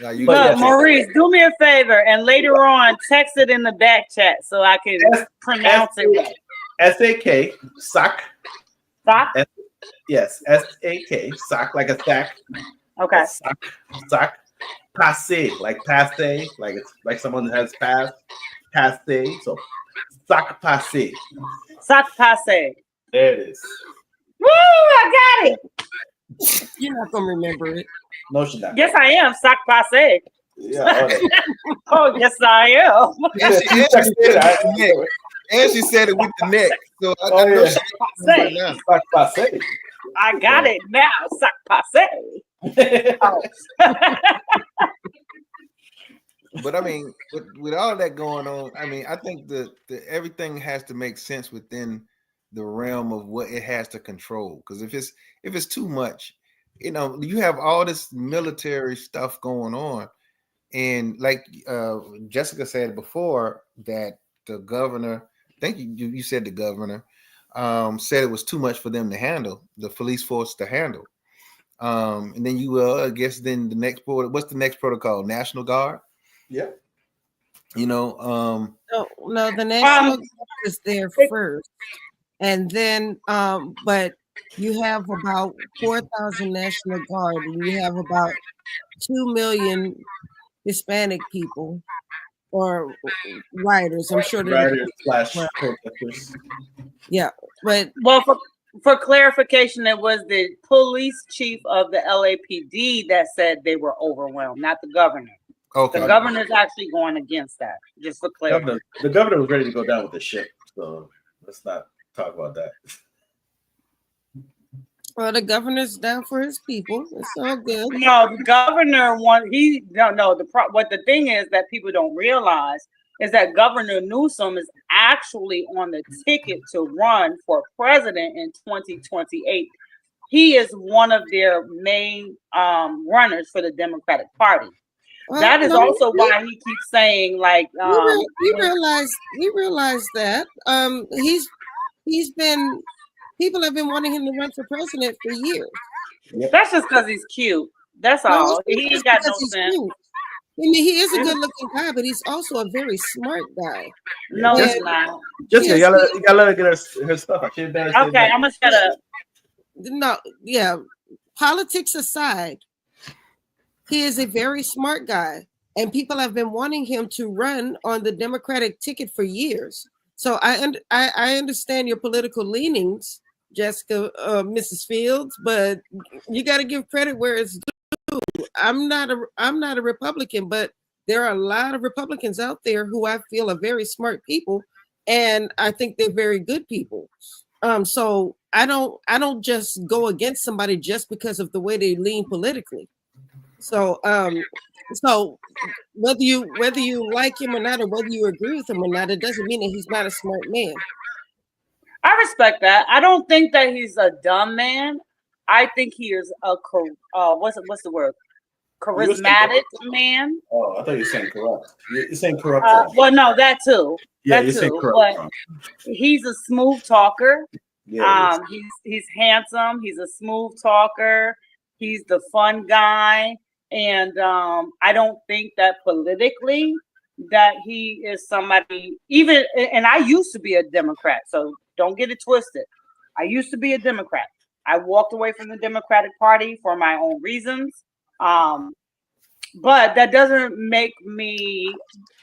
Look, Maurice, do me a favor and later on text it in the back chat so I can pronounce it right. S-A-K, sac. Sac? Yes, S-A-K, sac, like a sack. Okay. Sac. Passé, like passé, like it's like someone has passed. Passé, so sac passé. Sac passé. There it is. Woo! I got it. You're not gonna remember it. No, she's not. Yes, I am. Sac passé. Yeah. Oh, yes, I am. And she said it with the neck. So I know she sac passé. I got it now. Sac passé. Oh. But I mean, with all that going on, I mean, I think that everything has to make sense within the realm of what it has to control. Because if it's too much, you have all this military stuff going on, and like Jessica said before, that the governor, I think you said the governor said it was too much for them to handle, the police force to handle. And then I guess then the next what's the next protocol? National Guard. Yeah. No, the National Guard is there first, and then but you have about 4,000 National Guard, and you have about 2 million Hispanic people or rioters. I'm sure rioters / protesters. Yeah, but for clarification, it was the police chief of the LAPD that said they were overwhelmed, not the governor. Okay. The governor's actually going against that, just for clarity. The governor was ready to go down with the ship, so let's not talk about that. Well, the governor's down for his people. It's all good. No, the governor what the thing is that people don't realize is that Governor Newsom is actually on the ticket to run for president in 2028. He is one of their main runners for the Democratic Party. Well, that is also why he keeps saying like we realize that he's been people have been wanting him to run for president for years. That's just because he's cute. That's all. He ain't got no sense. Cute. I mean, he is a good-looking guy, but he's also a very smart guy. No, he's not. Jessica, you gotta let her get her stuff. Okay, I'm gonna shut up. No, yeah. Politics aside, he is a very smart guy, and people have been wanting him to run on the Democratic ticket for years. So I understand your political leanings, Jessica, Mrs. Fields, but you got to give credit where it's due. I'm not a Republican, but there are a lot of Republicans out there who I feel are very smart people, and I think they're very good people. So I don't just go against somebody just because of the way they lean politically. So so whether you like him or not, or whether you agree with him or not, it doesn't mean that he's not a smart man. I respect that. I don't think that he's a dumb man. I think he is a what's the word? Charismatic man. Oh, I thought you were saying corrupt. You're saying corrupt. Well, no, that too. Yeah, that you're too. saying corrupt. But he's a smooth talker. Yeah, he's handsome. He's a smooth talker. He's the fun guy. And I don't think that politically that he is somebody even, and I used to be a Democrat, so don't get it twisted. I used to be a Democrat. I walked away from the Democratic Party for my own reasons. But that doesn't make me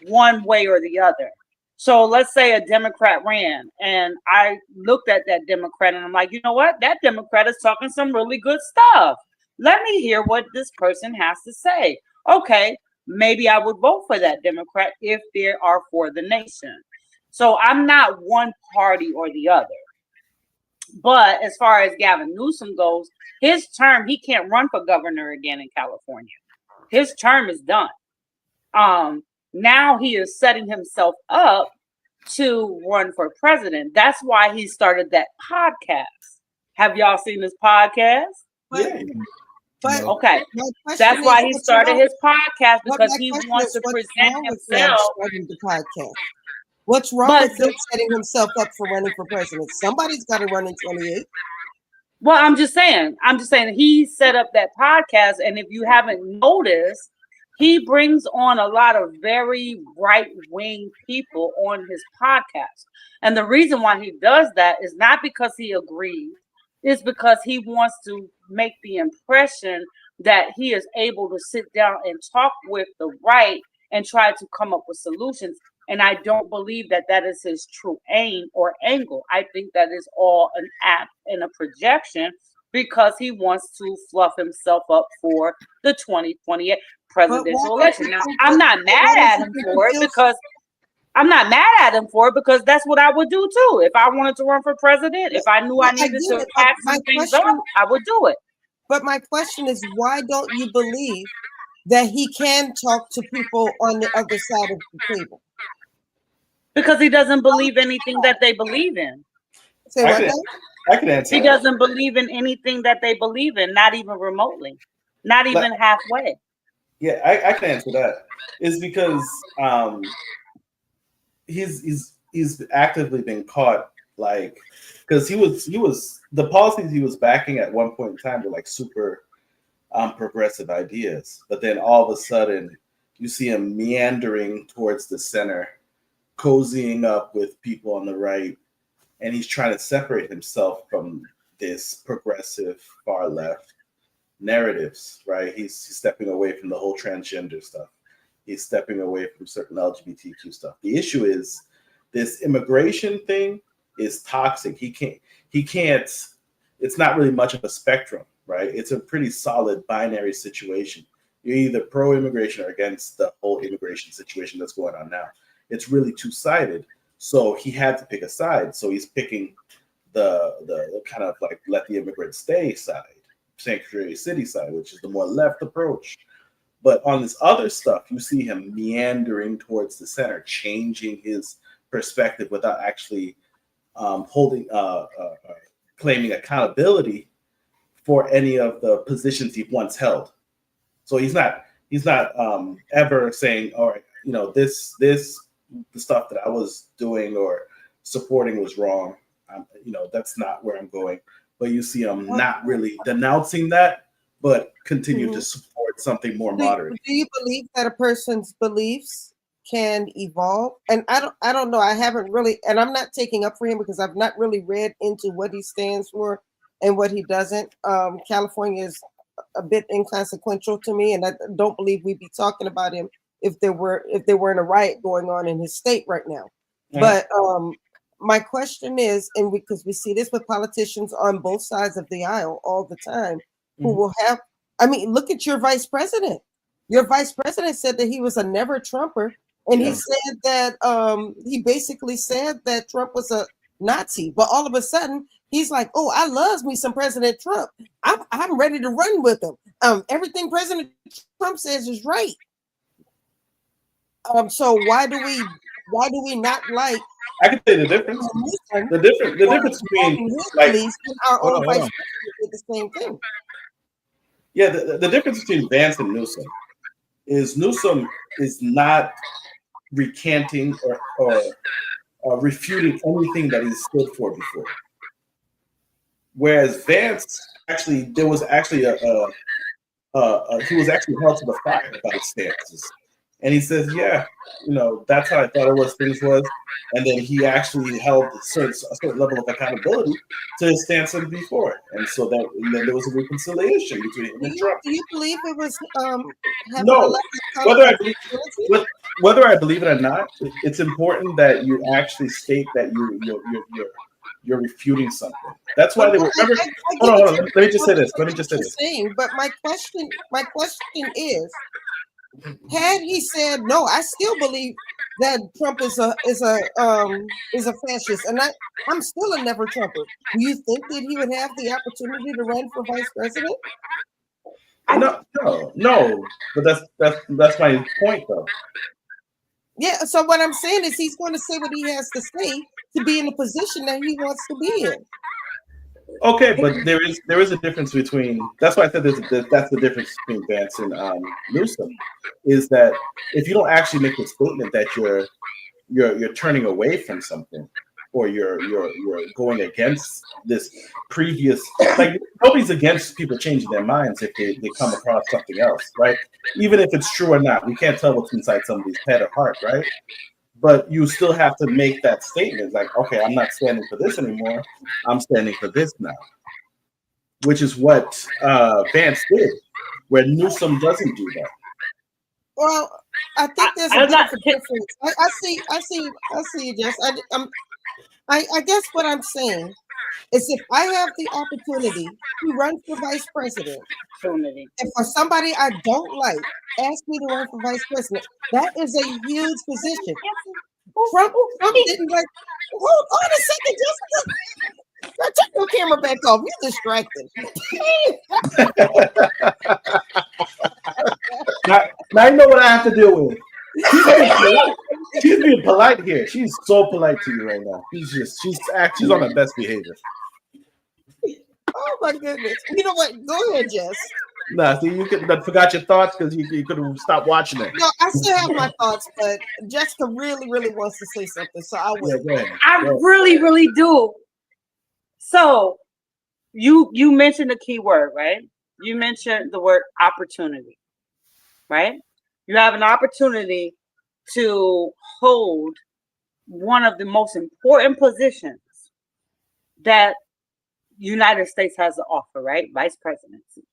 one way or the other. So let's say a Democrat ran and I looked at that Democrat and I'm like, you know what? That Democrat is talking some really good stuff. Let me hear what this person has to say. Okay, maybe I would vote for that Democrat if they are for the nation. So I'm not one party or the other. But as far as Gavin Newsom goes, his term, he can't run for governor again in California. His term is done. Now he is setting himself up to run for president. That's why he started that podcast. Have y'all seen this podcast? Yeah. But okay, that's why he started his podcast, because he wants to present himself. The podcast. What's wrong with him setting himself up for running for president? Somebody's got to run in 28. Well, I'm just saying he set up that podcast, and if you haven't noticed, he brings on a lot of very right-wing people on his podcast. And the reason why he does that is not because he agrees, it's because he wants to make the impression that he is able to sit down and talk with the right and try to come up with solutions. And I don't believe that that is his true aim or angle. I think that is all an act and a projection because he wants to fluff himself up for the 2028 presidential election. Now, I'm not mad at him for it because that's what I would do too. If I wanted to run for president, if I knew I needed to pack some things up, I would do it. But my question is, why don't you believe that he can talk to people on the other side of the table? Because he doesn't believe anything that they believe in. I can answer. He doesn't believe in anything that they believe in, not even remotely, not even halfway. Yeah, I can answer that. It's because he's actively been caught, like, because he was the policies he was backing at one point in time were like super progressive ideas, but then all of a sudden you see him meandering towards the center, cozying up with people on the right, and he's trying to separate himself from this progressive far left narratives, right? He's stepping away from the whole transgender stuff. He's stepping away from certain LGBTQ stuff. The issue is this immigration thing is toxic. He can't, it's not really much of a spectrum, right? It's a pretty solid binary situation. You're either pro-immigration or against the whole immigration situation that's going on now. It's really two-sided. So he had to pick a side. So he's picking the kind of like let the immigrants stay side, sanctuary city side, which is the more left approach. But on this other stuff, you see him meandering towards the center, changing his perspective without actually claiming accountability for any of the positions he once held. So he's not ever saying, all right, you know, the stuff that I was doing or supporting was wrong. You know, that's not where I'm going. But you see him not really denouncing that, but continue to support something more moderate. Do you believe that a person's beliefs can evolve? And I don't know. I haven't really, and I'm not taking up for him because I've not really read into what he stands for and what he doesn't. California is a bit inconsequential to me, and I don't believe we'd be talking about him if there weren't a riot going on in his state right now. Mm-hmm. But my question is, and because we see this with politicians on both sides of the aisle all the time, who will have, I mean, look at your vice president. Your vice president said that he was a never Trumper, and he said that he basically said that Trump was a Nazi, but all of a sudden he's like, oh, I love me some President Trump. I'm ready to run with him. Everything President Trump says is right. So why do we not like? I can say the difference. The difference between like our own vice president did the same thing. Yeah, the difference between Vance and Newsom is not recanting or refuting anything that he stood for before. Whereas Vance he was actually held to the fire about his stances. And he says, yeah, you know, that's how I thought things was. And then he actually held a certain level of accountability to his stance before. And then there was a reconciliation between him and Trump. Do you believe it was no, whether I believe it or not, it's important that you actually state that you're refuting something. That's why they were. Hold on. Let me just say this. But my question is, had he said no, I still believe that Trump is a fascist, and I'm still a never Trumper. Do you think that he would have the opportunity to run for vice president? No. But that's my point, though. Yeah. So what I'm saying is, he's going to say what he has to say to be in the position that he wants to be in. Okay, but there is a difference between. That's why I said that's the difference between Vance and Newsom, is that if you don't actually make the statement that you're turning away from something, or you're going against this previous, like nobody's against people changing their minds if they come across something else, right? Even if it's true or not, we can't tell what's inside somebody's head or heart, right? But you still have to make that statement, like, okay, I'm not standing for this anymore. I'm standing for this now, which is what Vance did, where Newsom doesn't do that. Well, I think there's a difference. I see you, Jess. I guess what I'm saying is, if I have the opportunity to run for vice president, and for somebody I don't like ask me to run for vice president, that is a huge position. Trump didn't like. Hold on a second, Jessica. Turn your camera back off. You're distracted. Now you know what I have to deal with. She's being polite here. She's so polite to you right now. She's on her best behavior. Oh my goodness! You know what? Go ahead, Jess. Nah, see, you forgot your thoughts because you could have stopped watching it. No, I still have my thoughts, but Jessica really, really wants to say something, so I will. Yeah, I really, really do. So, you mentioned a key word, right? You mentioned the word opportunity, right? You have an opportunity to hold one of the most important positions that United States has to offer, right? Vice presidency.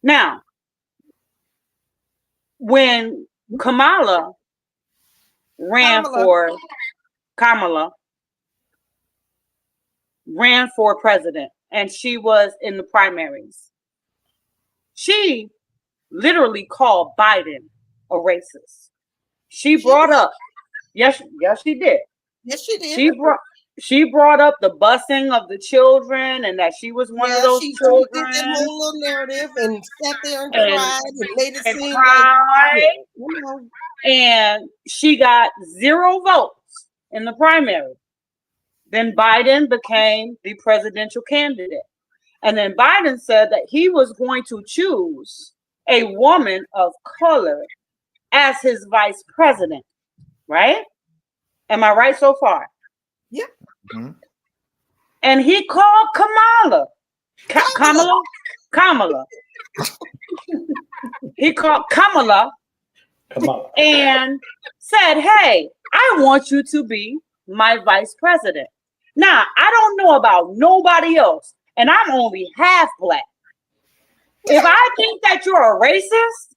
Now, when Kamala ran for president, and she was in the primaries, she literally called Biden a racist. She brought up, yes, she did. Yes, she did. She brought up the busing of the children and that she was one of those children. She did that whole little narrative and sat there and cried and made it seem like, and she got 0 votes in the primary. Then Biden became the presidential candidate. And then Biden said that he was going to choose a woman of color as his vice president, right? Am I right so far? Yep. Mm-hmm. And he called Kamala. Kamala. He called Kamala and said, hey, I want you to be my vice president. Now, I don't know about nobody else, and I'm only half black. If I think that you're a racist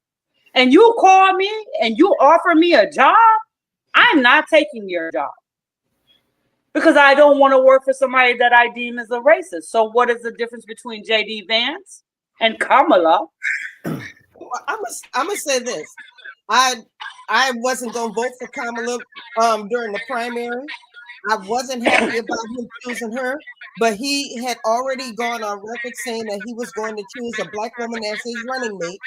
and you call me and you offer me a job, I'm not taking your job because I don't want to work for somebody that I deem as a racist. So what is the difference between J.D. Vance and Kamala? Well, I'm gonna say this. I wasn't gonna vote for Kamala during the primary. I wasn't happy about him choosing her, but he had already gone on record saying that he was going to choose a black woman as his running mate.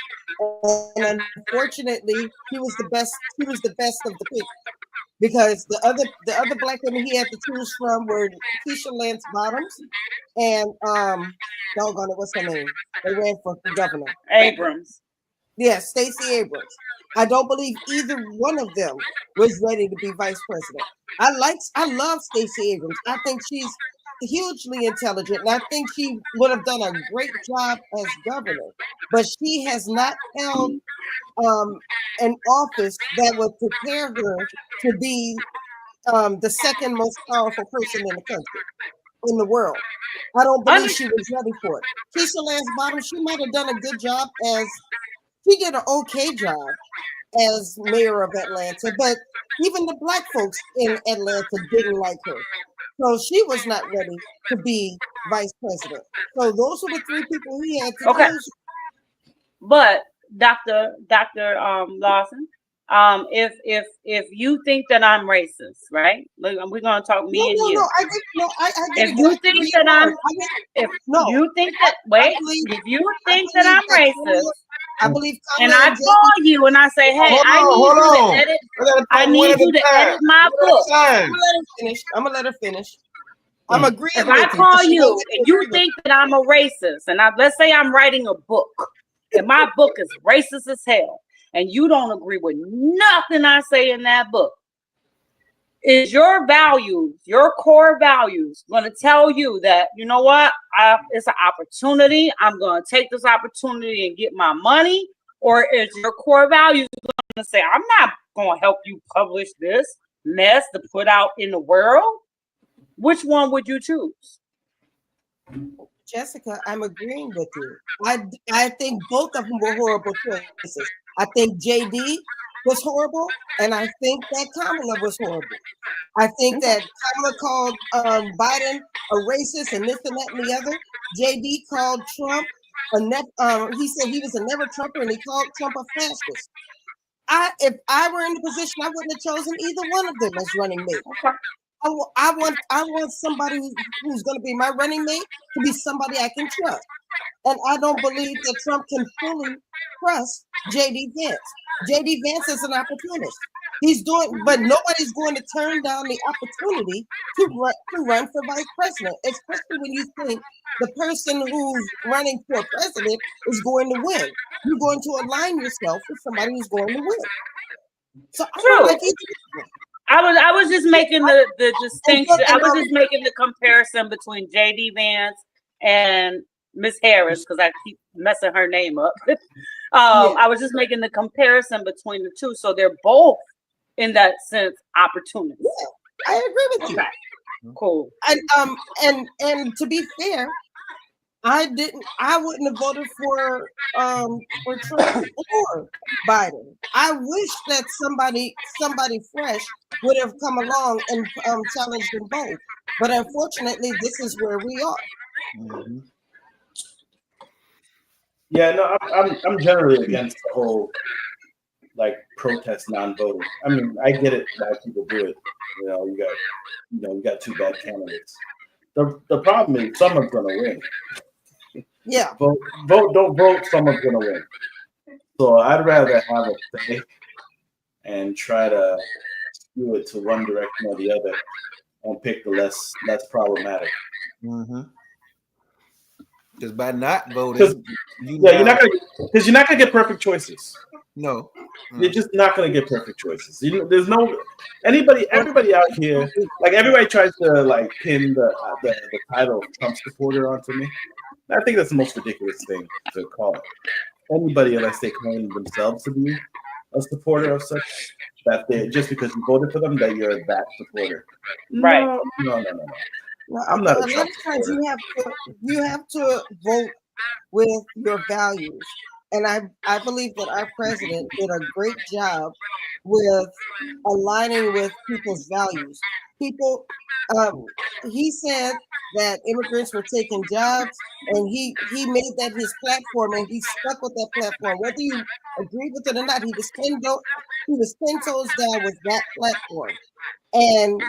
And unfortunately, he was the best. He was the best of the pick because the other black women he had to choose from were Keisha Lance Bottoms and doggone it, what's her name? They ran for governor. Abrams. Yes, Stacey Abrams. I don't believe either one of them was ready to be vice president. I love Stacey Abrams. I think she's hugely intelligent, and I think she would have done a great job as governor. But she has not held an office that would prepare her to be the second most powerful person in the country, in the world. I don't believe she was ready for it. Keisha Lance Bottoms, she might have done a good job she did an okay job as mayor of Atlanta, but even the black folks in Atlanta didn't like her. So she was not ready to be vice president. So those were the 3 people he had to choose. But Dr. Lawson, if you think that I'm racist, right? We're gonna talk me and you. If you think that I'm racist, I believe, and I call you and I say, hey, I need you to edit my book. I'm gonna let her finish. I'm agreeing. If I call you and you think that I'm a racist, and let's say I'm writing a book, and my book is racist as hell, and you don't agree with nothing I say in that book, is your values, your core values, going to tell you that, you know what, it's an opportunity, I'm going to take this opportunity and get my money? Or is your core values going to say, I'm not going to help you publish this mess to put out in the world? Which one would you choose? Jessica, I'm agreeing with you. I think both of them were horrible choices. I think JD was horrible, and I think that Kamala was horrible. I think that Kamala called Biden a racist and this and that and the other. JD called Trump he said he was a never Trumper, and he called Trump a fascist. If I were in the position, I wouldn't have chosen either one of them as running mate. I want somebody who's going to be my running mate to be somebody I can trust. And I don't believe that Trump can fully trust J.D. Vance. J.D. Vance is an opportunist. But nobody's going to turn down the opportunity to run for vice president, especially when you think the person who's running for president is going to win. You're going to align yourself with somebody who's going to win. So I don't like either. I was just making the distinction. I was just making the comparison between J.D. Vance and Miss Harris, because I keep messing her name up. I was just making the comparison between the two. So they're both, in that sense, opportunities. Yeah, I agree with you. Okay. Cool. And to be fair, I wouldn't have voted for Trump or Biden. I wish that somebody fresh would have come along and challenged them both. But unfortunately, this is where we are. Mm-hmm. Yeah, no, I'm generally against the whole like protest non-voting. I mean, I get it why people do it. You got two bad candidates. The problem is someone's gonna win. Yeah. Vote, don't vote. Someone's gonna win. So I'd rather have a say and try to skew it to one direction or the other, and pick the less problematic. Because by not voting, you're not gonna get perfect choices. No, you're just not gonna get perfect choices. There's everybody out here, like everybody tries to like pin the title of Trump supporter onto me. I think that's the most ridiculous thing to call it. Anybody, unless they claim themselves to be a supporter of such, that they just because you voted for them that you're that supporter. Right? No. I'm not a Trump supporter. You have to vote with your values, and I believe that our president did a great job with aligning with people's values. People, he said that immigrants were taking jobs, and he made that his platform, and he stuck with that platform. Whether you agree with it or not, he was 10 toes down with that platform, and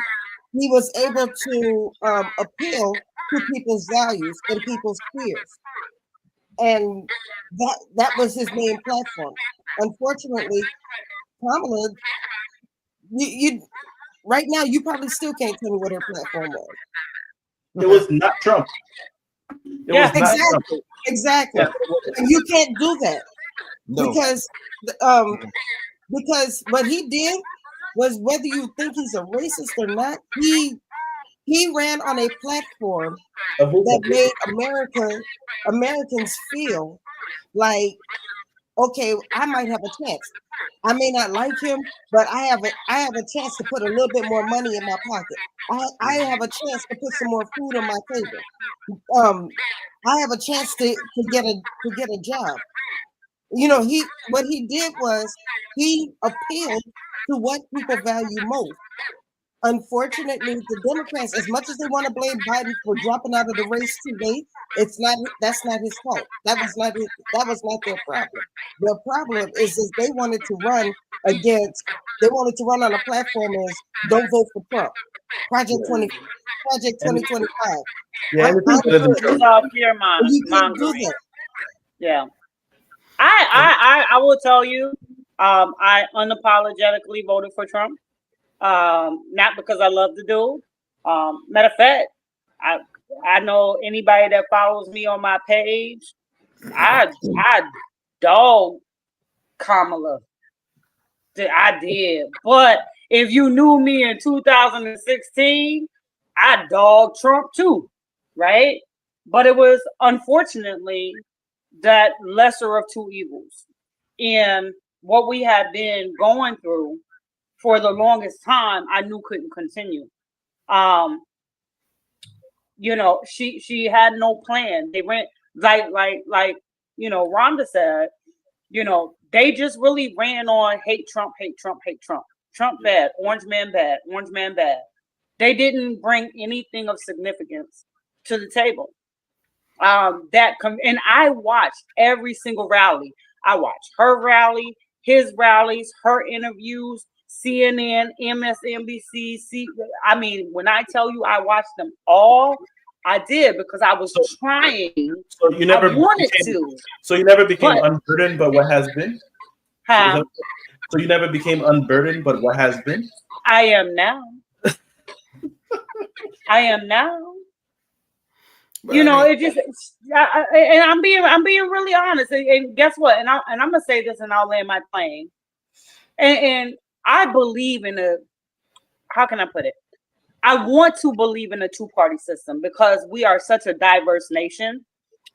he was able to appeal to people's values and people's fears, and that was his main platform. Unfortunately, Kamala, you right now you probably still can't tell me what her platform was. It was not Trump. Exactly. And you can't do that because what he did was, whether you think he's a racist or not, he ran on a platform that made Americans feel like, okay, I might have a chance. I may not like him, but I have a chance to put a little bit more money in my pocket. I have a chance to put some more food on my table. I have a chance to get a job. What he did was he appealed to what people value most. Unfortunately, the Democrats, as much as they want to blame Biden for dropping out of the race too late, that's not his fault. That was not their problem. Their problem is they wanted to run on a platform as don't vote for Trump. Project 2025. Yeah, it's all fear mongering. Yeah. I will tell you, I unapologetically voted for Trump. Not because I love the dude. Matter of fact, I know anybody that follows me on my page, I dog Kamala. I did. But if you knew me in 2016, I dogged Trump too, right? But it was unfortunately that lesser of two evils. And what we had been going through for the longest time, I knew couldn't continue. She had no plan. They went like Rhonda said, they just really ran on hate Trump, hate Trump, hate Trump. Trump bad, orange man bad, orange man bad. They didn't bring anything of significance to the table. And I watched every single rally. I watched her rally, his rallies, her interviews, CNN, MSNBC. I mean, when I tell you I watched them all, I did because I was trying. So you never wanted to. So you never became unburdened by what has been? Huh? So you never became unburdened by what has been? I am now. I am now. But it just, and I'm being really honest. And guess what? And I'm gonna say this, and I'll land my plane. And I believe in how can I put it? I want to believe in a two-party system because we are such a diverse nation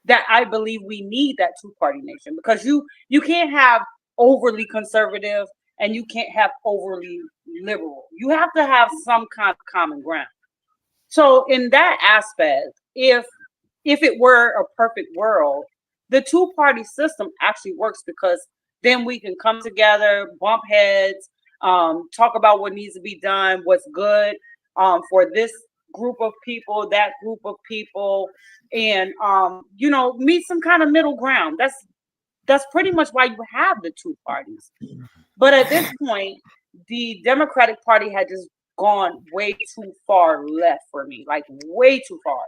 that I believe we need that two-party nation, because you can't have overly conservative and you can't have overly liberal. You have to have some kind of common ground. So in that aspect, if it were a perfect world, the two-party system actually works, because then we can come together, bump heads, talk about what needs to be done, what's good for this group of people, that group of people, and meet some kind of middle ground. that's pretty much why you have the two parties. But at this point, the Democratic Party had just gone way too far left for me, like way too far.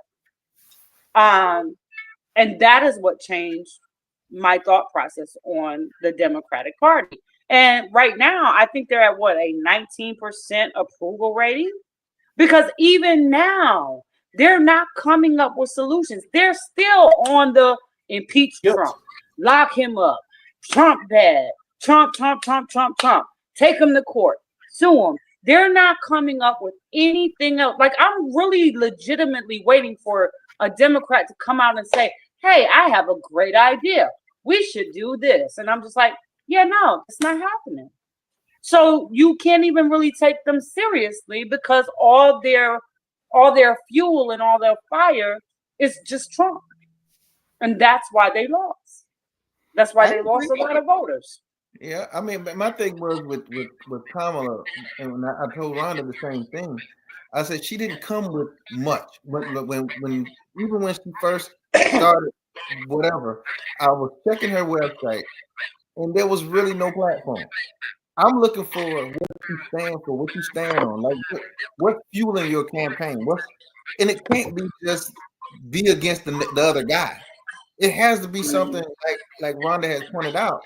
And that is what changed my thought process on the Democratic Party. And right now, I think they're at what, a 19% approval rating? Because even now, they're not coming up with solutions. They're still on the impeach Trump, lock him up, Trump bad, Trump, take him to court, sue him. They're not coming up with anything else. Like, I'm really legitimately waiting for a Democrat to come out and say, hey, I have a great idea. We should do this. And I'm just like, yeah, no, it's not happening. So you can't even really take them seriously because all their fuel and all their fire is just Trump. And that's why they lost. That's why they lost a lot of voters. Yeah, I mean, my thing was with Kamala, and when I told Rhonda the same thing. I said she didn't come with much, but when even when she first started, whatever, I was checking her website, and there was really no platform. I'm looking for what you stand for, what you stand on, like what's fueling your campaign. And it can't be just be against the other guy. It has to be something like Rhonda has pointed out.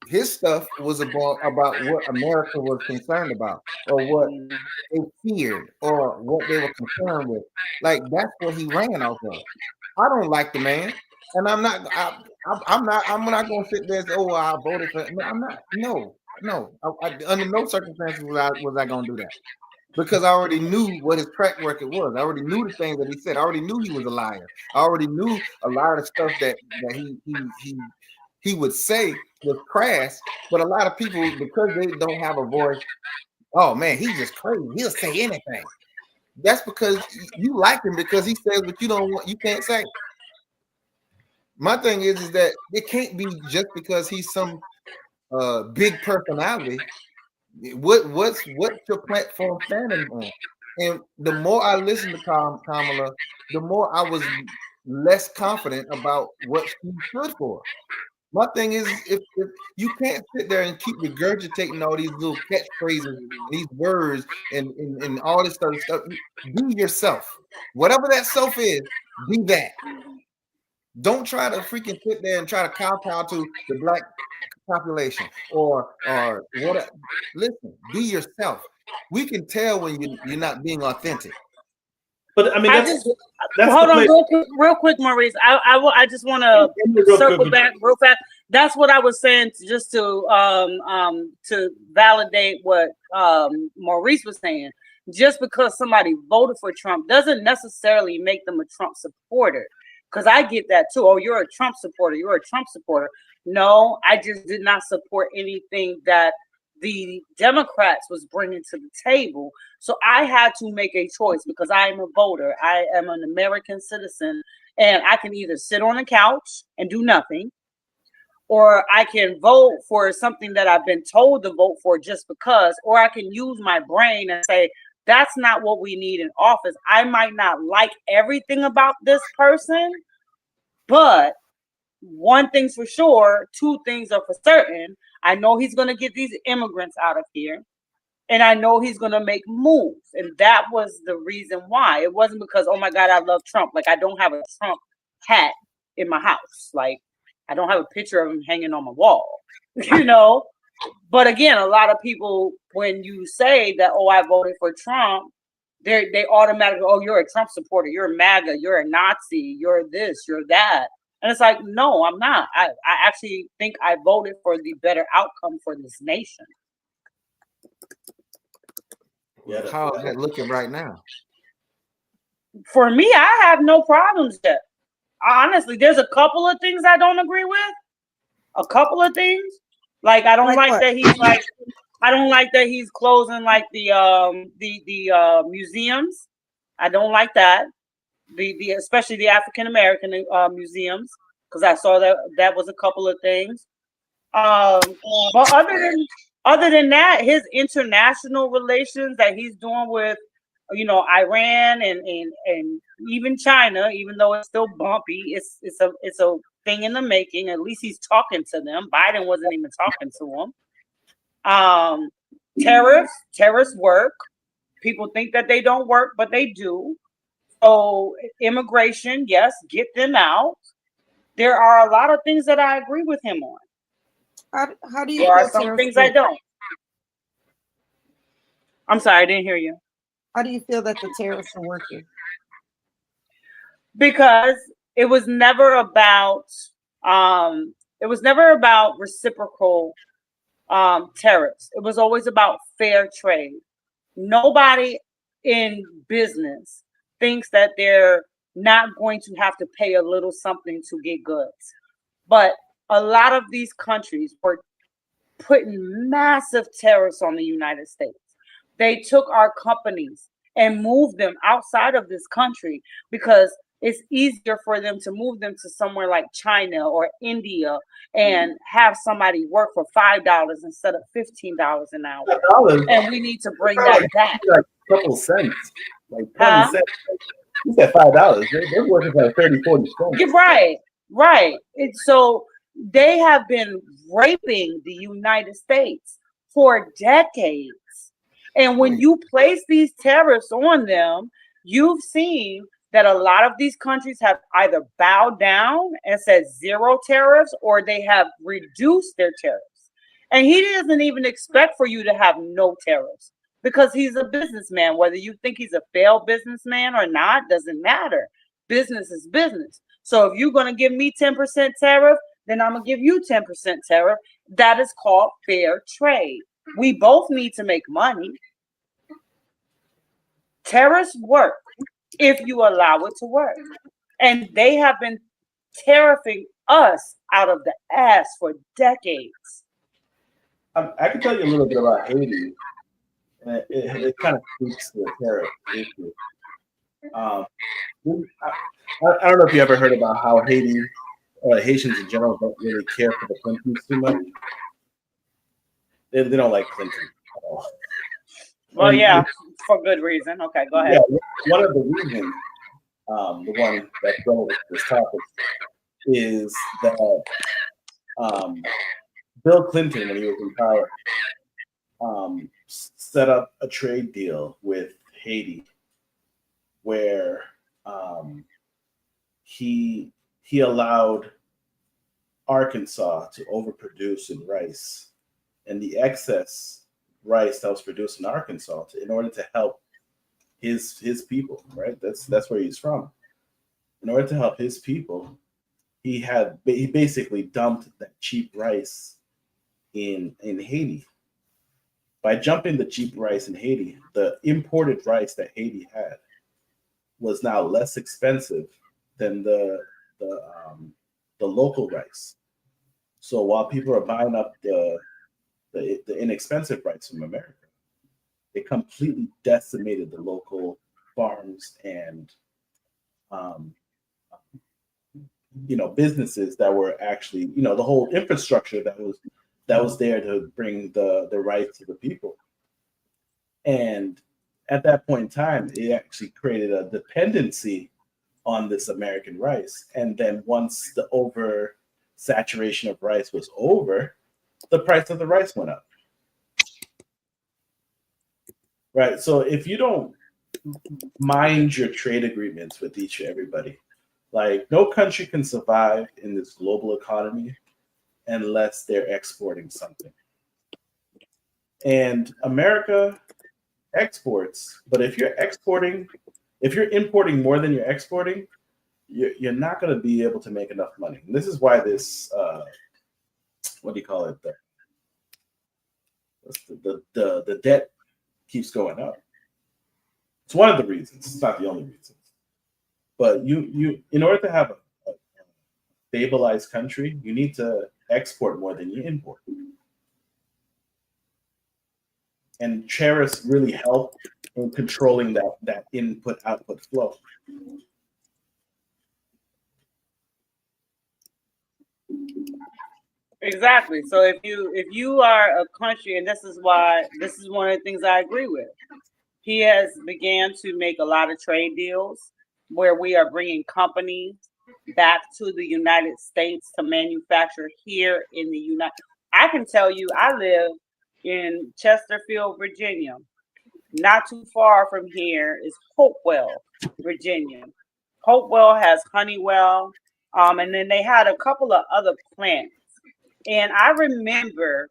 His stuff was about what America was concerned about, or what they feared, or what they were concerned with. Like, that's what he ran off of. I don't like the man, and I'm not going to sit there and say, "Oh, I voted for." No, I'm not. No. Under no circumstances was I going to do that, because I already knew what his track record was. I already knew the things that he said. I already knew he was a liar. I already knew a lot of stuff that he would say was crass, but a lot of people, because they don't have a voice, oh man, he's just crazy. He'll say anything. That's because you like him because he says what you can't say. My thing is that it can't be just because he's some big personality. What's your platform standing on? And the more I listened to Kamala, the more I was less confident about what she stood for. My thing is, if you can't sit there and keep regurgitating all these little catchphrases, these words, and all this other stuff, be yourself. Whatever that self is, be that. Don't try to freaking sit there and try to kowtow to the black population or what. Listen, be yourself. We can tell when you're not being authentic. But I mean, hold on, real quick, Maurice. I just want to circle back real fast. That's what I was saying, just to validate what Maurice was saying. Just because somebody voted for Trump doesn't necessarily make them a Trump supporter. Because I get that too. Oh, you're a Trump supporter. You're a Trump supporter. No, I just did not support anything that the Democrats was bringing to the table. So I had to make a choice because I am a voter. I am an American citizen, and I can either sit on a couch and do nothing, or I can vote for something that I've been told to vote for just because, or I can use my brain and say, that's not what we need in office. I might not like everything about this person, but one thing's for sure, two things are for certain. I know he's going to get these immigrants out of here, and I know he's going to make moves. And that was the reason why. It wasn't because, oh my God, I love Trump. Like, I don't have a Trump hat in my house. Like, I don't have a picture of him hanging on my wall, you know? But again, a lot of people, when you say that, oh, I voted for Trump, they automatically, oh, you're a Trump supporter, you're a MAGA, you're a Nazi, you're this, you're that. And it's like, no, I'm not. I actually think I voted for the better outcome for this nation. Yeah, how is that looking right now? For me, I have no problems yet. Honestly, there's a couple of things I don't agree with. A couple of things. Like, I don't like that he's like, I don't like that he's closing like the museums. I don't like that. The especially the African American museums, because I saw that was a couple of things. But other than that, his international relations that he's doing with, you know, Iran and even China, even though it's still bumpy, it's thing in the making. At least he's talking to them. Biden wasn't even talking to them. Tariffs work. People think that they don't work, but they do. So immigration, yes, get them out. There are a lot of things that I agree with him on. How do you There are feel some things I don't. I'm sorry, I didn't hear you. How do you feel that the tariffs are working? Because it was never about reciprocal tariffs. It was always about fair trade. Nobody in business thinks that they're not going to have to pay a little something to get goods. But a lot of these countries were putting massive tariffs on the United States. They took our companies and moved them outside of this country because it's easier for them to move them to somewhere like China or India and have somebody work for $5 instead of $15 an hour. And we need to bring that back. Like a couple cents, like 20 cents. You said $5. They're working for 30, 40 cents. You're right. So they have been raping the United States for decades. And when you place these tariffs on them, you've seen that a lot of these countries have either bowed down and said zero tariffs, or they have reduced their tariffs. And he doesn't even expect for you to have no tariffs because he's a businessman. Whether you think he's a failed businessman or not, doesn't matter. Business is business. So if you're going to give me 10% tariff, then I'm going to give you 10% tariff. That is called fair trade. We both need to make money. Tariffs work if you allow it to work. And they have been tariffing us out of the ass for decades. I can tell you a little bit about Haiti. It kind of speaks to the tariff issue. I don't know if you ever heard about how Haitians in general don't really care for the Clintons too much. They don't like Clinton at all. Well, yeah, for good reason. Okay, go ahead. Yeah, one of the reasons, the one that's relevant to this topic, is that Bill Clinton, when he was in power, set up a trade deal with Haiti where he allowed Arkansas to overproduce in rice, and the excess rice that was produced in Arkansas in order to help his people, right? That's where he's from. In order to help his people, he basically dumped that cheap rice in Haiti. By dumping the cheap rice in Haiti, the imported rice that Haiti had was now less expensive than the local rice. So while people are buying up the inexpensive rice from America, it completely decimated the local farms and businesses that were actually, the whole infrastructure that was there to bring the rice to the people. And at that point in time, it actually created a dependency on this American rice. And then once the oversaturation of rice was over, the price of the rice went up. Right. So if you don't mind your trade agreements with everybody, like no country can survive in this global economy unless they're exporting something. And America exports, but if you're importing more than you're exporting, you're not going to be able to make enough money. And this is why this what do you call it? The debt keeps going up. It's one of the reasons. It's not the only reason. But you in order to have a stabilized country, you need to export more than you import. And tariffs really help in controlling that input-output flow. Exactly. So if you are a country, and this is one of the things I agree with. He has began to make a lot of trade deals where we are bringing companies back to the United States to manufacture here in the United. I can tell you, I live in Chesterfield, Virginia. Not too far from here is Hopewell, Virginia. Hopewell has Honeywell, and then they had a couple of other plants. And I remember,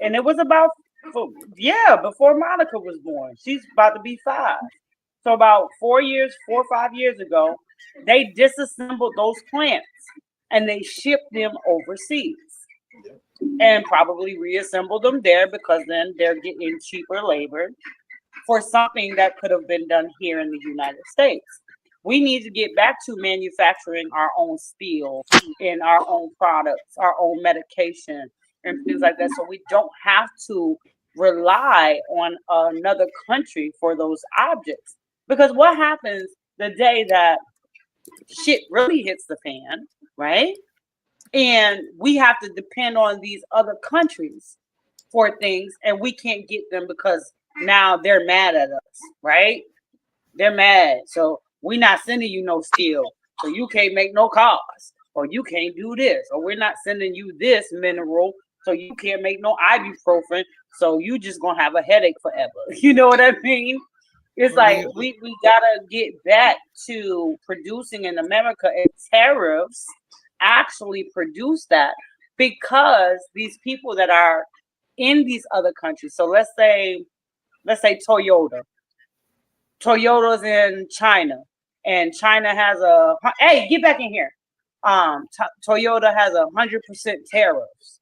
and it was about, before Monica was born. She's about to be 5. So about 4 or 5 years ago, they disassembled those plants and they shipped them overseas and probably reassembled them there because then they're getting cheaper labor for something that could have been done here in the United States. We need to get back to manufacturing our own steel and our own products, our own medication and things like that. So we don't have to rely on another country for those objects. Because what happens the day that shit really hits the fan, right? And we have to depend on these other countries for things and we can't get them because now they're mad at us, right? They're mad. So we're not sending you no steel. So you can't make no cars. Or you can't do this. Or we're not sending you this mineral. So you can't make no ibuprofen. So you just gonna have a headache forever. You know what I mean? It's like we gotta get back to producing in America, and tariffs actually produce that because these people that are in these other countries. So let's say Toyota. Toyota's in China, and China has hey, get back in here. Toyota has 100% tariffs.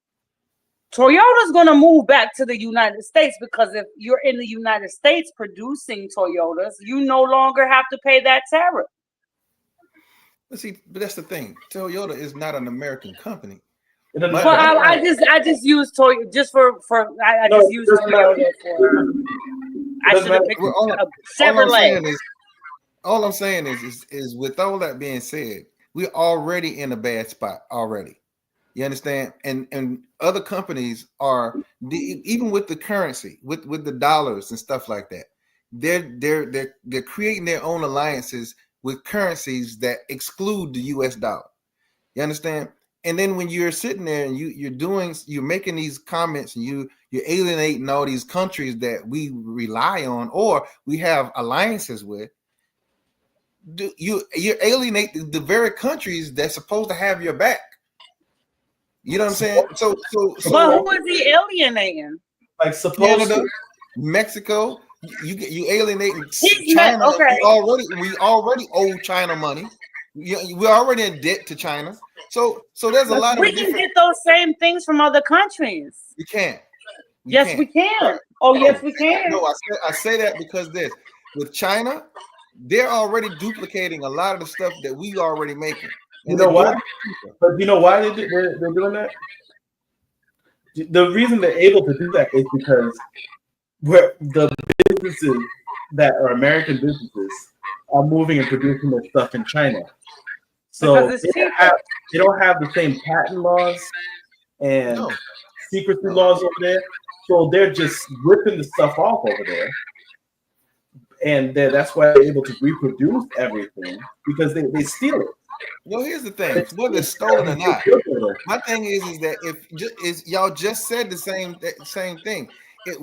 Toyota's gonna move back to the United States because if you're in the United States producing Toyotas, you no longer have to pay that tariff. But see, but that's the thing. Toyota is not an American company. But I just use Toyota just for I just use Toyota for. I should have picked Chevrolet. All I'm saying is with all that being said, we're already in a bad spot already. You understand? And other companies are even with the currency, with the dollars and stuff like that. They're creating their own alliances with currencies that exclude the US dollar. You understand? And then when you're sitting there and you're making these comments and you're alienating all these countries that we rely on or we have alliances with, you alienate the very countries that's supposed to have your back. You know what I'm saying? So who is he alienating? Like Canada, Mexico, you alienating China. Okay. We already owe China money. We're already in debt to China. So there's a lot of we can get those same things from other countries. We can't. Yes, we can. Oh, yes, we can. No, I say that because with China, they're already duplicating a lot of the stuff that we already making. You know why? But you know why they're doing that? The reason they're able to do that is because the businesses that are American businesses are moving and producing their stuff in China. So they don't have the same patent laws and secrecy laws over there. So they're just ripping the stuff off over there. And that's why they're able to reproduce everything because they steal it. Well, here's the thing: whether it's stolen or not. My thing is that if y'all just said the same thing, if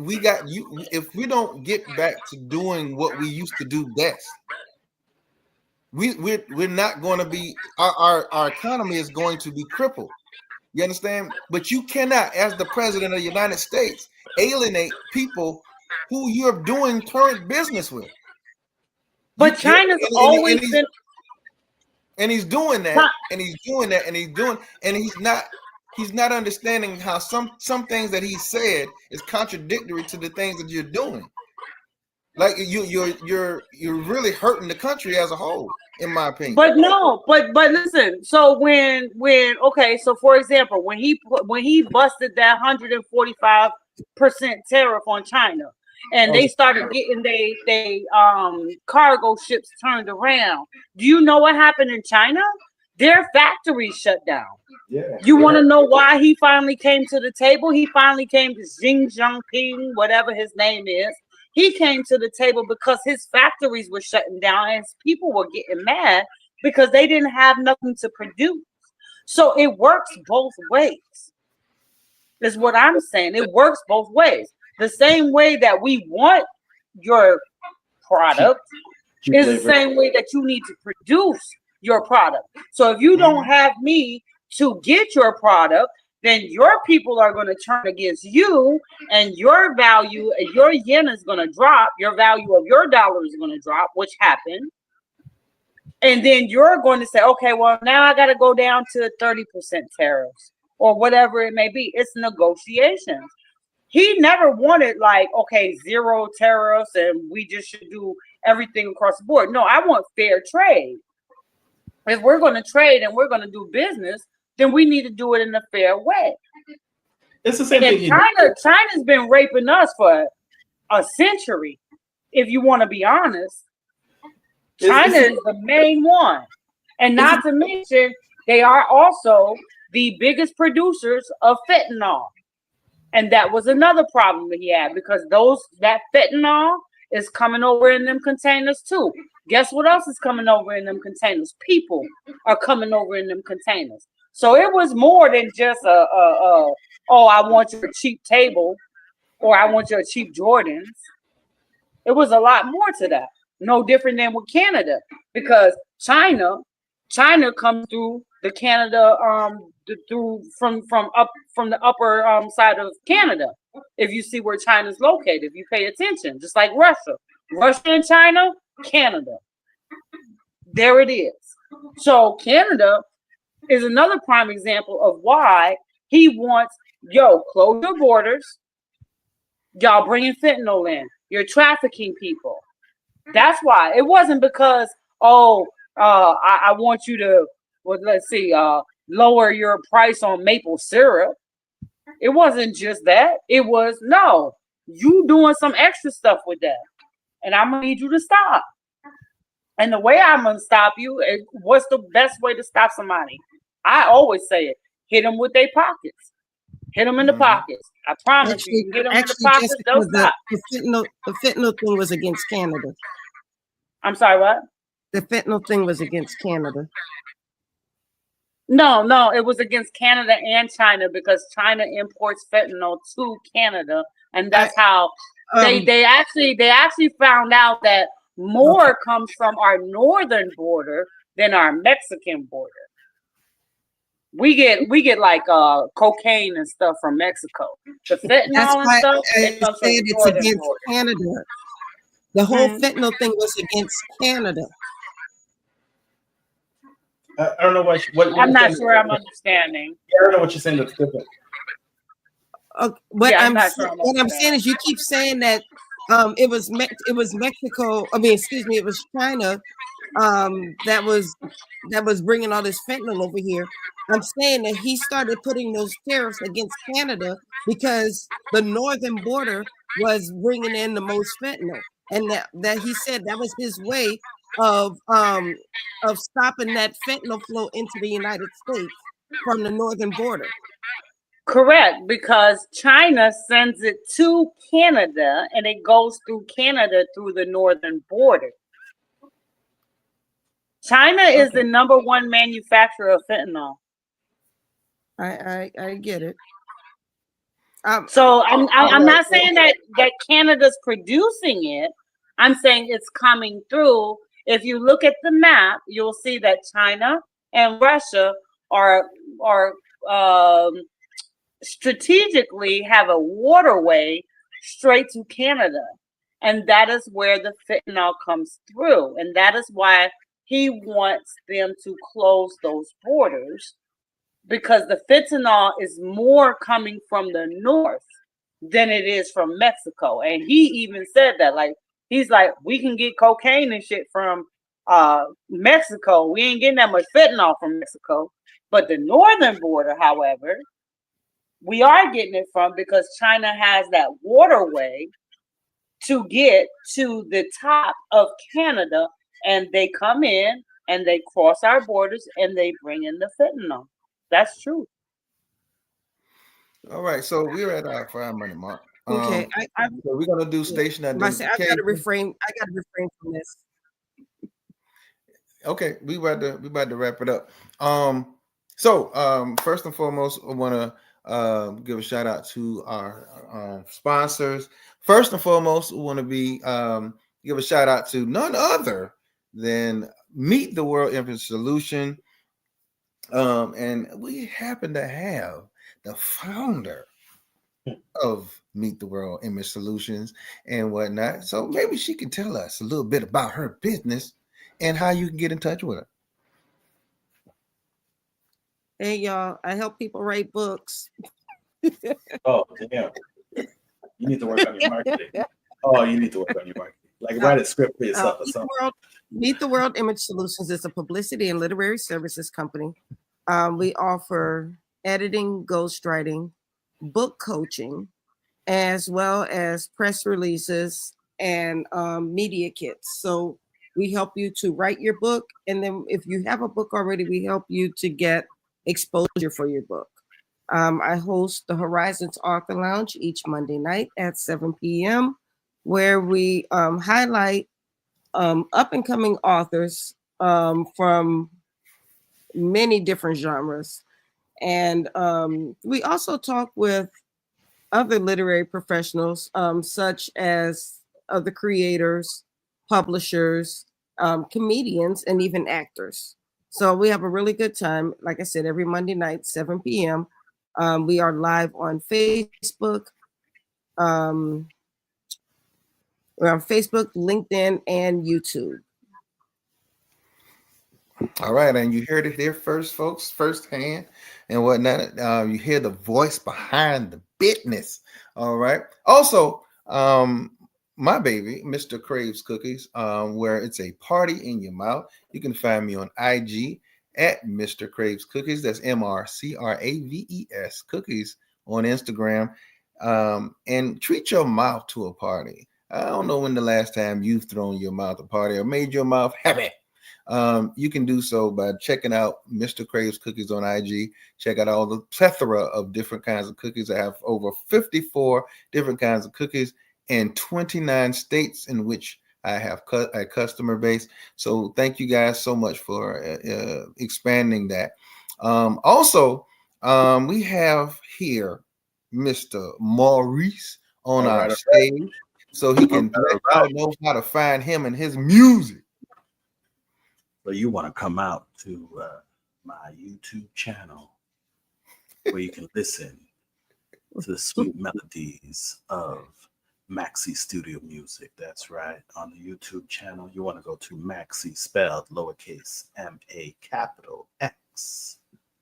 we don't get back to doing what we used to do best, we're not going to be our economy is going to be crippled. You understand? But you cannot, as the president of the United States, alienate people who you're doing current business with. But China's always been. And he's doing that, and he's not understanding how some things that he said is contradictory to the things that you're doing. Like you're really hurting the country as a whole, in my opinion. But listen. So when so for example, when he busted that 145% tariff on China. And they started getting they cargo ships turned around. Do you know what happened in China? Their factories shut down. Yeah. You want to know why he finally came to the table? He finally came to Xi Jinping, whatever his name is. He came to the table because his factories were shutting down and people were getting mad because they didn't have nothing to produce. So it works both ways. Is what I'm saying. It works both ways. The same way that we want your product is the same way that you need to produce your product. So if you don't have me to get your product, then your people are going to turn against you, and your value, your yen is going to drop. Your value of your dollar is going to drop, which happened. And then you're going to say, okay, well, now I got to go down to 30% tariffs or whatever it may be. It's negotiations. He never wanted like, okay, 0 tariffs and we just should do everything across the board. No, I want fair trade. If we're going to trade and we're going to do business, then we need to do it in a fair way. It's the same thing. China's been raping us for a century, if you want to be honest. China is the main one. And not to mention, they are also the biggest producers of fentanyl. And that was another problem that he had, because that fentanyl is coming over in them containers too. Guess what else is coming over in them containers? People are coming over in them containers. So it was more than just oh, I want your cheap table or I want your cheap Jordans. It was a lot more to that. No different than with Canada, because China comes through the Canada from the upper side of Canada. If you see where China's located, if you pay attention, just like Russia and China, Canada. There it is. So Canada is another prime example of why he wants, close your borders. Y'all bringing fentanyl in. You're trafficking people. That's why. It wasn't because, I want you to, lower your price on maple syrup. It wasn't just that. It was, no, you doing some extra stuff with that. And I'm going to need you to stop. And the way I'm going to stop you, what's the best way to stop somebody? I always say it. Hit them with their pockets. Hit them in the pockets. I promise you. Hit them in the pockets, they'll stop. The fentanyl thing was against Canada. I'm sorry, what? The fentanyl thing was against Canada. No, it was against Canada and China, because China imports fentanyl to Canada, and that's how they actually found out that more comes from our northern border than our Mexican border. We get like cocaine and stuff from Mexico. The fentanyl and stuff. It's against Canada. The whole fentanyl thing was against Canada. I don't know what I'm not sure I'm understanding. I don't know what you're saying that's different. What I'm saying is, you keep saying that it was Mexico. It was China that was bringing all this fentanyl over here. I'm saying that he started putting those tariffs against Canada because the northern border was bringing in the most fentanyl, and that he said that was his way of stopping that fentanyl flow into the United States from the northern border. Correct, because China sends it to Canada and it goes through Canada through the northern border. China is the #1 manufacturer of fentanyl. I get it. So I'm not saying that Canada's producing it. I'm saying it's coming through. If you look at the map, you'll see that China and Russia are strategically have a waterway straight to Canada, and that is where the fentanyl comes through, and that is why he wants them to close those borders, because the fentanyl is more coming from the north than it is from Mexico. And he even said that, like, he's like, we can get cocaine and shit from Mexico. We ain't getting that much fentanyl from Mexico. But the northern border, however, we are getting it from, because China has that waterway to get to the top of Canada, and they come in and they cross our borders and they bring in the fentanyl. That's true. All right, so we're at our 5 minute mark. Okay, so we're gonna do station identification. I gotta refrain from this. Okay, we about to wrap it up. First and foremost, I want to give a shout out to our sponsors. First and foremost, we want to give a shout out to none other than Meet the World Image Solution. And we happen to have the founder of Meet the World Image Solutions and whatnot. So maybe she can tell us a little bit about her business and how you can get in touch with her. Hey y'all, I help people write books. Oh damn! You need to work on your marketing. Oh, you need to work on your marketing. Like write a script for yourself or something. Meet the World Image Solutions is a publicity and literary services company. We offer editing, ghostwriting, book coaching, as well as press releases and media kits. So we help you to write your book. And then if you have a book already, we help you to get exposure for your book. I host the Horizons Author Lounge each Monday night at 7 p.m., where we highlight up and coming authors from many different genres. And we also talk with other literary professionals, such as other creators, publishers, comedians, and even actors. So we have a really good time. Like I said, every Monday night, 7 p.m. We are live on Facebook. We're on Facebook, LinkedIn, and YouTube. All right, and you heard it here first, folks, firsthand and whatnot. You hear the voice behind the business. All right. Also, my baby, Mr. Craves Cookies, where it's a party in your mouth. You can find me on IG at Mr. Craves Cookies. That's MrCraves Cookies on Instagram. And treat your mouth to a party. I don't know when the last time you've thrown your mouth a party or made your mouth happy. You can do so by checking out Mr. Craves Cookies on IG. Check out all the plethora of different kinds of cookies. I have over 54 different kinds of cookies in 29 states in which I have a customer base. So thank you guys so much for expanding that. Also, we have here Mr. Maurice on our stage, so he can know how to find him and his music. So you want to come out to my YouTube channel where you can listen to the sweet melodies of Maxi Studio Music. That's right. On the YouTube channel, you want to go to Maxi, spelled lowercase M-A capital X,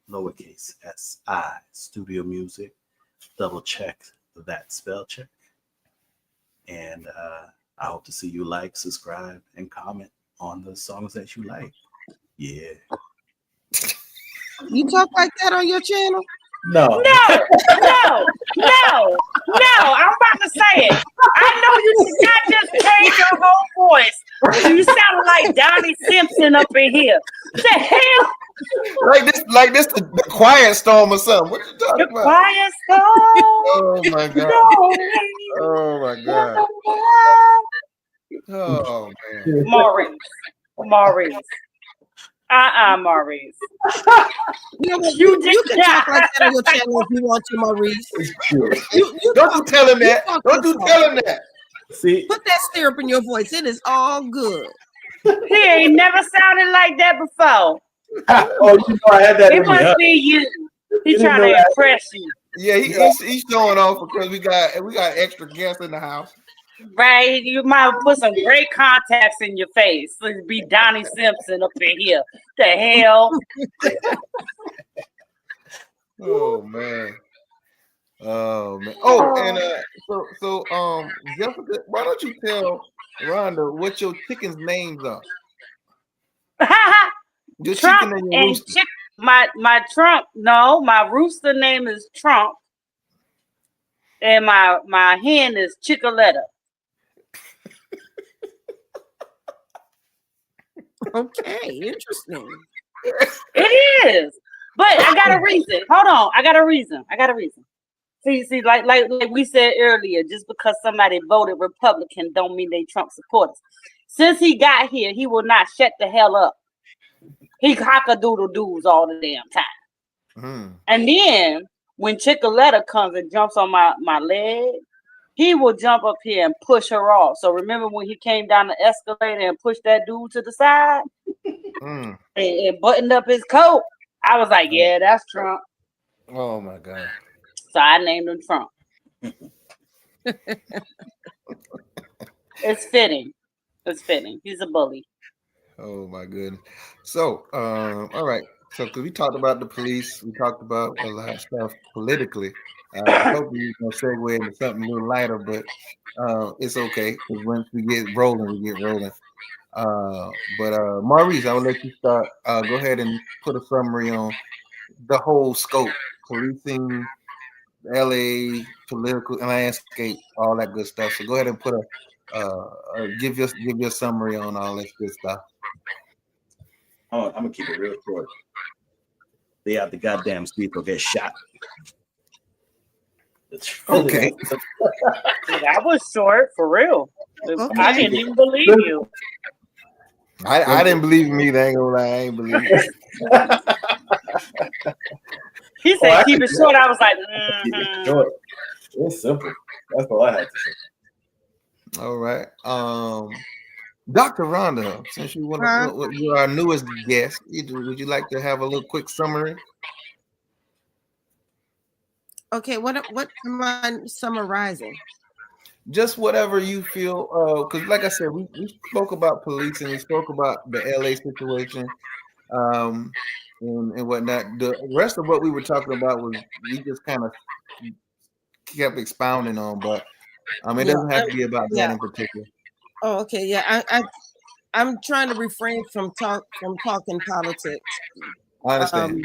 lowercase S-I, Studio Music. Double check that spell check. And I hope to see you like, subscribe, and comment on the songs that you like. Yeah. You talk like that on your channel? No. I'm about to say it. I know you did not just change your whole voice. You sound like Donnie Simpson up in here. What the hell? Like this the Quiet Storm or something. What you talking about? Quiet Storm. Oh my god. Oh my god. Oh man. Maurice. Maurice. You can talk like that on your channel if you want to, Maurice. Don't you tell him that. Don't you tell him that. See, put that syrup in your voice. It is all good. He ain't never sounded like that before. Oh, you know I had that. It must be you. He's trying to impress you. Yeah, he's showing off because we got extra guests in the house. Right, you might put some great contacts in your face. It'd be Donnie Simpson up in here. The hell? Oh man. Oh man. Oh, and so Jessica, why don't you tell Rhonda what your chicken's names are? Your Trump chicken and your and rooster. my Trump. No, my rooster name is Trump, and my hen is Chickaletta. Okay, interesting. It is, but I got a reason. Hold on, I got a reason. See, like we said earlier, just because somebody voted Republican don't mean they Trump supporters. Since he got here, he will not shut the hell up. He cock-a-doodle-doos all the damn time. Mm. And then when Chicoletta comes and jumps on my leg, he will jump up here and push her off. So remember when he came down the escalator and pushed that dude to the side and buttoned up his coat? I was like, yeah, that's Trump. Oh my God. So I named him Trump. It's fitting. It's fitting. He's a bully. Oh my goodness. So, all right. So, because we talked about the police, we talked about a lot of stuff politically. Hopefully, we can segue into something a little lighter, but it's okay because once we get rolling, we get rolling. But Maurice, I will let you start. Go ahead and put a summary on the whole scope: policing, LA, political landscape, all that good stuff. So, go ahead and put give your summary on all this good stuff. I'm gonna keep it real short. They out the goddamn street or get shot. Okay. That was short, for real. Okay. I didn't even believe you. I didn't believe me. I ain't gonna lie. I ain't believe it. He said, keep it short. I was like, Keep it short. It's simple. That's all I had to say. All right. Dr. Rhonda, since you you're our newest guest, would you like to have a little quick summary? Okay, what am I summarizing? Just whatever you feel, because like I said, we spoke about police and we spoke about the LA situation, and whatnot. The rest of what we were talking about was we just kind of kept expounding on, but it doesn't have to be about that in particular. Oh, okay, yeah. I'm trying to refrain from talking politics. I understand.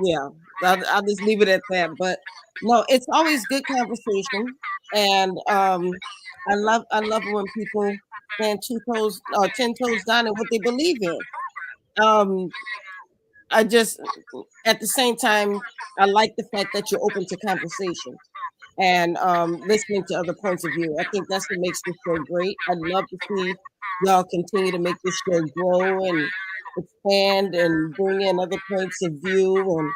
Yeah, I'll just leave it at that. But no, it's always good conversation, and I love when people stand 10 toes down in what they believe in. I just, at the same time, I like the fact that you're open to conversation and listening to other points of view. I think that's what makes this show great. I'd love to see y'all continue to make this show grow and expand and bring in other points of view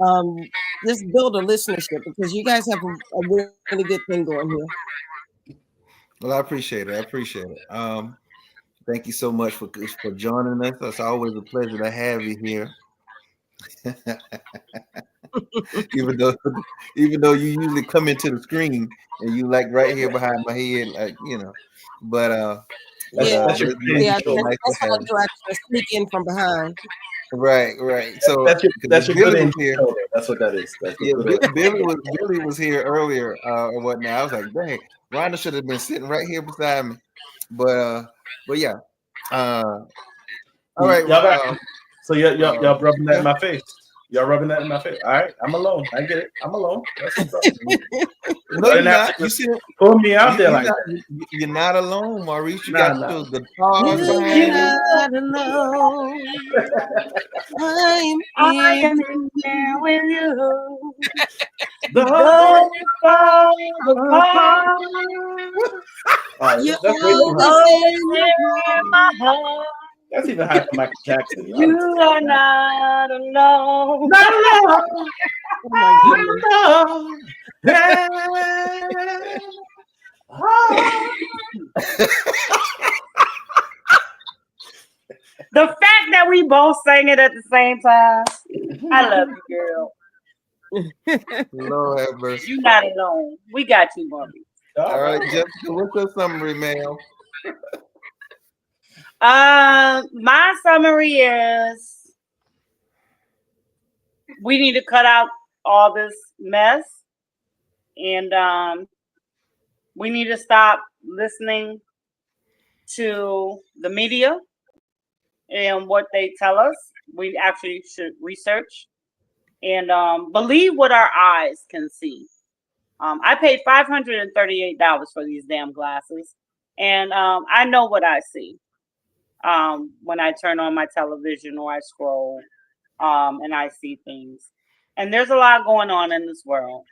and just build a listenership because you guys have a really good thing going here. Well, I appreciate it. Thank you so much for joining us. It's always a pleasure to have you here. even though you usually come into the screen and you like right here behind my head, like but that's what I do. I sneak in from behind. Right. So that's your Billy good was here. That's what that is. Billy was here earlier or whatnot. I was like, dang, Rhonda should have been sitting right here beside me. But yeah. All right. So y'all rubbing that in my face. Y'all rubbing that in my face. All right, I'm alone. I get it. I'm alone. That's what's up. No, you're not. You see, pull me out there like that. You're not alone, Maurice. You got the guitars behind you. Not alone. I am here with you. That's even high for Michael Jackson. You are not alone. Not alone. Oh my goodness. The fact that we both sang it at the same time, I love you, girl. Lord have mercy. You're not alone. We got you, Bobby. All right, Jessica, what's your summary, ma'am? My summary is we need to cut out all this mess, and we need to stop listening to the media and what they tell us. We actually should research and believe what our eyes can see. I paid $538 for these damn glasses, and I know what I see when I turn on my television or I scroll and I see things. And there's a lot going on in this world.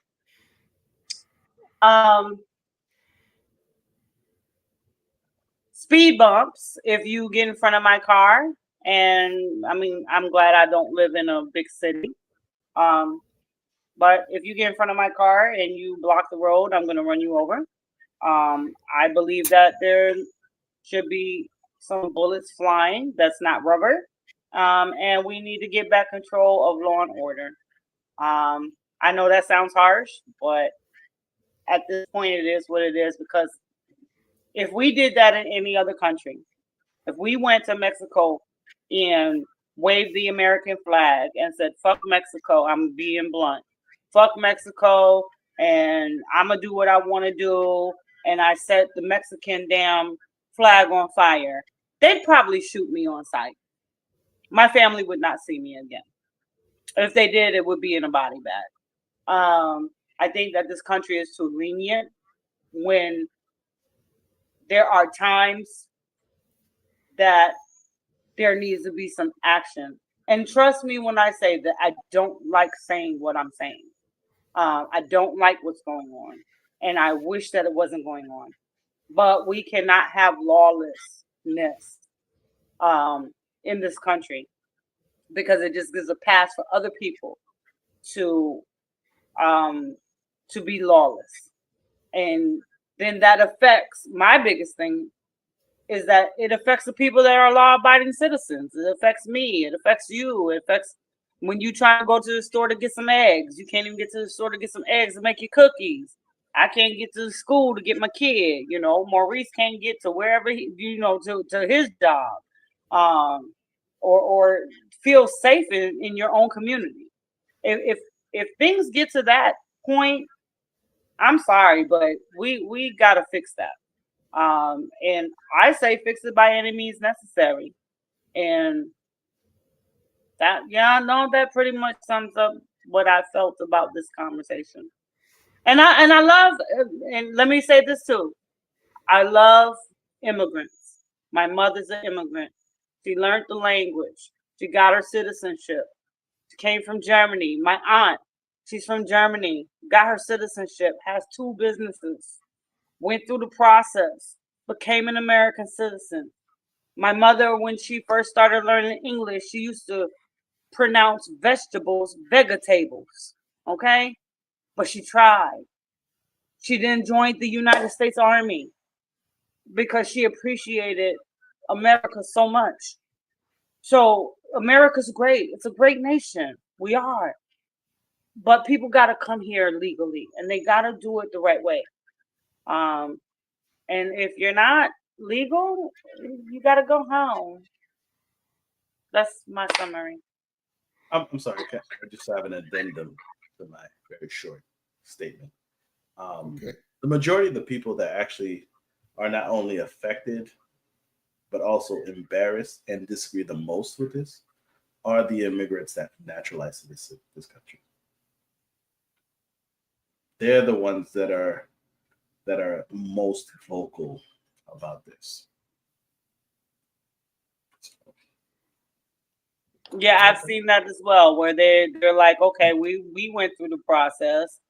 Speed bumps, if you get in front of my car And I mean, I'm glad I don't live in a big city. But if you get in front of my car and you block the road, I'm going to run you over. I believe that there should be some bullets flying that's not rubber. And we need to get back control of law and order. I know that sounds harsh, but at this point, it is what it is, because if we did that in any other country, if we went to Mexico and waved the American flag and said, fuck Mexico, I'm being blunt, fuck Mexico, and I'm going to do what I want to do, and I set the Mexican damn flag on fire, they'd probably shoot me on sight. My family would not see me again. If they did, it would be in a body bag. I think that this country is too lenient when there are times that there needs to be some action. And trust me when I say that I don't like saying what I'm saying. I don't like what's going on. And I wish that it wasn't going on. But we cannot have lawlessness in this country, because it just gives a pass for other people to be lawless. And then that affects, my biggest thing is that it affects the people that are law-abiding citizens. It affects me. It affects you. It affects when you try to go to the store to get some eggs. You can't even get to the store to get some eggs to make your cookies. I can't get to the school to get my kid. You know, Maurice can't get to wherever he, to his job, or feel safe in your own community. If things get to that point, I'm sorry, but we gotta fix that. And I say fix it by any means necessary. And that, yeah, no, that pretty much sums up what I felt about this conversation. And I love, and let me say this too, I love immigrants. My mother's an immigrant. She learned the language. She got her citizenship. She came from Germany. My aunt, she's from Germany, got her citizenship, has 2 businesses, went through the process, became an American citizen. My mother, when she first started learning English, she used to pronounce vegetables, vegetables, okay? But she tried. She then joined the United States Army because she appreciated America so much. So America's great. It's a great nation. We are. But people got to come here legally, and they got to do it the right way. And if you're not legal, you got to go home. That's my summary. I'm sorry, I just have an addendum to my very short statement. Okay. The majority of the people that actually are not only affected, but also embarrassed and disagree the most with this are the immigrants that naturalize to this country. They're the ones that are most vocal about this. Yeah, I've seen that as well, where they're like, okay, we went through the process.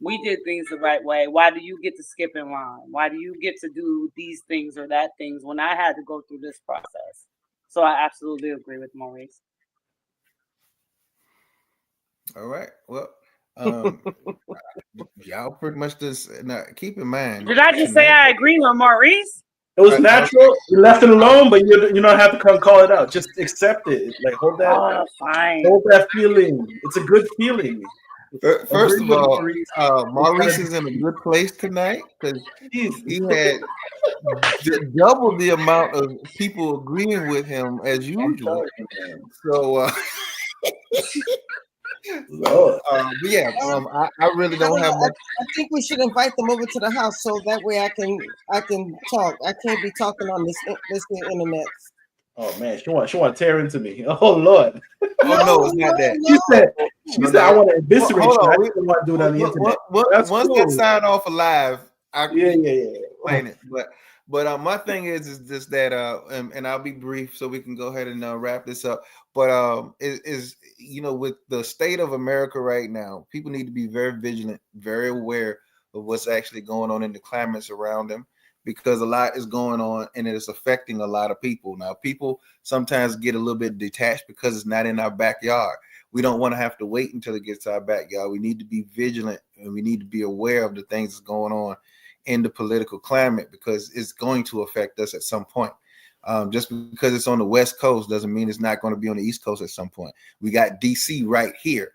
We did things the right way. Why do you get to skip in line? Why do you get to do these things or that things when I had to go through this process? So I absolutely agree with Maurice. All right. Well, y'all pretty much just now, keep in mind. Did I just say I agree with Maurice? It was natural. You left it alone, but you don't have to call it out. Just accept it. Like hold that feeling. It's a good feeling. First of all, Maurice is in a good place tonight because he had double the amount of people agreeing with him as usual. So, I really don't have much. I think we should invite them over to the house so that way I can talk. I can't be talking on this internet. Oh man, she want to tear into me. Oh Lord. No, it's not that. She said I want to eviscerate you. I didn't want to do it on the internet. Once that sign off alive, I can explain it. But my thing is just that and I'll be brief so we can go ahead and wrap this up. But is with the state of America right now, people need to be very vigilant, very aware of what's actually going on in the climates around them. because a lot is going on and it is affecting a lot of people. Now, people sometimes get a little bit detached because it's not in our backyard. We don't want to have to wait until it gets to our backyard. We need to be vigilant and we need to be aware of the things that's going on in the political climate because it's going to affect us at some point. Just because it's on the West Coast doesn't mean it's not going to be on the East Coast at some point. We got DC right here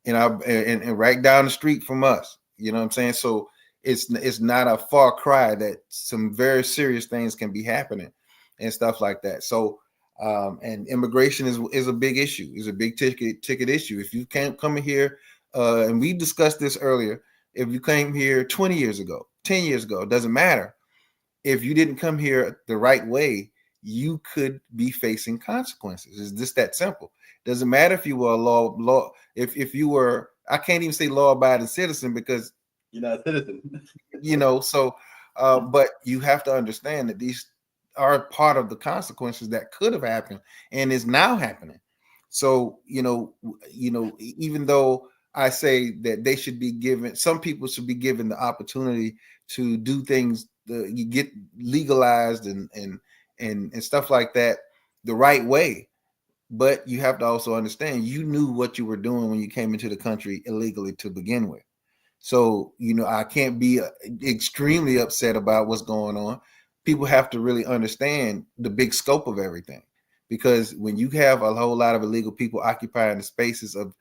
and right down the street from us. You know what I'm saying? So it's not a far cry that some very serious things can be happening and stuff like that. So and immigration is a big issue. It's a big ticket issue. If you can't come here, and we discussed this earlier, if you came here 20 years ago, 10 years ago, it doesn't matter. If you didn't come here the right way, you could be facing consequences. It's just that simple. Doesn't matter if you were if you were, I can't even say law-abiding citizen because you're not a citizen. But you have to understand that these are part of the consequences that could have happened and is now happening. So, even though I say that they should be given, some people should be given the opportunity to do things, you get legalized and stuff like that the right way. But you have to also understand you knew what you were doing when you came into the country illegally to begin with. So, I can't be extremely upset about what's going on. People have to really understand the big scope of everything, because when you have a whole lot of illegal people occupying the spaces of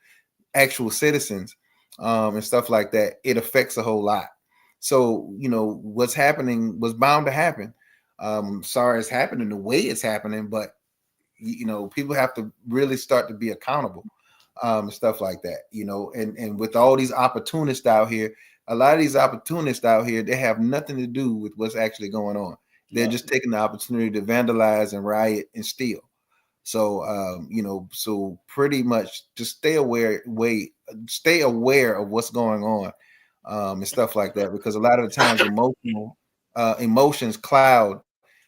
actual citizens and stuff like that, it affects a whole lot. So, what's happening was bound to happen. Sorry it's happening the way it's happening, but people have to really start to be accountable and stuff like that, and with all these opportunists out here, a lot of these opportunists out here, they have nothing to do with what's actually going on. They're just taking the opportunity to vandalize and riot and steal. So, so pretty much just stay aware of what's going on and stuff like that, because a lot of the times emotions cloud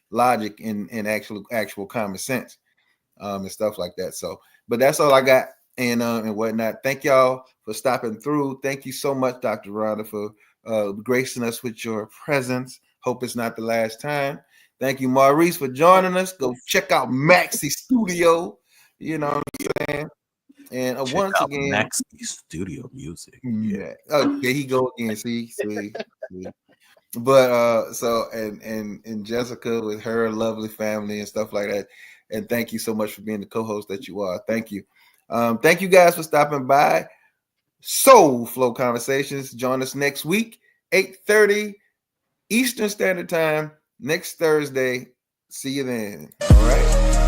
logic and actual common sense and stuff like that. So, but that's all I got and whatnot. Thank y'all for stopping through. Thank you so much, Dr. Rhonda, for gracing us with your presence. Hope it's not the last time. Thank you, Maurice, for joining us. Go check out Maxi Studio. You know what I'm saying? And once again, Maxi Studio Music. Yeah. Oh, there he go again. See. But so and Jessica with her lovely family and stuff like that. And thank you so much for being the co-host that you are. Thank you. Thank you guys for stopping by. Soul Flow Conversations. Join us next week, 8:30 Eastern Standard Time, next Thursday. See you then. All right.